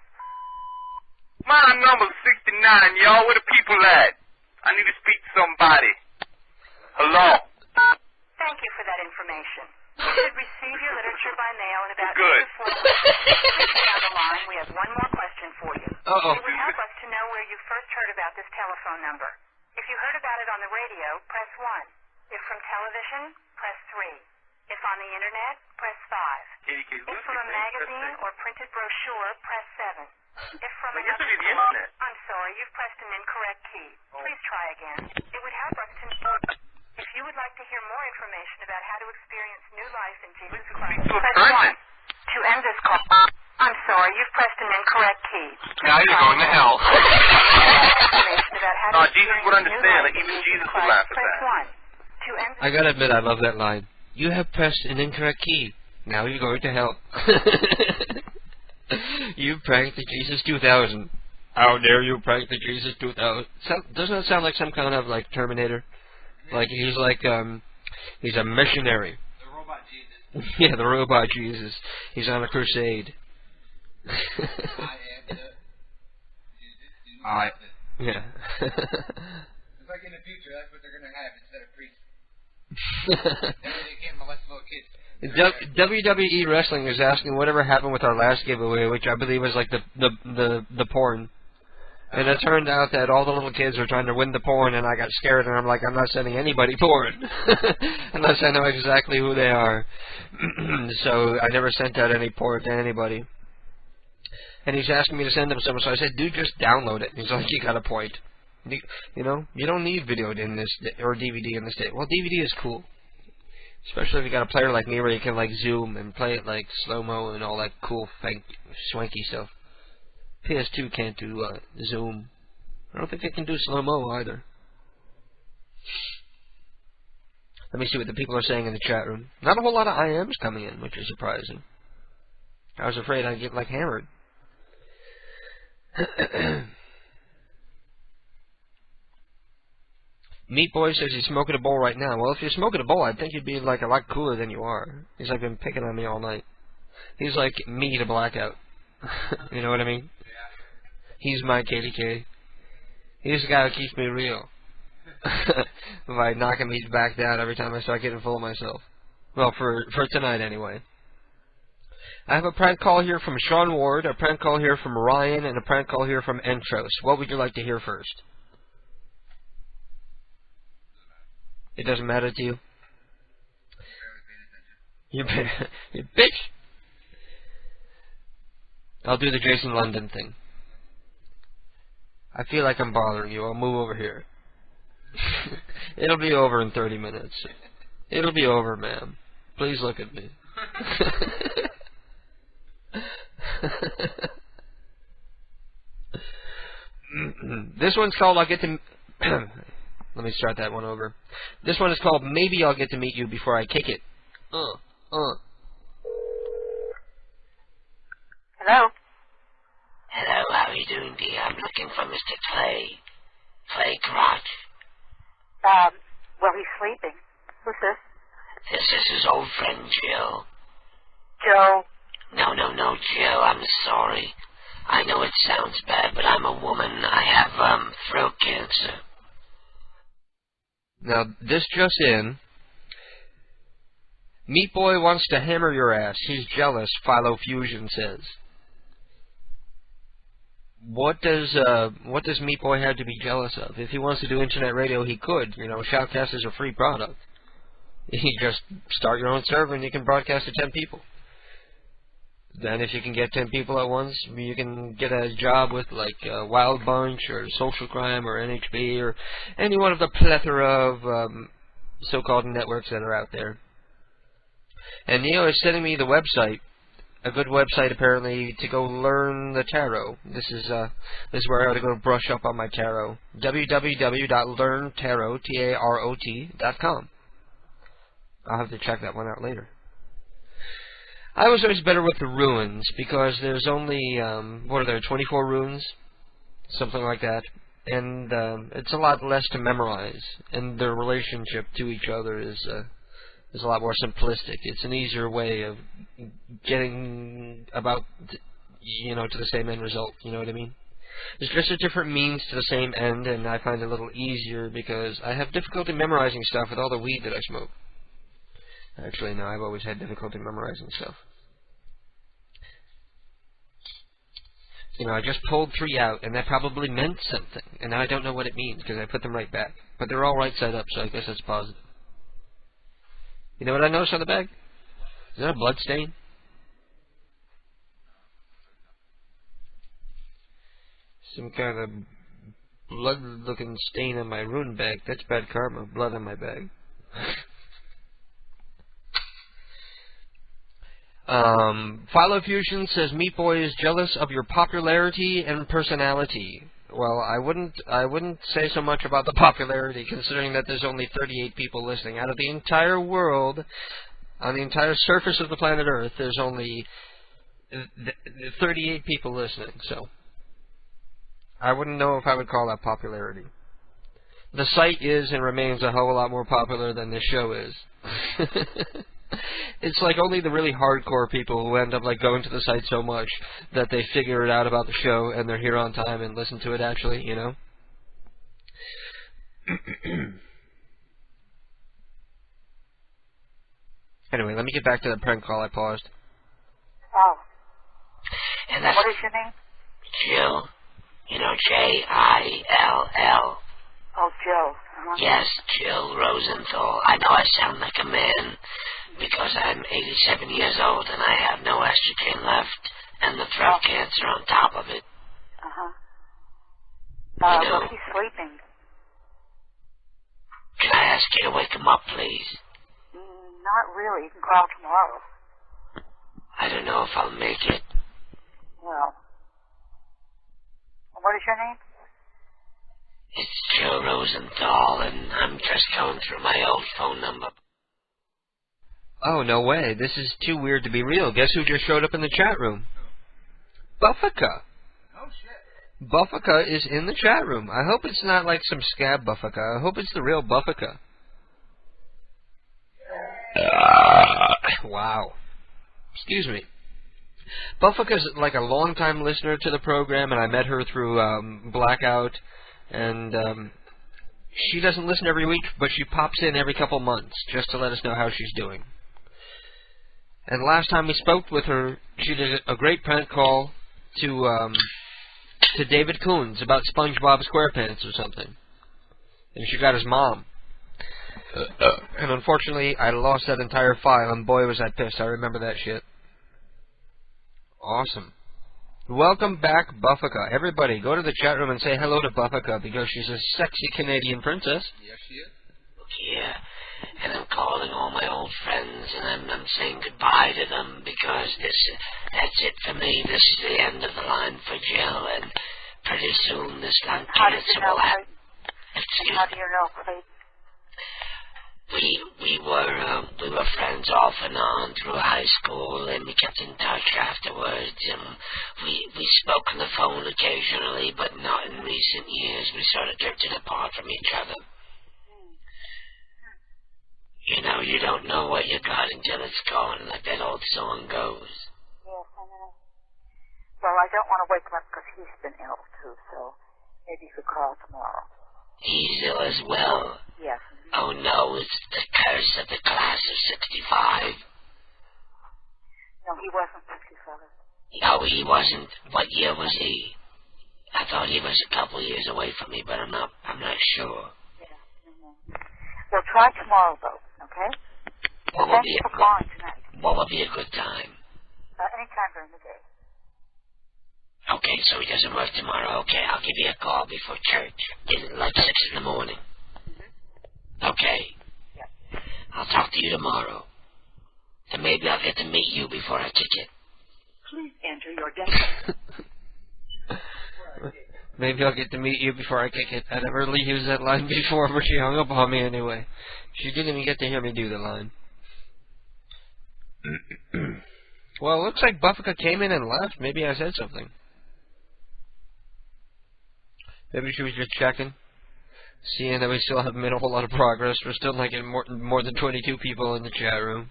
My number's 69, y'all. Where the people at? I need to speak to somebody. Hello? Thank you for that information. You should receive your literature by mail in about Good. 2 to 4 weeks. Down the line, we have one more question for you. Uh-oh. It would help us to know where you first heard about this telephone number. If you heard about it on the radio, press 1. If from television, press 3. If on the internet, press 5. If from a magazine or printed brochure, press 7. If from another source, I'm sorry, you've pressed an incorrect key. Please try again. It would help us to know. If you would like to hear more information about how to experience new life in Jesus Christ, press 1. To end this call, I'm sorry, you've pressed an incorrect key. Now you're going to hell. Jesus would understand. Like even Jesus would laugh at Press that. 1. To end I gotta admit, I love that line. You have pressed an incorrect key. Now you're going to hell. You pranked the Jesus 2000. How dare you prank the Jesus 2000? Doesn't that sound like some kind of like Terminator? Like he's a missionary. The robot Jesus. Yeah, the robot Jesus. He's on a crusade. I am the Jesus. Yeah. It's like in the future, that's what they're going to have instead of priests. They can't molest little kids. WWE Wrestling is asking whatever happened with our last giveaway, which I believe was like the porn. And it turned out that all the little kids were trying to win the porn, and I got scared, and I'm like, I'm not sending anybody porn. Unless I know exactly who they are. So I never sent out any porn to anybody. And he's asking me to send him some, so I said, dude, just download it. He's like, you got a point. You know, you don't need video in this, or DVD in this day. Well, DVD is cool. Especially if you got a player like me where you can, like, zoom and play it, like, slow-mo and all that cool, swanky stuff. PS2 can't do zoom. I don't think they can do slow-mo either. Let me see what the people are saying in the chat room. Not a whole lot of IMs coming in, which is surprising. I was afraid I'd get, like, hammered. Meat Boy says he's smoking a bowl right now. Well, if you're smoking a bowl, I'd think you'd be, like, a lot cooler than you are. He's, like, been picking on me all night. He's like me to blackout. You know what I mean? He's my KDK. He's the guy who keeps me real. By knocking me back down every time I start getting full of myself. Well, for tonight anyway. I have a prank call here from Sean Ward, a prank call here from Ryan, and a prank call here from Entros. What would you like to hear first? It doesn't matter to you? You bitch! I'll do the Jason London thing. I feel like I'm bothering you. I'll move over here. It'll be over in 30 minutes. It'll be over, ma'am. Please look at me. This one's called I'll Get to... Let me start that one over. This one is called Maybe I'll Get to Meet You Before I Kick It. Hello? Hello, how are you doing, dear? I'm looking for Mr. Clay. Clay Crotch. Well, he's sleeping. Who's this? This is his old friend, Jill. Joe? No, Jill, I'm sorry. I know it sounds bad, but I'm a woman. I have, throat cancer. Now, this just in. Meat Boy wants to hammer your ass. He's jealous, Philo Fusion says. What does Meat Boy have to be jealous of? If he wants to do internet radio, he could. You know, Shoutcast is a free product. You just start your own server and you can broadcast to 10 people. Then if you can get 10 people at once, you can get a job with like Wild Bunch or Social Crime or NHB or any one of the plethora of so-called networks that are out there. And Neo is sending me the website, a good website apparently, to go learn the tarot. This is where I ought to go brush up on my tarot. www.learntarot.com. I'll have to check that one out later. I was always better with the runes, because there's only, what are there, 24 runes? Something like that. And it's a lot less to memorize, and their relationship to each other is a lot more simplistic. It's an easier way of getting about, you know, to the same end result, you know what I mean? It's just a different means to the same end, and I find it a little easier because I have difficulty memorizing stuff with all the weed that I smoke. Actually, no, I've always had difficulty memorizing stuff. You know, I just pulled 3 out, and that probably meant something, and now I don't know what it means because I put them right back. But they're all right side up, so I guess that's positive. You know what I noticed on the bag? Is that a blood stain? Some kind of blood-looking stain on my rune bag. That's bad karma. Blood on my bag. Philo Fusion says Meat Boy is jealous of your popularity and personality. Well, I wouldn't say so much about the popularity, considering that there's only 38 people listening. Out of the entire world, on the entire surface of the planet Earth, there's only 38 people listening, so I wouldn't know if I would call that popularity. The site is and remains a whole lot more popular than this show is. It's like only the really hardcore people who end up like going to the site so much that they figure it out about the show and they're here on time and listen to it actually, you know? Anyway, let me get back to the prank call I paused. Oh. And What is your name? Jill. You know, Jill. Oh, Jill. Yes, Jill Rosenthal. I know I sound like a man because I'm 87 years old and I have no estrogen left and the throat cancer on top of it. Well, he's sleeping. Can I ask you to wake him up, please? Not really. You can call tomorrow. I don't know if I'll make it. Well. What is your name? It's Jill Rosenthal, and I'm just going through my old phone number. Oh, no way. This is too weird to be real. Guess who just showed up in the chat room? Buffica. Oh, shit. Buffica is in the chat room. I hope it's not like some scab Buffica. I hope it's the real Buffica. Wow. Excuse me. Buffica's like a long-time listener to the program, and I met her through Blackout, and she doesn't listen every week, but she pops in every couple months just to let us know how she's doing. And last time we spoke with her, she did a great prank call to David Coons about SpongeBob SquarePants or something, and she got his mom. And unfortunately, I lost that entire file, and boy was I pissed. I remember that shit. Awesome. Welcome back, Buffica. Everybody, go to the chat room and say hello to Buffica, because she's a sexy Canadian princess. Yes, she is. Look here, and I'm calling all my old friends, and I'm saying goodbye to them, because that's it for me. This is the end of the line for Jill, and pretty soon this lung cancer will happen. How do you know, Clayton? We were friends off and on through high school, and we kept in touch afterwards. We spoke on the phone occasionally, but not in recent years. We sort of drifted apart from each other. You know, you don't know what you got until it's gone, like that old song goes. Yes, I know. Well, I don't want to wake him up because he's been ill, too, so maybe you could call tomorrow. He's ill as well. Yes. Oh no, it's the curse of the class of 65. No, he wasn't 65. No, he wasn't. What year was he? I thought he was a couple years away from me, but I'm not sure. Yeah. Well, try tomorrow, though, okay? Thank you for calling tonight. What would be a good time? Anytime during the day. Okay, so he doesn't work tomorrow. Okay, I'll give you a call before church. Like 6 in the morning. Okay. Yep. I'll talk to you tomorrow. And maybe I'll get to meet you before I kick it. Please enter your dentist. Maybe I'll get to meet you before I kick it. I never really used that line before, but she hung up on me anyway. She didn't even get to hear me do the line. Well, it looks like Buffica came in and left. Maybe I said something. Maybe she was just checking. Seeing that we still haven't made a whole lot of progress. We're still like in more than 22 people in the chat room.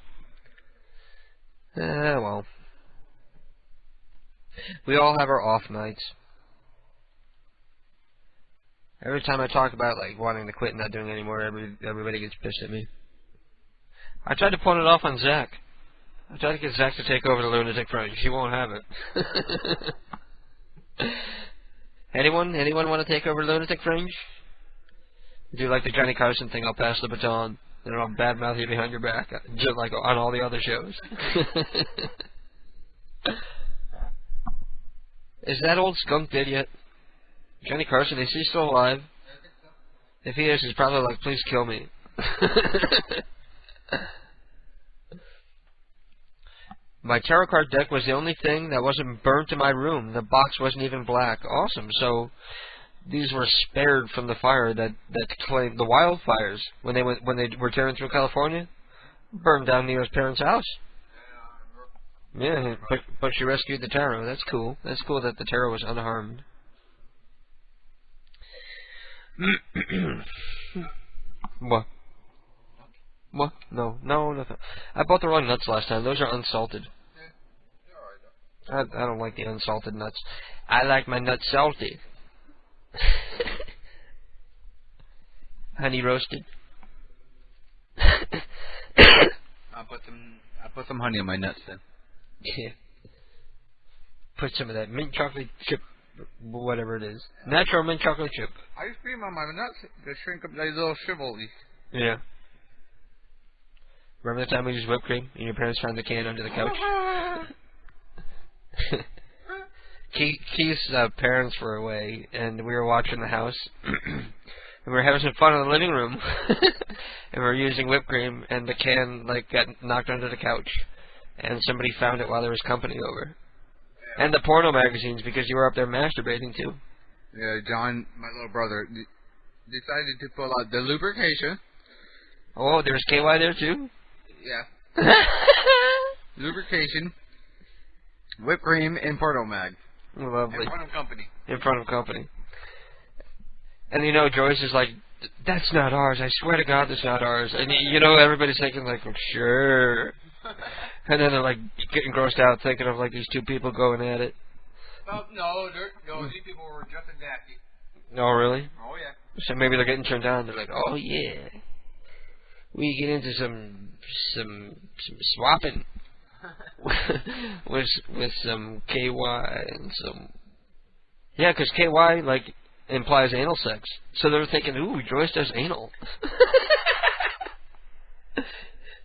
Well. We all have our off nights. Every time I talk about like wanting to quit and not doing it anymore, everybody gets pissed at me. I tried to pawn it off on Zach. I tried to get Zach to take over the Lunatic Fringe. He won't have it. Anyone want to take over Lunatic Fringe? Do like the Johnny Carson thing, I'll pass the baton. And I'll badmouth you behind your back, just like on all the other shows. Is that old skunk dead yet? Johnny Carson, is he still alive? If he is, he's probably like, please kill me. My tarot card deck was the only thing that wasn't burnt in my room. The box wasn't even black. Awesome. So these were spared from the fire that claimed the wildfires when they were tearing through California. Burned down Neo's parents' house. Yeah, but she rescued the tarot. That's cool. That's cool that the tarot was unharmed. What? What? No, nothing. I bought the wrong nuts last time. Those are unsalted. I don't like the unsalted nuts. I like my nuts salty. Honey roasted. I put some honey in my nuts then. Yeah. Put some of that mint chocolate chip whatever it is. Natural mint chocolate chip. Ice cream on my nuts to shrink up those little shrivels. Yeah. Remember the time we used whipped cream and your parents found the can under the couch? Keith's parents were away, and we were watching the house, and we were having some fun in the living room, and we were using whipped cream, and the can got knocked under the couch, and somebody found it while there was company over. Yeah. And the porno magazines, because you were up there masturbating too. Yeah, John, my little brother, decided to pull out the lubrication. Oh, there's KY there too? Yeah. Lubrication, whipped cream, and porno mag. Lovely. In front of company. In front of company. And Joyce is like, that's not ours. I swear to God, that's not ours. And everybody's thinking well, sure. And then they're getting grossed out, thinking of these two people going at it. No, these people were just as nasty. Oh, really? Oh, yeah. So maybe they're getting turned on. They're like, oh yeah, we get into some swapping. with some KY and some... Yeah, because KY, implies anal sex. So they were thinking, ooh, Joyce does anal.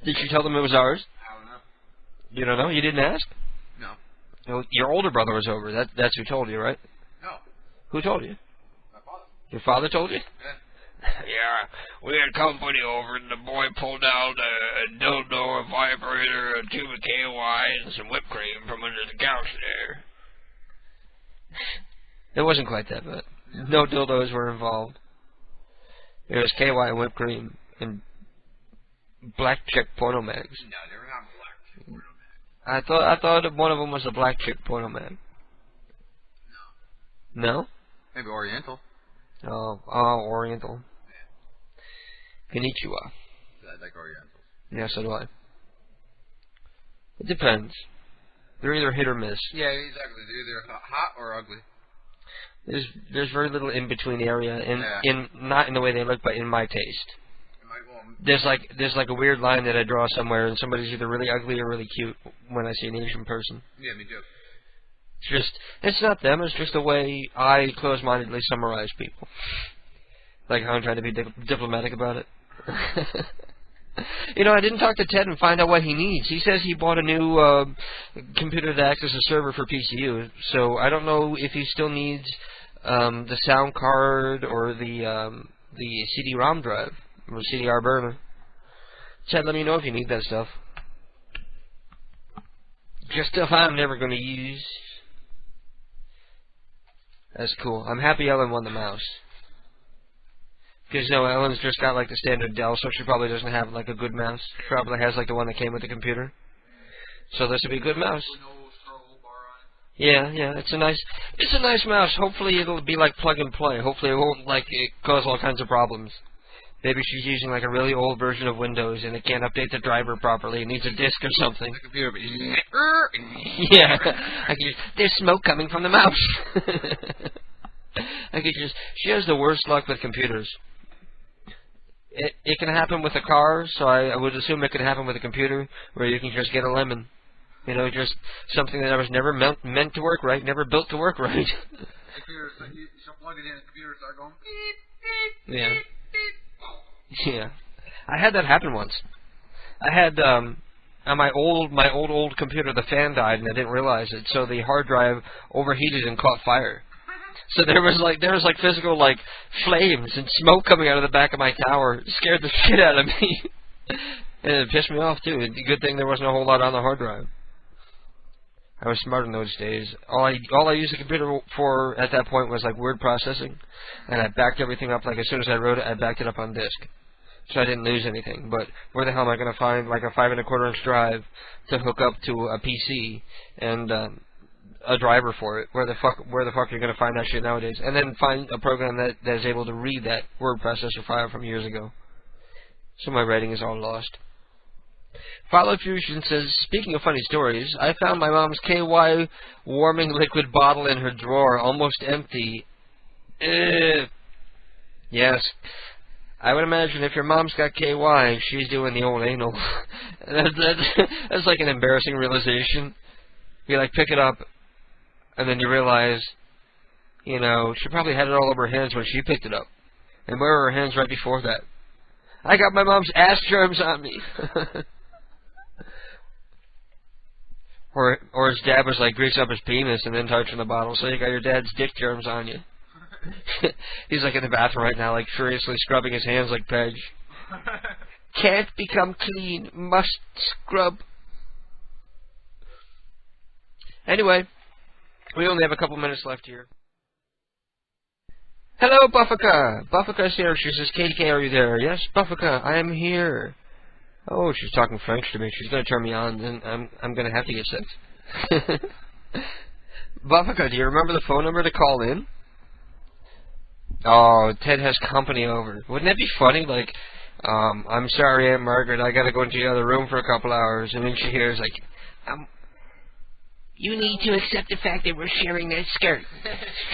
Did you tell them it was ours? I don't know. You don't know? You didn't ask? No. Your older brother was over. That's who told you, right? No. Who told you? My father. Your father told you? Yeah. Yeah, we had company over, and the boy pulled out a dildo, a vibrator, a tube of KY, and some whipped cream from under the couch there. It wasn't quite that bad. No dildos were involved. It was KY and whipped cream and black chick porno mags. No, they were not black chick porno mags. I thought one of them was a black chick porno mag. No. No? Maybe Oriental. Oh, Oriental. Konnichiwa. I like Oriental. Yeah, so do I. It depends. They're either hit or miss. Yeah, exactly. They're either hot or ugly. There's very little in between area, in not in the way they look, but in my taste. There's like a weird line that I draw somewhere, and somebody's either really ugly or really cute when I see an Asian person. Yeah, me too. It's not them. It's just the way I close-mindedly summarize people. Like how I'm trying to be diplomatic about it. I didn't talk to Ted and find out what he needs. He says he bought a new computer that acts as a server for PCU, so I don't know if he still needs the sound card or the CD-ROM drive or CDR burner. Ted, let me know if you need that stuff. Just stuff I'm never going to use. That's cool. I'm happy Ellen won the mouse. Because, Ellen's just got, the standard Dell, so she probably doesn't have, a good mouse. She probably has, the one that came with the computer. So this would be a good mouse. Yeah, it's a nice mouse. Hopefully it'll be, plug and play. Hopefully it won't, cause all kinds of problems. Maybe she's using, a really old version of Windows, and it can't update the driver properly. It needs a disk or something. The computer, yeah. There's smoke coming from the mouse. She has the worst luck with computers. It can happen with a car, so I would assume it could happen with a computer, where you can just get a lemon. Just something that was never meant to work right, never built to work right. She'll plug it in, the computer start going beep, beep, yeah. beep, beep. Yeah. I had that happen once. I had, on my old computer, the fan died, and I didn't realize it, so the hard drive overheated and caught fire. So there was physical flames and smoke coming out of the back of my tower. It scared the shit out of me. And it pissed me off too. Good thing there wasn't a whole lot on the hard drive. I was smart in those days. All I used the computer for at that point was word processing, and I backed everything up. As soon as I wrote it, I backed it up on disk, so I didn't lose anything. But where the hell am I going to find a 5 1/4 inch drive to hook up to a PC and a driver for it? Where the fuck are you going to find that shit nowadays? And then find a program that is able to read that word processor file from years ago. So my writing is all lost. Follow Fusion says, speaking of funny stories, I found my mom's KY warming liquid bottle in her drawer, almost empty. Yes. I would imagine if your mom's got KY, she's doing the old anal. That's an embarrassing realization. You pick it up, and then you realize You know, she probably had it all over her hands when she picked it up. And where were her hands right before that? I got my mom's ass germs on me. Or his dad was like, grease up his penis and then touching the bottle, so you got your dad's dick germs on you. He's like in the bathroom right now, like furiously scrubbing his hands like Pedge. Can't become clean, must scrub. Anyway, we only have a couple minutes left here. Hello, Buffica. Buffica's here. She says, KDK, are you there? Yes, Buffica, I am here. Oh, she's talking French to me. She's going to turn me on, and I'm going to have to get sex. Buffica, do you remember the phone number to call in? Oh, Ted has company over. Wouldn't that be funny? Like, I'm sorry, Aunt Margaret, I got to go into the other room for a couple hours. And then she hears, like, you need to accept the fact that we're sharing that skirt.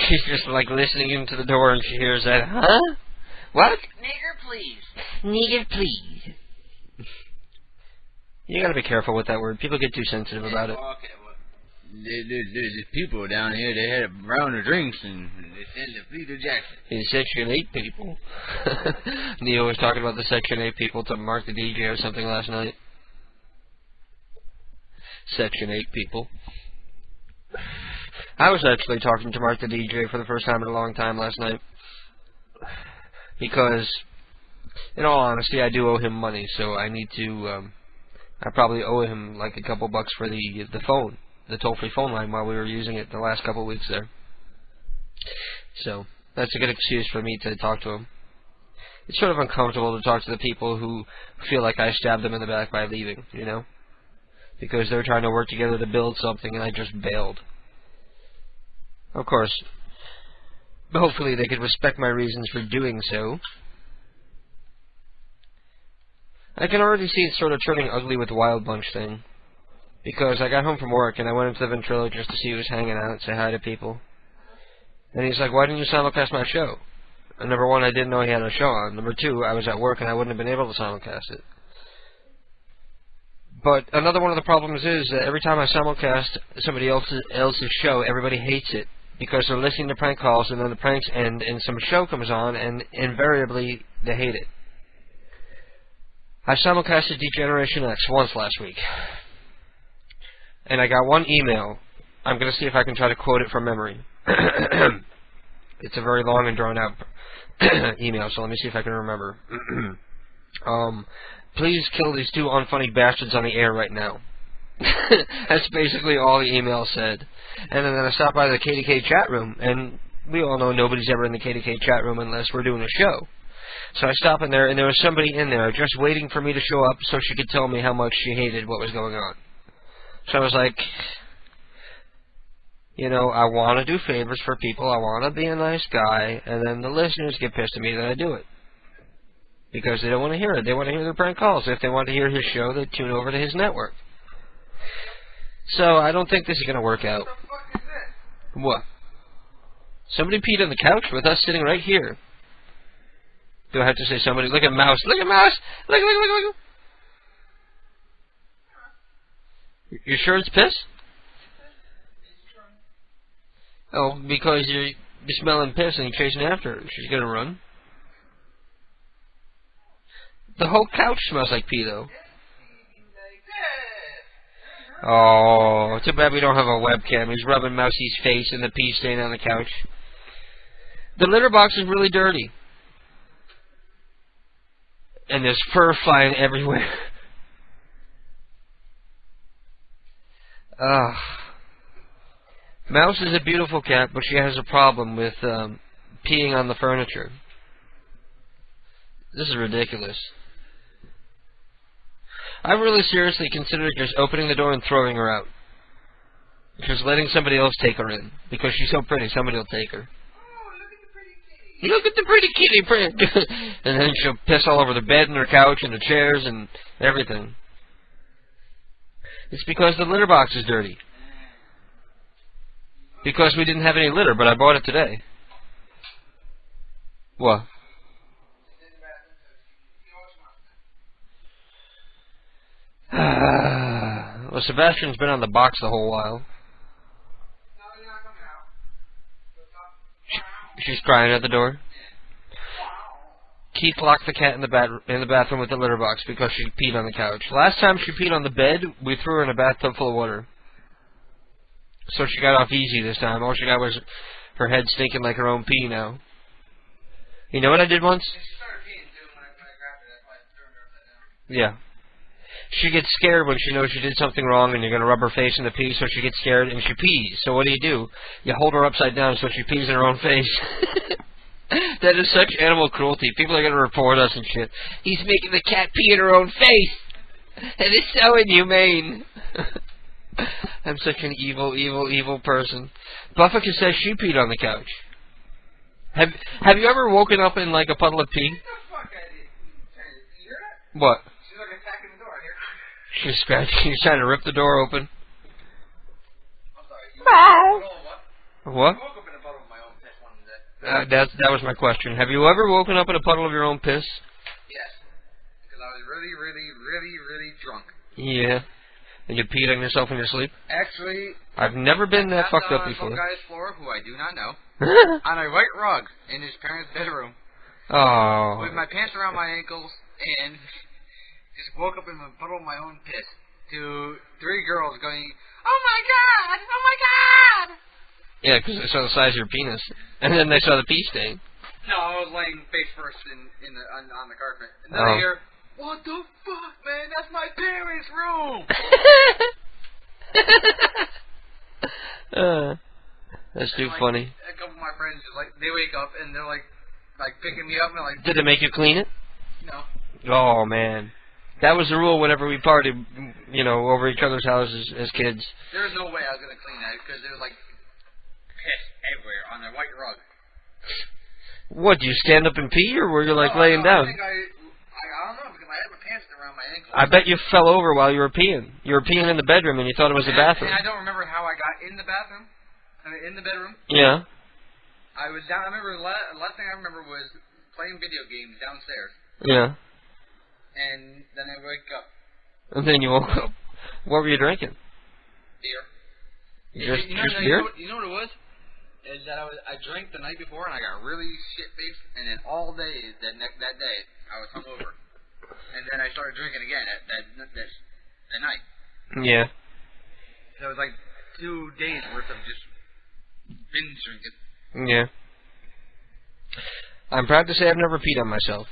She's just, like, listening into the door, and she hears that, huh? What? Nigger, please. Nigger, please. You gotta be careful with that word. People get too sensitive about it. Okay, well, there's people down here, they had a round of drinks, and they sent to Peter Jackson. His Section 8 people. Neo was talking about the Section 8 people to Mark the DJ or something last night. Section 8 people. I was actually talking to Mark the DJ for the first time in a long time last night. Because, in all honesty, I do owe him money, so I need to, I probably owe him like a couple bucks for the phone, the toll-free phone line while we were using it the last couple of weeks there. So, that's a good excuse for me to talk to him. It's sort of uncomfortable to talk to the people who feel like I stabbed them in the back by leaving, you know? Because they're trying to work together to build something and I just bailed. Of course, hopefully they could respect my reasons for doing so. I can already see it sort of turning ugly with the Wild Bunch thing. Because I got home from work and I went into the ventriloquist to see who was hanging out and say hi to people. And he's like, why didn't you simulcast my show? And number one, I didn't know he had a show on. Number two, I was at work and I wouldn't have been able to simulcast it. But another one of the problems is that every time I simulcast somebody else's show, everybody hates it. Because they're listening to prank calls and then the pranks end and some show comes on and invariably they hate it. I simulcasted Degeneration X once last week. And I got one email. I'm going to see if I can try to quote it from memory. It's a very long and drawn out email, so let me see if I can remember. Please kill these two unfunny bastards on the air right now. That's basically all the email said. And then I stopped by the KDK chat room, and we all know nobody's ever in the KDK chat room unless we're doing a show. So I stopped in there, and there was somebody in there just waiting for me to show up so she could tell me how much she hated what was going on. So I was like, you know, I want to do favors for people, I want to be a nice guy, and then the listeners get pissed at me that I do it. Because they don't want to hear it. They want to hear their prank calls. If they want to hear his show, they tune over to his network. So I don't think this is going to work out. What? Somebody peed on the couch with us sitting right here. Do I have to say somebody? Look at Mouse. Look at Mouse. Look. You sure it's piss? Oh, because you're smelling piss and you're chasing after her. She's going to run. The whole couch smells like pee, though. Oh, too bad we don't have a webcam. He's rubbing Mousie's face and the pee stain on the couch. The litter box is really dirty. And there's fur flying everywhere. Mouse is a beautiful cat, but she has a problem with peeing on the furniture. This is ridiculous. I really seriously considered just opening the door and throwing her out. Just letting somebody else take her in. Because she's so pretty, somebody will take her. Look at the pretty kitty print. And then she'll piss all over the bed and her couch and the chairs and everything. It's because the litter box is dirty. Because we didn't have any litter, but I bought it today. What? Well, Sebastian's been on the box the whole while. She's crying at the door. Keith locked the cat in the bathroom with the litter box because she peed on the couch. Last time she peed on the bed, we threw her in a bathtub full of water. So she got off easy this time. All she got was her head stinking like her own pee now. You know what I did once? Yeah. She gets scared when she knows she did something wrong and you're going to rub her face in the pee, so she gets scared and she pees. So what do? You hold her upside down so she pees in her own face. That is such animal cruelty. People are going to report us and shit. He's making the cat pee in her own face. That is so inhumane. I'm such an evil, evil, evil person. Buffika says she peed on the couch. Have you ever woken up in like a puddle of pee? What? She's like attacking the door here. She's scratching. She's trying to rip the door open. What? That was my question. Have you ever woken up in a puddle of your own piss? Yes. Because I was really, really, really, really drunk. Yeah. And you peed on yourself in your sleep? Actually, I've never been that fucked up before. On some guy's floor, who I do not know, on a white rug in his parents' bedroom. Oh. With my pants around my ankles and just woke up in a puddle of my own piss to 3 girls going, "Oh my god! Oh my god!" Yeah, because they saw the size of your penis, and then they saw the pee stain. No, I was laying face first on the carpet, and then I hear, "What the fuck, man? That's my parents' room." That's too like, funny. A couple of my friends just like they wake up and they're like picking me up and like. Did they make you clean it? No. Oh man, that was the rule whenever we partied, over each other's houses as kids. There was no way I was gonna clean that because there was like piss everywhere on the white rug. What? Do you stand up and pee, or were you laying down? I don't know because I had my pants around my ankles. I bet you fell over while you were peeing. You were peeing in the bedroom and you thought it was a bathroom. And I don't remember how I got in the bathroom. In the bedroom. Yeah. I was down. I remember the last thing I remember was playing video games downstairs. Yeah. And then I wake up. And then you woke up. What were you drinking? Beer. Just beer? You know what it was? Is that I drank the night before and I got really shit faced, and then all day that day I was hungover, and then I started drinking again that night. Yeah. So it was like 2 days worth of just binge drinking. Yeah. I'm proud to say I've never peed on myself.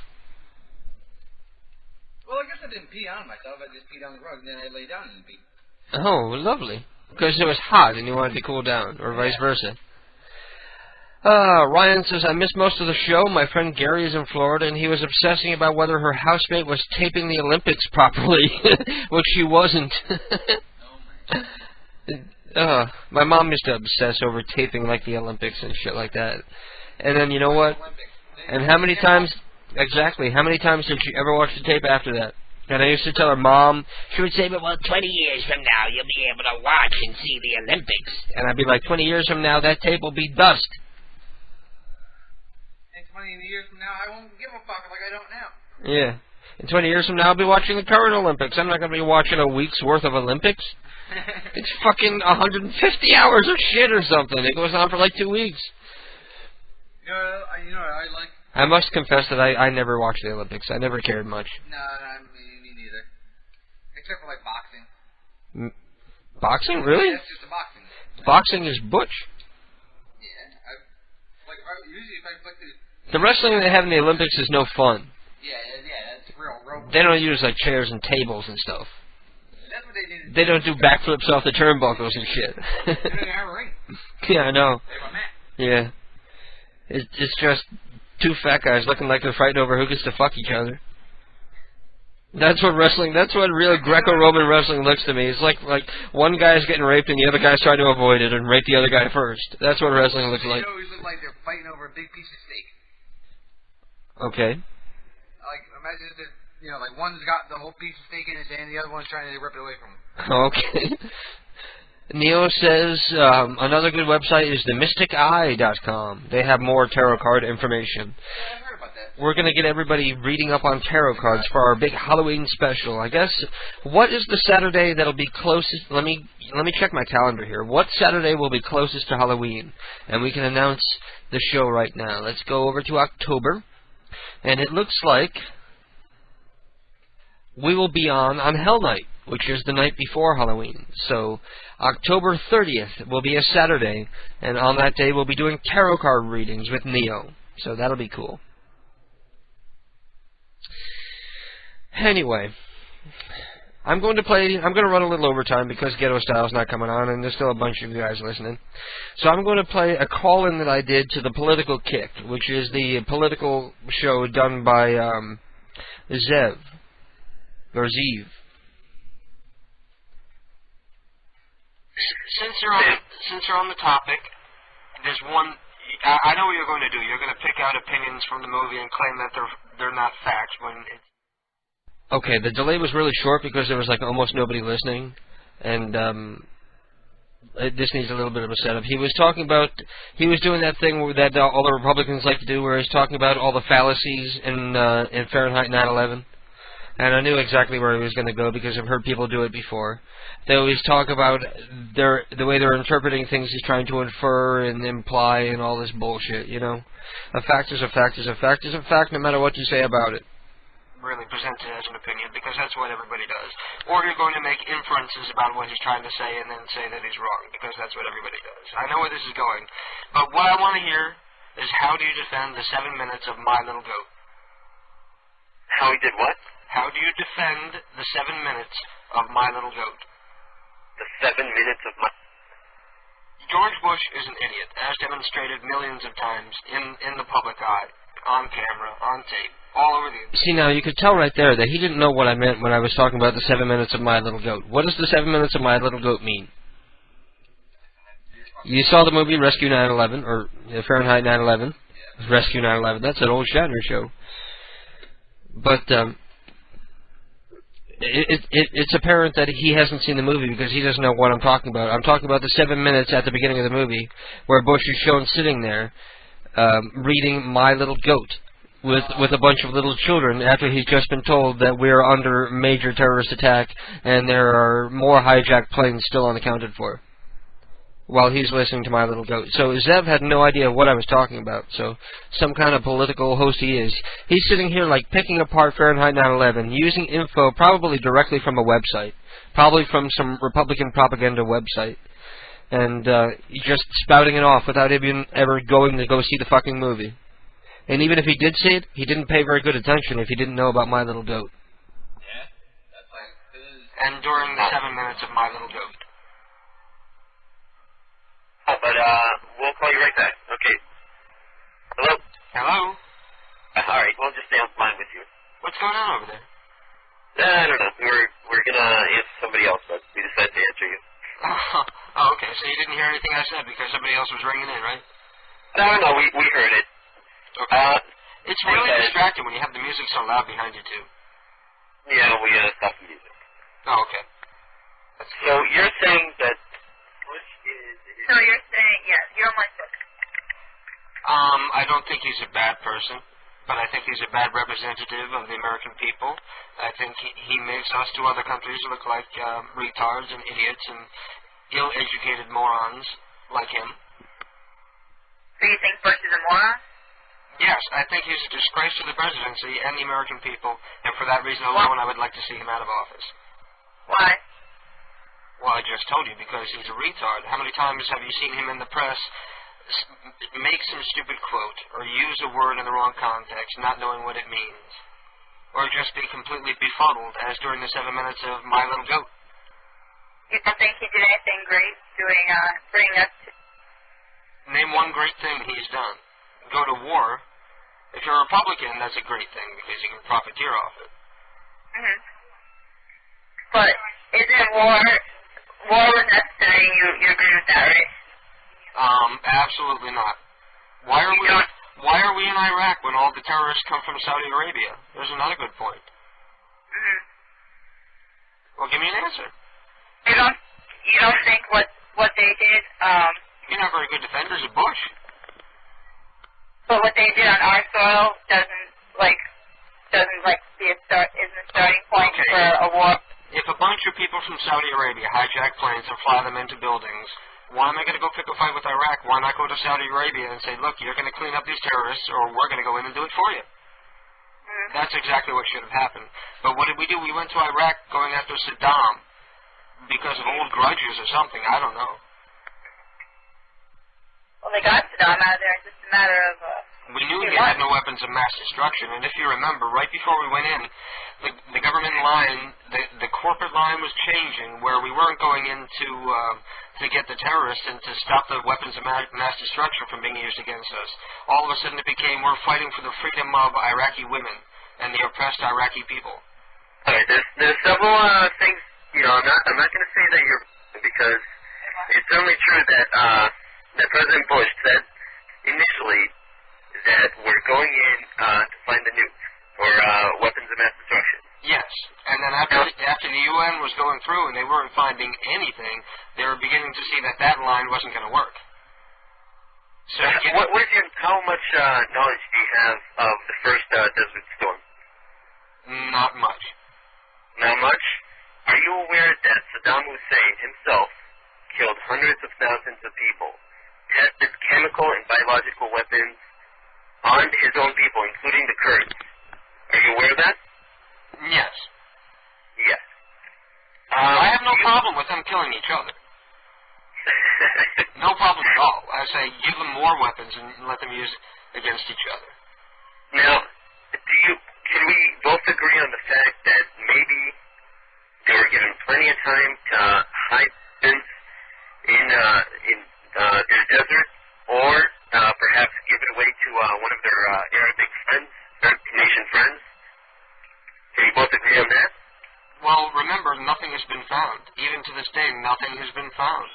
Well, I guess I didn't pee on myself. I just peed on the rug, and then I lay down and pee. Oh, lovely. Because it was hot and you wanted to cool down, or vice versa. Ryan says, I missed most of the show. My friend Gary is in Florida, and he was obsessing about whether her housemate was taping the Olympics properly, which she wasn't. My mom used to obsess over taping like the Olympics and shit like that. And then, you know what? And how many times did she ever watch the tape after that? And I used to tell her mom, she would say, well, 20 years from now, you'll be able to watch and see the Olympics. And I'd be like, 20 years from now, that tape will be dust. And 20 years from now, I won't give a fuck like I don't now. Yeah. And 20 years from now, I'll be watching the current Olympics. I'm not going to be watching a week's worth of Olympics. It's fucking 150 hours of shit or something. It goes on for like 2 weeks. You know what I like? I must confess that I never watched the Olympics. I never cared much. No, me neither. Except for like boxing. Boxing? Really? That's just the boxing. Boxing is butch. Yeah. Usually if I flick the wrestling they have in the Olympics is no fun. Yeah, that's real. They don't use like chairs and tables and stuff. That's what they did. They don't do backflips off the turnbuckles and shit. They don't have a ring. Yeah, I know. They have a mat. Yeah. It's just 2 fat guys looking like they're fighting over who gets to fuck each other. That's what real Greco-Roman wrestling looks to me. It's like one guy's getting raped and the other guy's trying to avoid it and rape the other guy first. That's what wrestling looks like. They always look like they're fighting over a big piece of steak. Okay. Like, imagine if like one's got the whole piece of steak in his hand, the other one's trying to rip it away from him. Okay. Neo says another good website is themysticeye.com. They have more tarot card information. Yeah, I've heard about that. we're going to get everybody reading up on tarot cards for our big Halloween special. I guess, what is the Saturday that'll be closest? Let me check my calendar here. What Saturday will be closest to Halloween? And we can announce the show right now. Let's go over to October. And it looks like we will be on Hell Night, which is the night before Halloween. So October 30th will be a Saturday, and on that day we'll be doing tarot card readings with Neo. So that'll be cool. Anyway, I'm going to run a little overtime because Ghetto Style's not coming on, and there's still a bunch of you guys listening. So I'm going to play a call-in that I did to the Political Kick, which is the political show done by Zev, or Zeev. Since you're on the topic, there's one. I know what you're going to do. You're going to pick out opinions from the movie and claim that they're not facts when it's. Okay, the delay was really short because there was like almost nobody listening, and this needs a little bit of a setup. He was doing that thing that all the Republicans like to do, where he's talking about all the fallacies in Fahrenheit 9/11. And I knew exactly where he was going to go because I've heard people do it before. They always talk about the way they're interpreting things he's trying to infer and imply and all this bullshit, you know. A fact is a fact is a fact is a fact no matter what you say about it. Really present it as an opinion because that's what everybody does. Or you're going to make inferences about what he's trying to say and then say that he's wrong because that's what everybody does. I know where this is going. But what I want to hear is how do you defend the 7 minutes of My Little Goat? How he did what? How do you defend the 7 minutes of My Little Goat? The 7 minutes of my... George Bush is an idiot, as demonstrated millions of times in the public eye, on camera, on tape, all over the internet. See, now, you could tell right there that he didn't know what I meant when I was talking about the 7 minutes of My Little Goat. What does the 7 minutes of My Little Goat mean? You saw the movie Rescue 9/11, or Fahrenheit 9/11. Rescue 9/11. That's an old Shatner show. But, it's apparent that he hasn't seen the movie because he doesn't know what I'm talking about. I'm talking about the 7 minutes at the beginning of the movie where Bush is shown sitting there reading My Little Goat with a bunch of little children after he's just been told that we're under major terrorist attack and there are more hijacked planes still unaccounted for, while he's listening to My Little Goat. So Zev had no idea what I was talking about. So some kind of political host he is. He's sitting here like picking apart Fahrenheit 9/11, using info probably directly from a website, probably from some Republican propaganda website, and just spouting it off without even ever going to go see the fucking movie. And even if he did see it, he didn't pay very good attention if he didn't know about My Little Goat. Yeah, that's like... And during the 7 minutes of My Little Goat. Oh, but we'll call you right back. Okay. Hello? Hello? All right, we'll just stay on the line with you. What's going on over there? I don't know. We're gonna answer somebody else, but we decided to answer you. Oh, okay. So you didn't hear anything I said because somebody else was ringing in, right? No, we heard it. Okay. It's really distracting when you have the music so loud behind you, too. Yeah, we stopped the music. Oh, okay. So you're saying that... So you're saying, yes, you're my book. I don't think he's a bad person, but I think he's a bad representative of the American people. I think he makes us to other countries look like retards and idiots and ill-educated morons like him. So you think Bush is a moron? Yes, I think he's a disgrace to the presidency and the American people, and for that reason alone, I would like to see him out of office. Why? Well, I just told you, because he's a retard. How many times have you seen him in the press make some stupid quote, or use a word in the wrong context, not knowing what it means? Or just be completely befuddled, as during the 7 minutes of My Little Goat? You don't think he did anything great bringing us to... Name one great thing he's done. Go to war. If you're a Republican, that's a great thing, because you can profiteer off it. Mm-hmm. But isn't war was necessary? You agree with that, right? Absolutely not. Why are we in Iraq when all the terrorists come from Saudi Arabia? There's another good point. Mm-hmm. Well, give me an answer. You don't think what they did? You're not very good defenders of Bush. But what they did on our soil doesn't bunch of people from Saudi Arabia hijack planes and fly them into buildings. Why am I going to go pick a fight with Iraq? Why not go to Saudi Arabia and say, look, you're going to clean up these terrorists, or we're going to go in and do it for you? That's exactly what should have happened. But what did we do? We went to Iraq going after Saddam because of old grudges or something. I don't know. Well, they got Saddam out of there. It's just a matter of... We knew he had no weapons of mass destruction, and if you remember, right before we went in, the government line, the corporate line was changing, where we weren't going in to get the terrorists and to stop the weapons of mass destruction from being used against us. All of a sudden it became, we're fighting for the freedom of Iraqi women and the oppressed Iraqi people. All right, there's several things, I'm not going to say that you're, because it's certainly true that President Bush said initially that we're going in to find the nukes or weapons of mass destruction. Yes, and then after the UN was going through and they weren't finding anything, they were beginning to see that line wasn't going to work. So how much knowledge do you have of the first Desert Storm? Not much. Not much? Are you aware that Saddam Hussein himself killed hundreds of thousands of people, tested chemical and biological weapons on his own people, including the Kurds? Are you aware of that? Yes. Yes. I have no problem with them killing each other. No problem at all. I say give them more weapons and let them use it against each other. Now, can we both agree on the fact that maybe they were given plenty of time to hide things in their desert, or perhaps give it away to one of their Arabic friends, Arab nation friends? Can you both agree on that? Well, remember, nothing has been found. Even to this day, nothing has been found.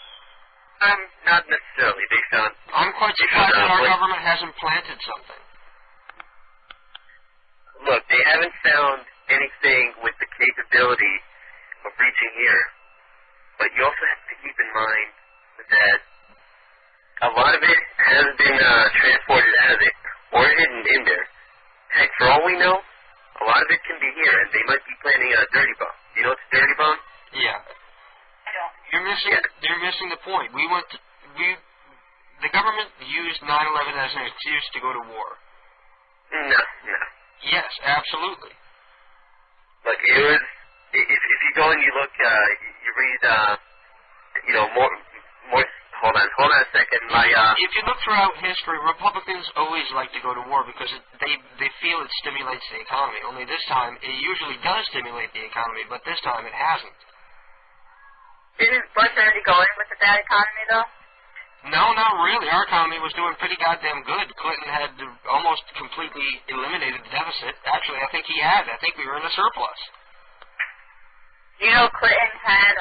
Not necessarily. They found... I'm quite surprised that our government hasn't planted something. Look, they haven't found anything with the capability of reaching here. But you also have to keep in mind that a lot of it hasn't been transported out of it or hidden in there. Heck, for all we know, a lot of it can be here, and they might be planning a dirty bomb. You know what's a dirty bomb? Yeah. You're missing the point. The government used 9/11 as an excuse to go to war. No. Yes, absolutely. Look, it was. If you go and you look, you read, more. Hold on a second. If you look throughout history, Republicans always like to go to war because they feel it stimulates the economy. Only this time, it usually does stimulate the economy, but this time it hasn't. Didn't Bush already go in with the bad economy, though? No, not really. Our economy was doing pretty goddamn good. Clinton had almost completely eliminated the deficit. Actually, I think he had. I think we were in a surplus. You know, Clinton had,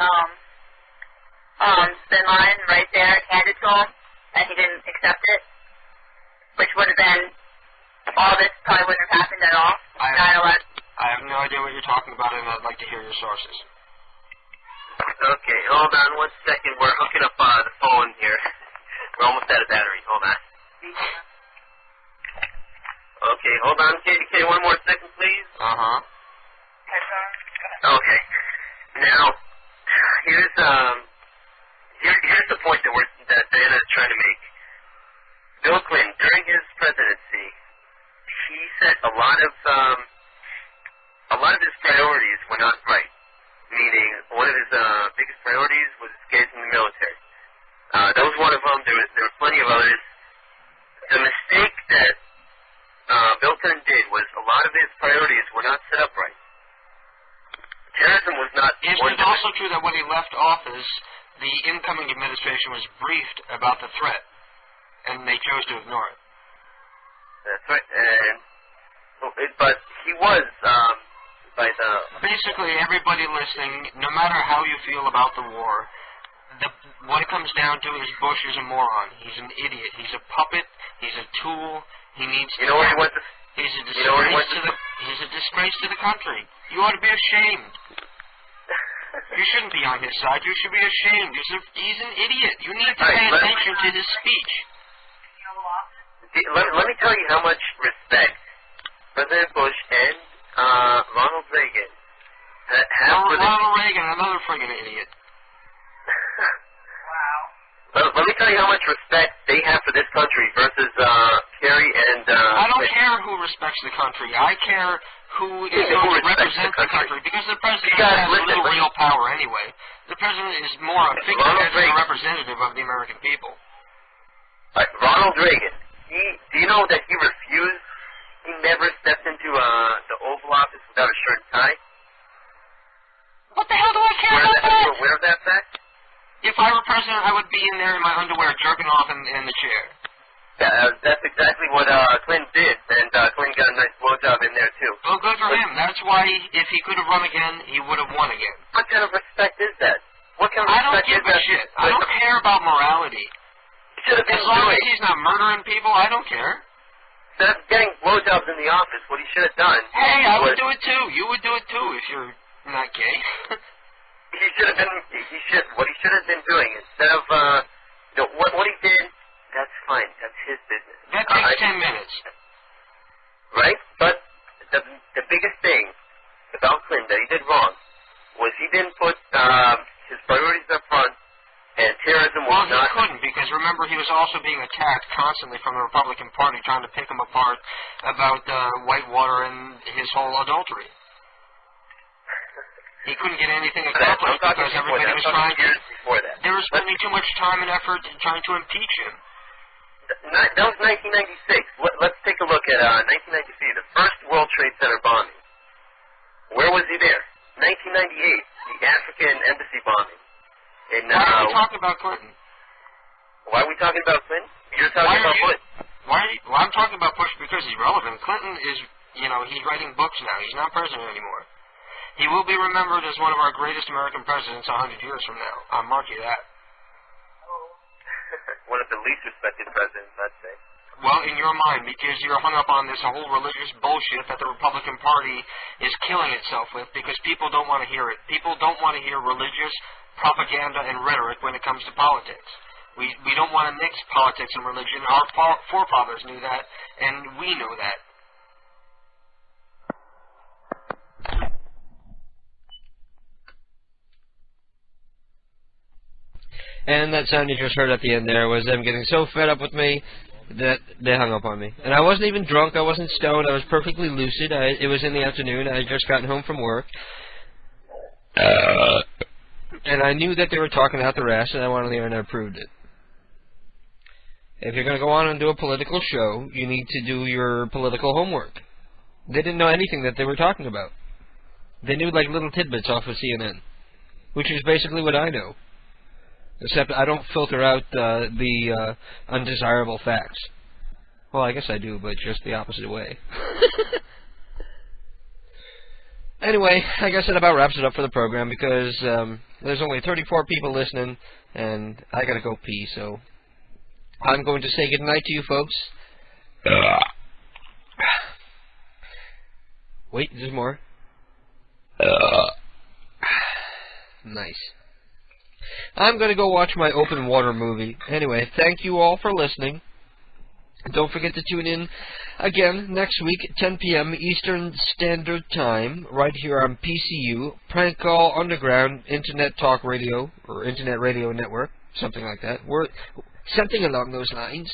Bin Laden right there handed to him, and he didn't accept it, which would have been, all this probably wouldn't have happened at all. 9/11. I have no idea what you're talking about, and I'd like to hear your sources. Okay, hold on 1 second. We're hooking up the phone here. We're almost out of battery. Hold on. Okay, hold on, KDK. 1 more second, please. Uh-huh. Okay. Now, here's the point that Diana's trying to make. Bill Clinton, during his presidency, he said a lot of his priorities were not right. Meaning, one of his biggest priorities was escape from the military. That was one of them. There were plenty of others. The mistake that Bill Clinton did was a lot of his priorities were not set up right. Terrorism was not. Is it also true that when he left office, the incoming administration was briefed about the threat, and they chose to ignore it? That's right. But he was. Basically, everybody listening, no matter how you feel about the war, what it comes down to is Bush is a moron. He's an idiot. He's a puppet. He's a tool. He needs to... You know where he went to... He's a disgrace to the country. You ought to be ashamed. You shouldn't be on his side. You should be ashamed. He's an idiot. You need to pay attention to his speech. Let me tell you how much respect President Bush and Ronald Reagan Ronald Reagan, another friggin' idiot. Let me tell you how much respect they have for this country versus Kerry and... I don't care who respects the country. I care who is going to represent the country, because the president has little real power anyway. The president is more a figurehead than a representative of the American people. Ronald Reagan, do you know that he refused? He never stepped into the Oval Office without a shirt and tie. What the hell do I care about that? Are you aware of that fact? If I were president, I would be in there in my underwear jerking off in the chair. That's exactly what Clinton did, and Clinton got a nice blowjob in there, too. Well, good for him. That's why, if he could have run again, he would have won again. What kind of respect is that? What kind of respect is that? I don't give a shit. I don't care about morality. As long as he's not murdering people, I don't care. Instead of getting blowjobs in the office, what he should have done... Hey, I would do it, too. You would do it, too, if you're not gay. He should have been. What he should have been doing instead of what he did. That's fine. That's his business. That takes 10 minutes. Right, but the biggest thing about Clinton that he did wrong was he didn't put his priorities up front, and terrorism was not. Well, he couldn't, because remember he was also being attacked constantly from the Republican Party, trying to pick him apart about Whitewater and his whole adultery. He couldn't get anything accomplished because everybody was trying to... They were spending too much time and effort trying to impeach him. That was 1996. Let's take a look at 1993, the first World Trade Center bombing. Where was he there? 1998, the African embassy bombing. Why are we talking about Clinton? Why are we talking about Clinton? You're talking about Bush. Well, I'm talking about Bush because he's relevant. Clinton is, he's writing books now. He's not president anymore. He will be remembered as one of our greatest American presidents 100 years from now. I'll mark you that. One of the least respected presidents, I'd say. Well, in your mind, because you're hung up on this whole religious bullshit that the Republican Party is killing itself with, because people don't want to hear it. People don't want to hear religious propaganda and rhetoric when it comes to politics. We don't want to mix politics and religion. Our forefathers knew that, and we know that. And that sound you just heard at the end there was them getting so fed up with me that they hung up on me. And I wasn't even drunk, I wasn't stoned, I was perfectly lucid. It was in the afternoon, I had just gotten home from work. And I knew that they were talking out their ass, and I went on the air and I approved it. If you're going to go on and do a political show, you need to do your political homework. They didn't know anything that they were talking about. They knew like little tidbits off of CNN, which is basically what I know. Except I don't filter out the undesirable facts. Well, I guess I do, but just the opposite way. Anyway, I guess that about wraps it up for the program, because there's only 34 people listening, and I gotta go pee, so I'm going to say goodnight to you folks. Wait, there's more. Nice. I'm going to go watch my open water movie. Anyway, thank you all for listening. Don't forget to tune in again next week, 10 p.m. Eastern Standard Time, right here on PCU, Prank Call Underground Internet Talk Radio, or Internet Radio Network, something like that. Something along those lines.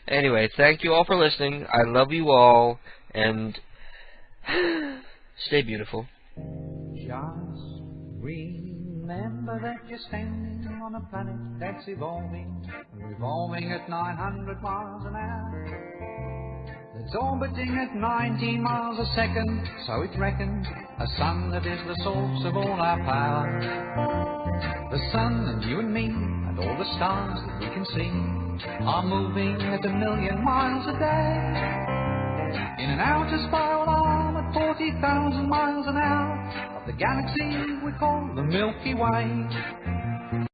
Anyway, thank you all for listening. I love you all, and stay beautiful. Just remember that you're standing on a planet that's evolving, revolving at 900 miles an hour. That's orbiting at 19 miles a second, so it's reckoned, a sun that is the source of all our power. The sun and you and me and all the stars that we can see are moving at 1,000,000 miles a day in an outer spiral arm at 40,000 miles an hour of the galaxy we call the Milky Way.